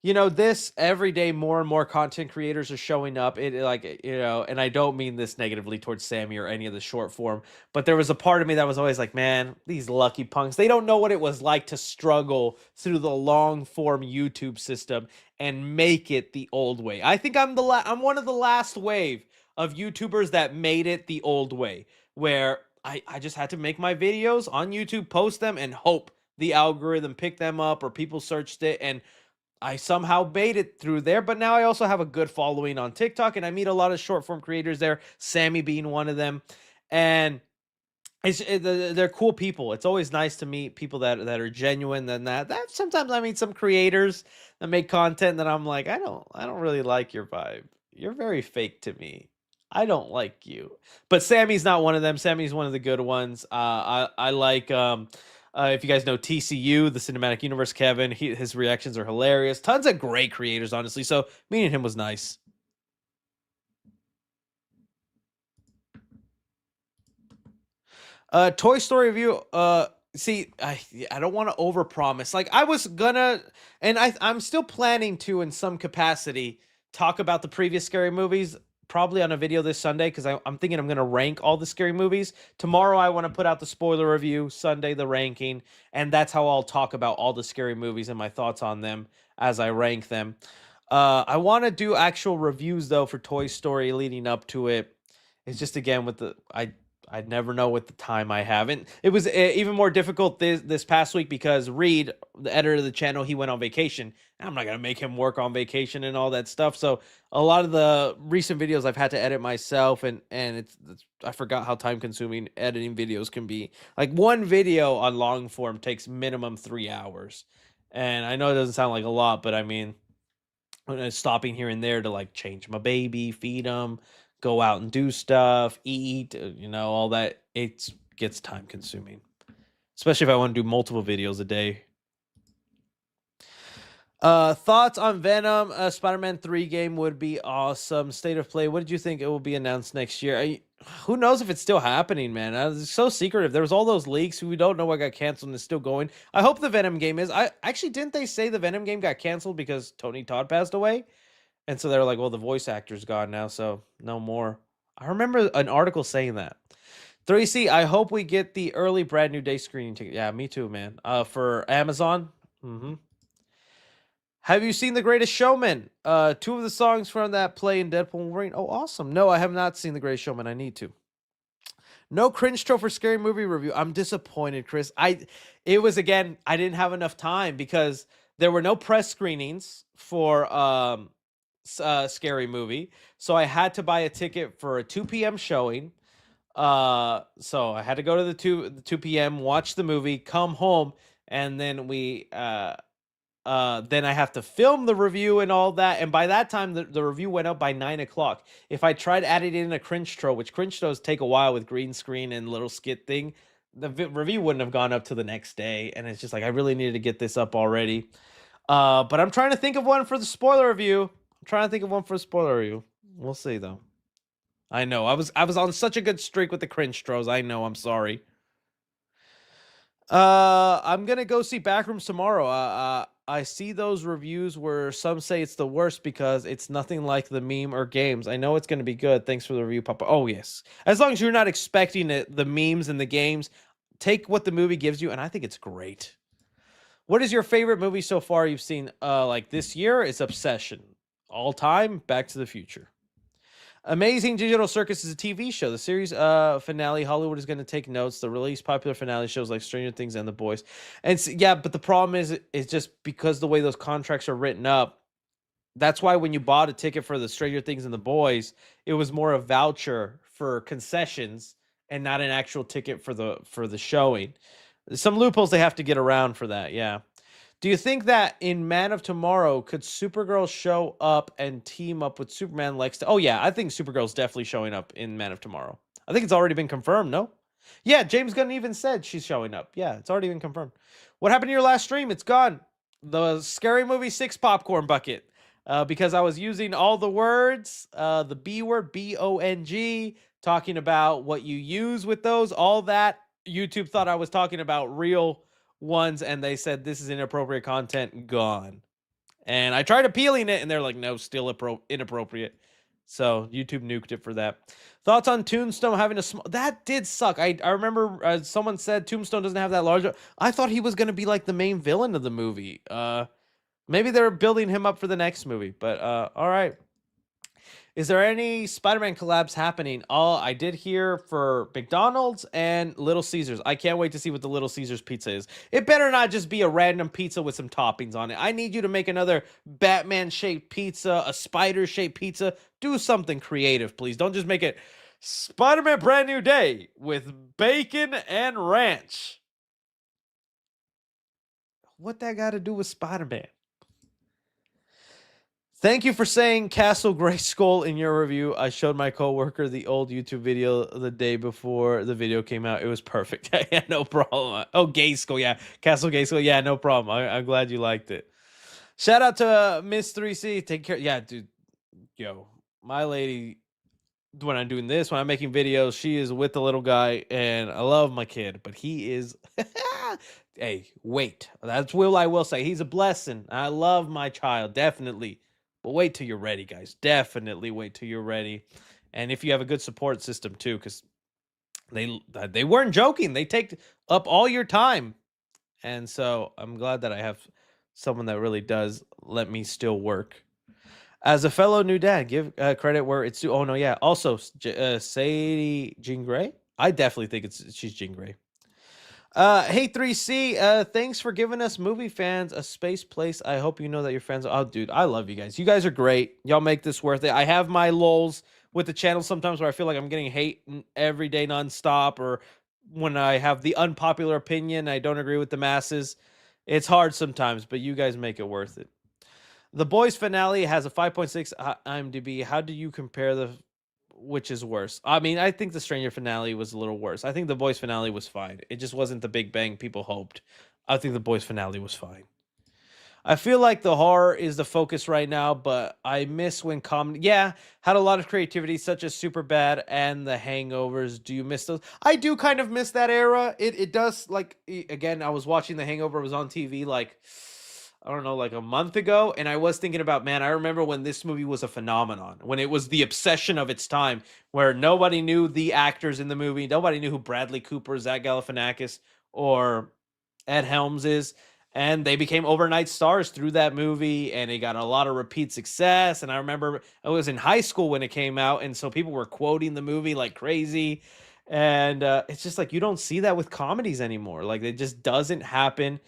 You know, this every day more and more content creators are showing up. It like, you know, and I don't mean this negatively towards Sammy or any of the short form, but there was a part of me that was always like, man, these lucky punks, they don't know what it was like to struggle through the long form YouTube system and make it the old way. I think I'm one of the last wave of YouTubers that made it the old way, where I just had to make my videos on YouTube, post them, and hope the algorithm picked them up or people searched it, and I somehow made it through there. But now I also have a good following on TikTok, and I meet a lot of short form creators there, Sammy being one of them. And they're cool people. It's always nice to meet people that are genuine than that. Sometimes I meet some creators that make content that I'm like, I don't really like your vibe. You're very fake to me. I don't like you. But Sammy's not one of them. Sammy's one of the good ones. I like if you guys know TCU, the Cinematic Universe, Kevin, his reactions are hilarious. Tons of great creators, honestly. So meeting him was nice. Toy Story review. See, I don't want to overpromise. Like I was gonna, and I'm still planning to, in some capacity, talk about the previous scary movies. Probably on a video this Sunday, because I'm thinking I'm gonna rank all the scary movies. Tomorrow I want to put out the spoiler review. Sunday the ranking, and that's how I'll talk about all the scary movies and my thoughts on them as I rank them. I want to do actual reviews though for Toy Story leading up to it. It's just again with the I'd never know with the time I have. And it was even more difficult this past week because Reed, the editor of the channel, he went on vacation. I'm not going to make him work on vacation and all that stuff. So a lot of the recent videos I've had to edit myself, and it's I forgot how time consuming editing videos can be. Like one video on long form takes minimum 3 hours. And I know it doesn't sound like a lot, but I mean, stopping here and there to like change my baby, feed him, go out and do stuff, eat, you know, all that. It gets time consuming, especially if I want to do multiple videos a day. Thoughts on Venom? Spider-Man 3 game would be awesome. State of play. What did you think it will be announced next year? Who knows if it's still happening, man? It's so secretive. There was all those leaks. We don't know what got canceled and is still going. I hope the Venom game is. I actually didn't they say the Venom game got canceled because Tony Todd passed away? And so they're like, well, the voice actor's gone now, so no more. I remember an article saying that. 3C, I hope we get the early Brand New Day screening ticket. Yeah, me too, man. For Amazon. Have you seen The Greatest Showman? 2 of the songs from that play in Deadpool and Wolverine. Oh, awesome. No, I have not seen The Greatest Showman. I need to. No cringe trope for scary movie review. I'm disappointed, Chris. It was, again, I didn't have enough time because there were no press screenings for Scary Movie, so I had to buy a ticket for a 2 p.m. showing. So I had to go to the 2 p.m., watch the movie, come home, and then then I have to film the review and all that. And by that time, the review went up by 9 o'clock. If I tried adding in a cringe throw, which cringe throws take a while with green screen and little skit thing, the review wouldn't have gone up to the next day. And it's just like, I really needed to get this up already. But I'm trying to think of one for the spoiler review. We'll see though. I know I was on such a good streak with the cringe throws. I know. I'm sorry. I'm gonna go see Backrooms tomorrow. I see those reviews where some say it's the worst because it's nothing like the meme or games. I know it's gonna be good. Thanks for the review, Papa. Oh yes, as long as you're not expecting the memes and the games, take what the movie gives you, and I think it's great. What is your favorite movie so far you've seen? Like this year, it's Obsession. All time, Back to the Future. Amazing Digital Circus is a TV show. The series finale, Hollywood is going to take notes. The release popular finale shows like Stranger Things and The Boys. And yeah, but the problem is just because the way those contracts are written up, that's why when you bought a ticket for the Stranger Things and The Boys, it was more a voucher for concessions and not an actual ticket for the showing. Some loopholes they have to get around for that, yeah. Do you think that in Man of Tomorrow, could Supergirl show up and team up with Superman Lex? Oh, yeah, I think Supergirl's definitely showing up in Man of Tomorrow. I think it's already been confirmed, no? Yeah, James Gunn even said she's showing up. Yeah, it's already been confirmed. What happened to your last stream? It's gone. The Scary Movie 6 popcorn bucket. Because I was using all the words, the B word, B-O-N-G, talking about what you use with those, all that. YouTube thought I was talking about real ones, and they said this is inappropriate content, gone. And I tried appealing it, and they're like, no, still inappropriate. So YouTube nuked it for that. Thoughts on Tombstone having a small... That did suck. I remember someone said Tombstone doesn't have that large... I thought he was going to be like the main villain of the movie. Maybe they're building him up for the next movie, but all right. Is there any Spider-Man collabs happening? I did hear for McDonald's and Little Caesars. I can't wait to see what the Little Caesars pizza is. It better not just be a random pizza with some toppings on it. I need you to make another Batman-shaped pizza, a spider-shaped pizza. Do something creative, please. Don't just make it Spider-Man Brand New Day with bacon and ranch. What that got to do with Spider-Man? Thank you for saying Castle Grayskull in your review. I showed my coworker the old YouTube video the day before the video came out. It was perfect. Yeah, no problem. Oh, Gayskull, yeah. Castle Gayskull, yeah, no problem. I'm glad you liked it. Shout out to Miss 3C. Take care. Yeah, dude. Yo, my lady, when I'm doing this, when I'm making videos, she is with the little guy, and I love my kid, but he is... Hey, wait. That's what I will say. He's a blessing. I love my child, definitely. But wait till you're ready, guys. Definitely wait till you're ready. And if you have a good support system, too, because they weren't joking. They take up all your time. And so I'm glad that I have someone that really does let me still work. As a fellow new dad, give credit where it's due. Oh, no, yeah. Also, Sadie Jean Grey? I definitely think she's Jean Grey. Hey 3C, thanks for giving us movie fans a space place. I hope you know that your fans are... Oh, dude, I love you guys. You guys are great. Y'all make this worth it. I have my lulls with the channel sometimes where I feel like I'm getting hate every day nonstop, or when I have the unpopular opinion, I don't agree with the masses. It's hard sometimes, but you guys make it worth it. The Boys finale has a 5.6 IMDb. How do you compare which is worse? I mean, I think the Stranger finale was a little worse. I think the Boys finale was fine. It just wasn't the big bang people hoped. I think the Boys finale was fine. I feel like the horror is the focus right now, but I miss when comedy... Yeah, had a lot of creativity, such as Superbad and The Hangovers. Do you miss those? I do kind of miss that era. It does, like... Again, I was watching The Hangover. It was on TV, like... I don't know, like a month ago, and I was thinking about, man, I remember when this movie was a phenomenon, when it was the obsession of its time, where nobody knew the actors in the movie, nobody knew who Bradley Cooper, Zach Galifianakis, or Ed Helms is, and they became overnight stars through that movie, and it got a lot of repeat success. And I remember I was in high school when it came out, and so people were quoting the movie like crazy, and it's just like, you don't see that with comedies anymore. Like, it just doesn't happen.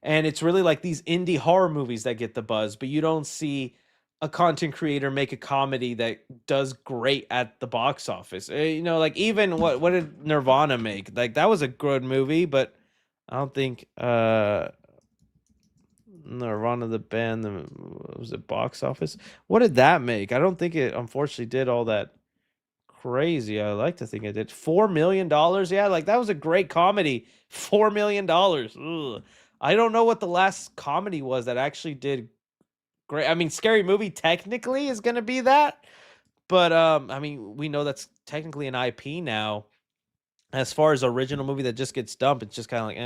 And it's really like these indie horror movies that get the buzz, but you don't see a content creator make a comedy that does great at the box office. You know, like even what did Nirvana make? Like that was a good movie, but I don't think Nirvana the band was it box office? What did that make? I don't think it unfortunately did all that crazy. I like to think it did $4 million. Yeah, like that was a great comedy. $4 million. Ugh. I don't know what the last comedy was that actually did great. I mean, Scary Movie technically is going to be that, but I mean, we know that's technically an IP now. As far as original movie that just gets dumped, it's just kind of like,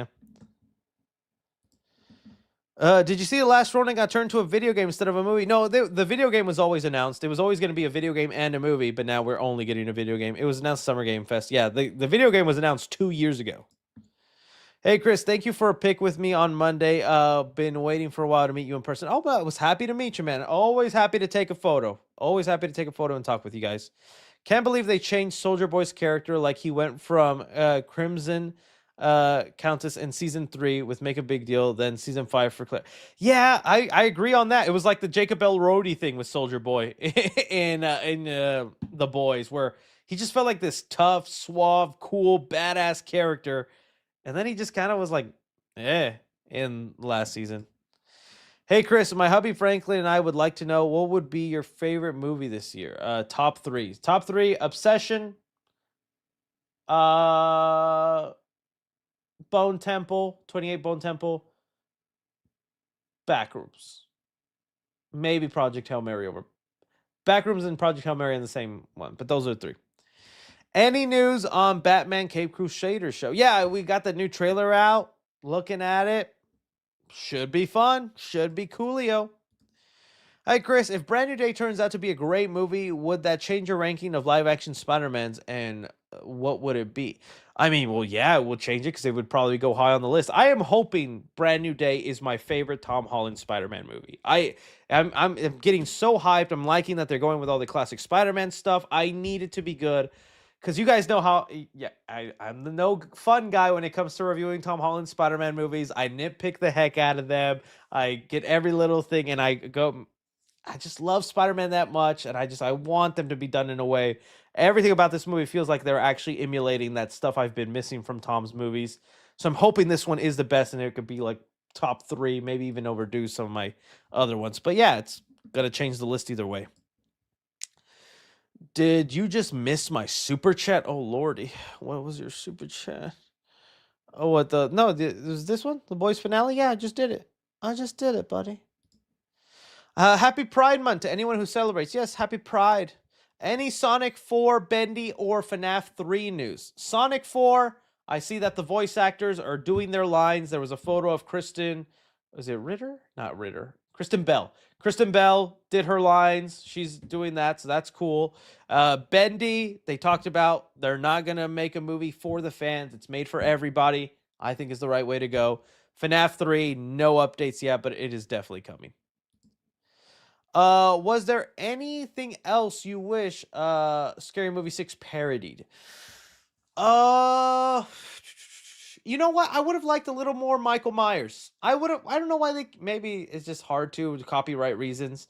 eh. Did you see the last Ronin got turned to a video game instead of a movie? No, the video game was always announced. It was always going to be a video game and a movie, but now we're only getting a video game. It was announced Summer Game Fest. Yeah, the video game was announced 2 years ago. Hey, Chris, thank you for a pick with me on Monday. Been waiting for a while to meet you in person. Oh, but I was happy to meet you, man. Always happy to take a photo. Always happy to take a photo and talk with you guys. Can't believe they changed Soldier Boy's character. Like he went from Crimson Countess in season 3 with Make a Big Deal, then season 5 for Claire. Yeah, I agree on that. It was like the Jacob Elordi thing with Soldier Boy in The Boys, where he just felt like this tough, suave, cool, badass character. And then he just kind of was like, in last season. Hey, Chris, my hubby Franklin and I would like to know what would be your favorite movie this year? Top 3. Top 3, Obsession, Bone Temple, 28 Bone Temple, Backrooms. Maybe Project Hail Mary over. Backrooms and Project Hail Mary in the same one, but those are 3. Any news on Batman Cape Crusader show? Yeah, we got the new trailer out. Looking at it. Should be fun. Should be coolio. Hi, Chris. If Brand New Day turns out to be a great movie, would that change your ranking of live-action Spider-Mans, and what would it be? I mean, well, yeah, it would change it because it would probably go high on the list. I am hoping Brand New Day is my favorite Tom Holland Spider-Man movie. I'm getting so hyped. I'm liking that they're going with all the classic Spider-Man stuff. I need it to be good. Because you guys know how, yeah, I'm the no fun guy when it comes to reviewing Tom Holland Spider-Man movies. I nitpick the heck out of them. I get every little thing, and I just love Spider-Man that much, and I want them to be done in a way. Everything about this movie feels like they're actually emulating that stuff I've been missing from Tom's movies. So I'm hoping this one is the best, and it could be like top 3, maybe even overdo some of my other ones. But yeah, it's going to change the list either way. Did you just miss my super chat? Oh lordy, what was your super chat? Oh, what the? No, was this one the boys finale? Yeah, I just did it. I just did it, buddy. Happy Pride Month to anyone who celebrates. Yes, happy Pride. Any Sonic 4, Bendy, or FNAF 3 news? Sonic 4, I see that the voice actors are doing their lines. There was a photo of Kristen. Was it Ritter? Not Ritter. Kristen Bell. Kristen Bell did her lines. She's doing that, so that's cool. Bendy, they talked about they're not going to make a movie for the fans. It's made for everybody. I think is the right way to go. FNAF 3, no updates yet, but it is definitely coming. Was there anything else you wish Scary Movie 6 parodied? You know what? I would have liked a little more Michael Myers. I don't know why maybe it's just hard to copyright reasons.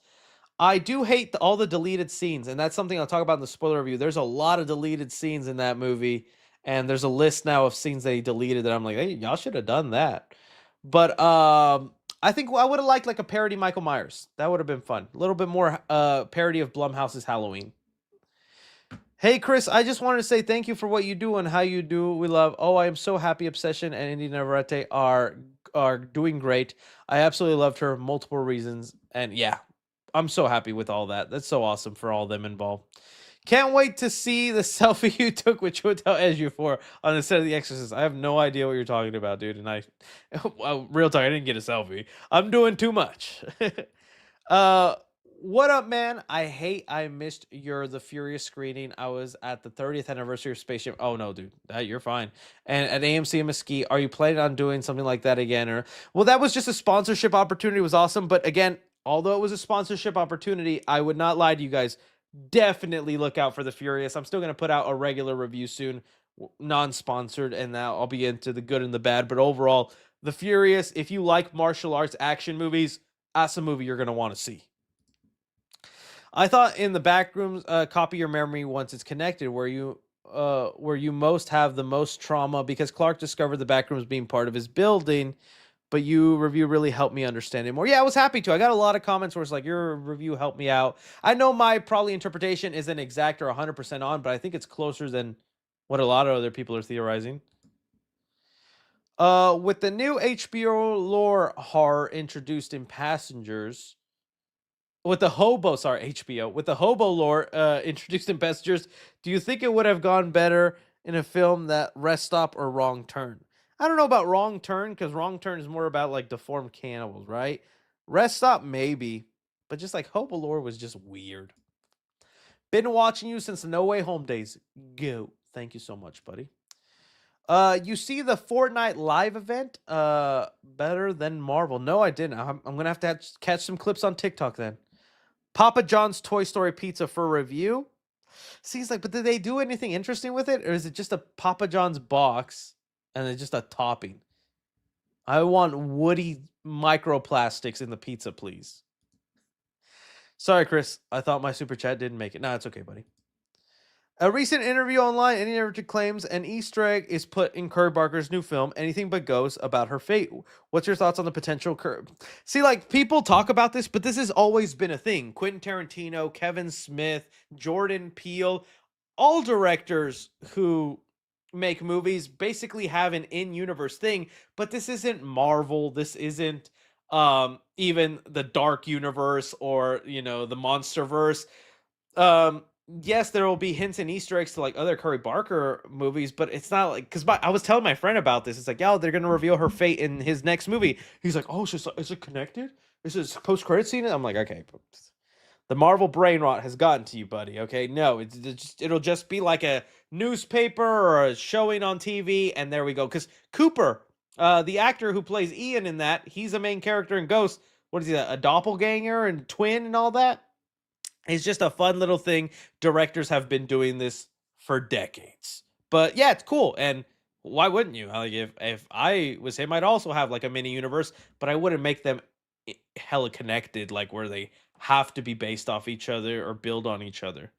I do hate all the deleted scenes, and that's something I'll talk about in the spoiler review. There's a lot of deleted scenes in that movie, and there's a list now of scenes they deleted that I'm like, hey, y'all should have done that. But I think I would have liked like a parody Michael Myers. That would have been fun. A little bit more parody of Blumhouse's Halloween. Hey, Chris, I just wanted to say thank you for what you do and how you do. We love. Oh, I am so happy Obsession and Indy Navarrete are doing great. I absolutely loved her, multiple reasons. And yeah, I'm so happy with all that. That's so awesome for all of them involved. Can't wait to see the selfie you took with Chiwetel Ejiofor on the set of The Exorcist. I have no idea what you're talking about, dude. And real talk, I didn't get a selfie. I'm doing too much. What up, man? I missed your The Furious screening. I was at the 30th anniversary of Space Jam. Oh no, dude, you're fine. And at AMC in Mesquite, are you planning on doing something like that again? Or well, that was just a sponsorship opportunity. It was awesome, but again, although it was a sponsorship opportunity, I would not lie to you guys. Definitely look out for The Furious. I'm still gonna put out a regular review soon, non-sponsored, and now I'll be into the good and the bad. But overall, The Furious. If you like martial arts action movies, that's a movie you're gonna want to see. I thought in the back rooms, copy your memory once it's connected, where you most have the most trauma, because Clark discovered the back rooms being part of his building, but you review really helped me understand it more. Yeah, I was happy to. I got a lot of comments where it's like, your review helped me out. I know my probably interpretation isn't exact or 100% on, but I think it's closer than what a lot of other people are theorizing. With the new HBO lore horror introduced in Passengers, with the hobo, sorry, HBO, with the hobo lore introduced in Passengers, do you think it would have gone better in a film that Rest Stop or Wrong Turn? I don't know about Wrong Turn, because Wrong Turn is more about like deformed cannibals, right? Rest Stop, maybe, but just like hobo lore was just weird. Been watching you since the No Way Home days. Go. Thank you so much, buddy. You see the Fortnite live event better than Marvel? No, I didn't. I'm gonna have to catch some clips on TikTok then. Papa John's Toy Story pizza for review. Seems like, but did they do anything interesting with it, or is it just a Papa John's box and it's just a topping? I want woody microplastics in the pizza, please. Sorry, Chris. I thought my super chat didn't make it. No, it's okay, buddy. A recent interview online, any ever claims an Easter egg is put in Curry Barker's new film, Anything But Ghosts, about her fate. What's your thoughts on the potential curve? See, like, people talk about this, but this has always been a thing. Quentin Tarantino, Kevin Smith, Jordan Peele, all directors who make movies basically have an in-universe thing, but this isn't Marvel. This isn't even the Dark Universe or, you know, the Monsterverse. Yes, there will be hints and Easter eggs to like other Curry Barker movies, but it's not like, because I was telling my friend about this. It's like, yeah, they're gonna reveal her fate in his next movie. He's like, oh, is it connected? Is it post credit scene? I'm like, okay, the Marvel brain rot has gotten to you, buddy. Okay, no, it'll just be like a newspaper or a showing on TV, and there we go. Because Cooper, the actor who plays Ian in that, he's a main character in Ghost. What is he, a doppelganger and twin and all that? It's just a fun little thing. Directors have been doing this for decades. But yeah, it's cool. And why wouldn't you? Like, if I was him, I'd also have like a mini universe, but I wouldn't make them hella connected, like where they have to be based off each other or build on each other.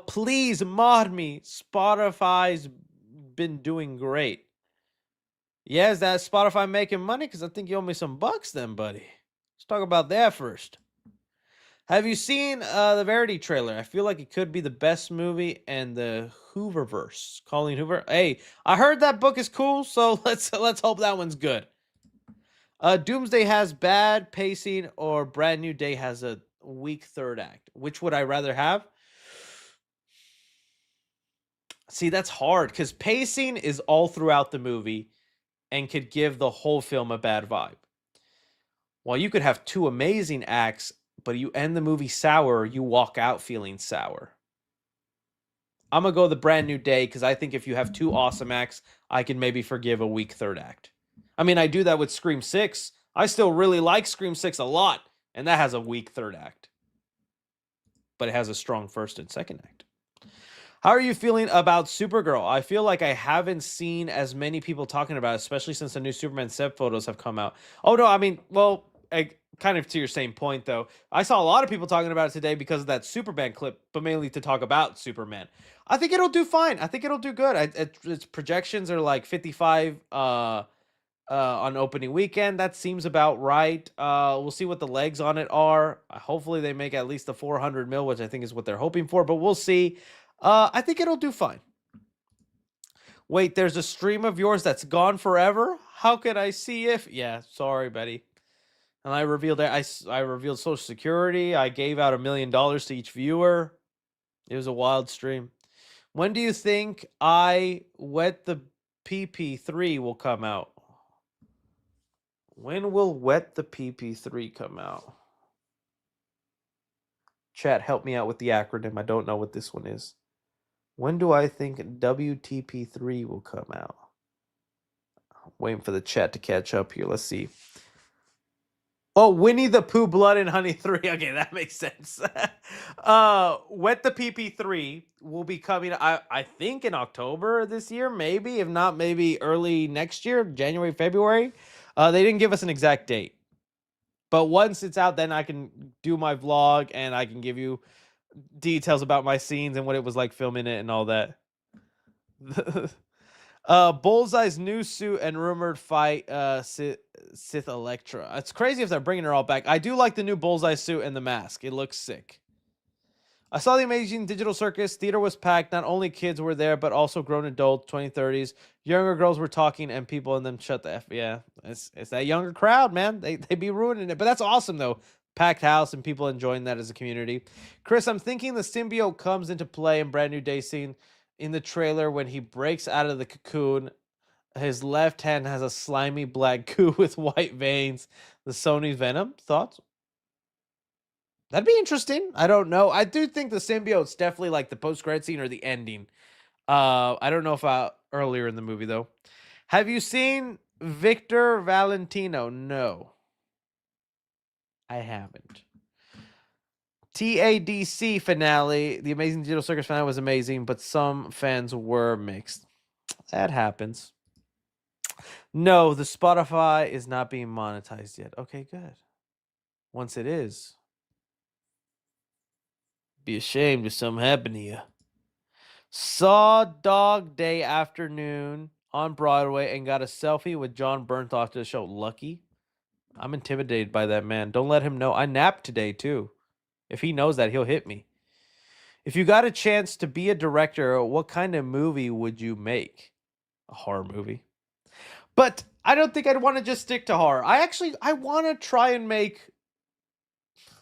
Please mod me. Spotify's been doing great. Yeah, is that Spotify making money? Because I think you owe me some bucks then, buddy. Let's talk about that first. Have you seen the Verity trailer? I feel like it could be the best movie in the Hooververse. Colleen Hoover. Hey, I heard that book is cool, so let's hope that one's good. Doomsday has bad pacing, or Brand New Day has a weak third act. Which would I rather have? See, that's hard, because pacing is all throughout the movie and could give the whole film a bad vibe. While you could have two amazing acts, but you end the movie sour, you walk out feeling sour. I'm going to go the Brand New Day, because I think if you have two awesome acts, I can maybe forgive a weak third act. I mean, I do that with Scream 6. I still really like Scream 6 a lot, and that has a weak third act. But it has a strong first and second act. How are you feeling about Supergirl? I feel like I haven't seen as many people talking about it, especially since the new Superman set photos have come out. Oh, no, I mean, well, kind of to your same point, though. I saw a lot of people talking about it today because of that Superman clip, but mainly to talk about Superman. I think it'll do fine. I think it'll do good. Its projections are like 55 on opening weekend. That seems about right. We'll see what the legs on it are. Hopefully they make at least a 400 mil, which I think is what they're hoping for, but we'll see. I think it'll do fine. Wait, there's a stream of yours that's gone forever? How can I see if... Yeah, sorry, Betty. And I revealed that I revealed Social Security. I gave out $1 million to each viewer. It was a wild stream. When do you think I Wet the PP3 will come out? When will Wet the PP3 come out? Chat, help me out with the acronym. I don't know what this one is. When do I think WTP3 will come out? I'm waiting for the chat to catch up here. Let's see. Oh, Winnie the Pooh, Blood and Honey 3. Okay, that makes sense. Wet the PP3 will be coming, I think, in October this year, maybe. If not, maybe early next year, January, February. They didn't give us an exact date. But once it's out, then I can do my vlog and I can give you details about my scenes and what it was like filming it and all that. Bullseye's new suit and rumored fight Sith Electra. It's crazy if they're bringing her all back. I do like the new Bullseye suit and the mask. It looks sick. I saw the Amazing Digital Circus. Theater was packed. Not only kids were there, but also grown adults, 2030s. Younger girls were talking, and people in them shut the F. Yeah, it's that younger crowd, man. They be ruining it. But that's awesome, though. Packed house and people enjoying that as a community. Chris, I'm thinking the symbiote comes into play in Brand New Day scene in the trailer when he breaks out of the cocoon. His left hand has a slimy black goo with white veins. The Sony Venom. Thoughts? That'd be interesting. I don't know. I do think the symbiote's definitely like the post-credit scene or the ending. I don't know if earlier in the movie though. Have you seen Victor Valentino? No. I haven't. TADC finale. The Amazing Digital Circus finale was amazing, but some fans were mixed. That happens. No, the Spotify is not being monetized yet. Okay, good. Once it is, be ashamed if something happened to you. Saw Dog Day afternoon on Broadway and got a selfie with John Bernthal after the show. Lucky. I'm intimidated by that man. Don't let him know. I napped today too. If he knows that, he'll hit me. If you got a chance to be a director, what kind of movie would you make? A horror movie. But I don't think I'd want to just stick to horror. I want to try and make...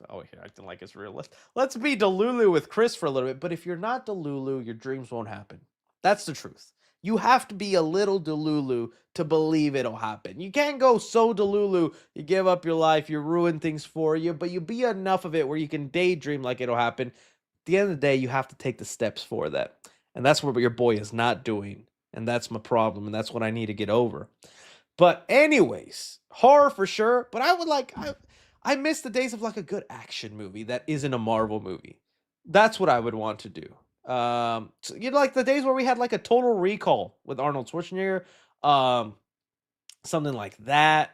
Oh, here, acting like it's real. Let's be Delulu with Chris for a little bit. But if you're not Delulu, your dreams won't happen. That's the truth. You have to be a little Delulu to believe it'll happen. You can't go so Delulu, you give up your life, you ruin things for you, but you be enough of it where you can daydream like it'll happen. At the end of the day, you have to take the steps for that. And that's what your boy is not doing. And that's my problem. And that's what I need to get over. But anyways, horror for sure. But I miss the days of like a good action movie that isn't a Marvel movie. That's what I would want to do. So, like the days where we had like a Total Recall with Arnold Schwarzenegger, something like that,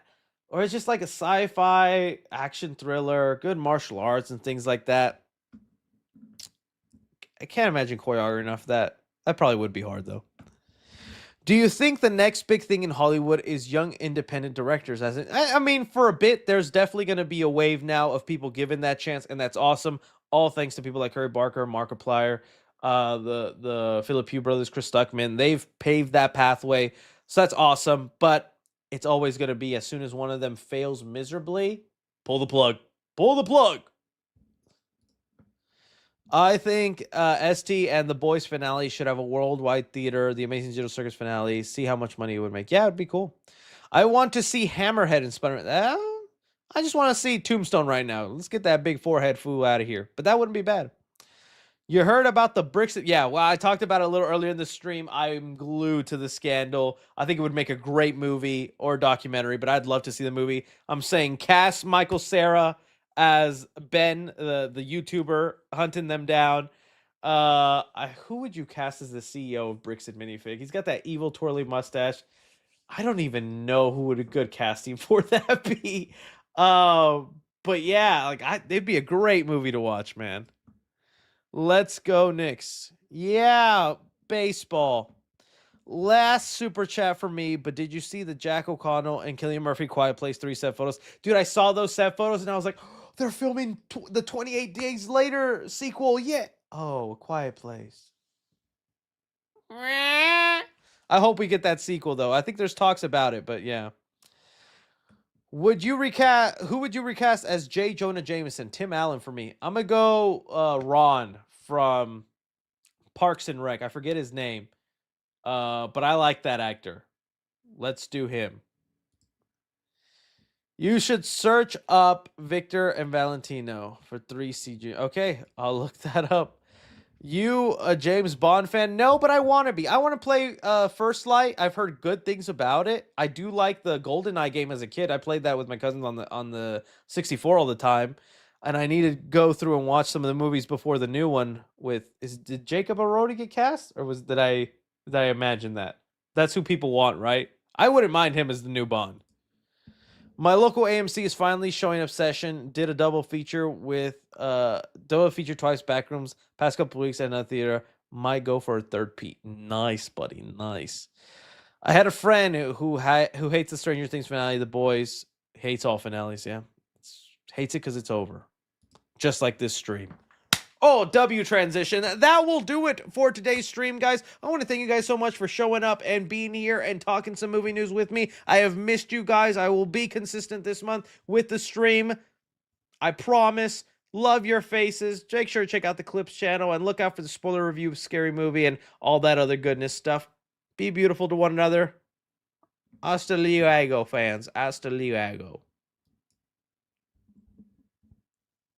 or it's just like a sci-fi action thriller, good martial arts and things like that. I can't imagine choreography enough that. That probably would be hard though. Do you think the next big thing in Hollywood is young independent directors? I mean, for a bit, there's definitely going to be a wave now of people given that chance, and that's awesome. All thanks to people like Curry Barker, Markiplier, the Philip Hugh brothers, Chris Stuckman. They've paved that pathway, so that's awesome. But it's always going to be, as soon as one of them fails miserably, pull the plug. Pull the plug. I think ST and The Boys finale should have a worldwide theater. The Amazing Digital Circus finale. See how much money it would make. Yeah, it'd be cool. I want to see Hammerhead in Spider-Man. I just want to see Tombstone right now. Let's get that big forehead fool out of here. But that wouldn't be bad. You heard about the bricks? Yeah, well, I talked about it a little earlier in the stream. I'm glued to the scandal. I think it would make a great movie or documentary, but I'd love to see the movie. I'm saying cast Michael Cera as Ben, the YouTuber, hunting them down. Who would you cast as the CEO of Bricks and Minifig? He's got that evil twirly mustache. I don't even know who would a good casting for that be. But yeah, like they'd be a great movie to watch, man. Let's go, Knicks. Yeah, baseball. Last super chat for me, but did you see the Jack O'Connell and Cillian Murphy Quiet Place 3 set photos? Dude, I saw those set photos and I was like, oh, they're filming the 28 Days Later sequel. Yeah. Oh, Quiet Place. I hope we get that sequel, though. I think there's talks about it, but yeah. Who would you recast as J. Jonah Jameson? Tim Allen for me. I'm going to go Ron from Parks and Rec. I forget his name. But I like that actor. Let's do him. You should search up Victor and Valentino for 3 CG. Okay, I'll look that up. You a James Bond fan? No, but I want to be. I want to play First Light. I've heard good things about it. I do like the GoldenEye game as a kid. I played that with my cousins on the 64 all the time. And I need to go through and watch some of the movies before the new one with did Jacob Elordi get cast? Or did I imagine that? That's who people want, right? I wouldn't mind him as the new Bond. My local AMC is finally showing Obsession. Did a double feature twice Backrooms past couple weeks at another theater. Might go for a third peat. Nice, buddy. Nice. I had a friend who hates the Stranger Things finale. The boys hates all finales. Yeah, hates it because it's over. Just like this stream. Oh, W transition. That will do it for today's stream, guys. I want to thank you guys so much for showing up and being here and talking some movie news with me. I have missed you guys. I will be consistent this month with the stream. I promise. Love your faces. Make sure to check out the Clips channel and look out for the spoiler review of Scary Movie and all that other goodness stuff. Be beautiful to one another. Hasta luego, fans. Hasta luego.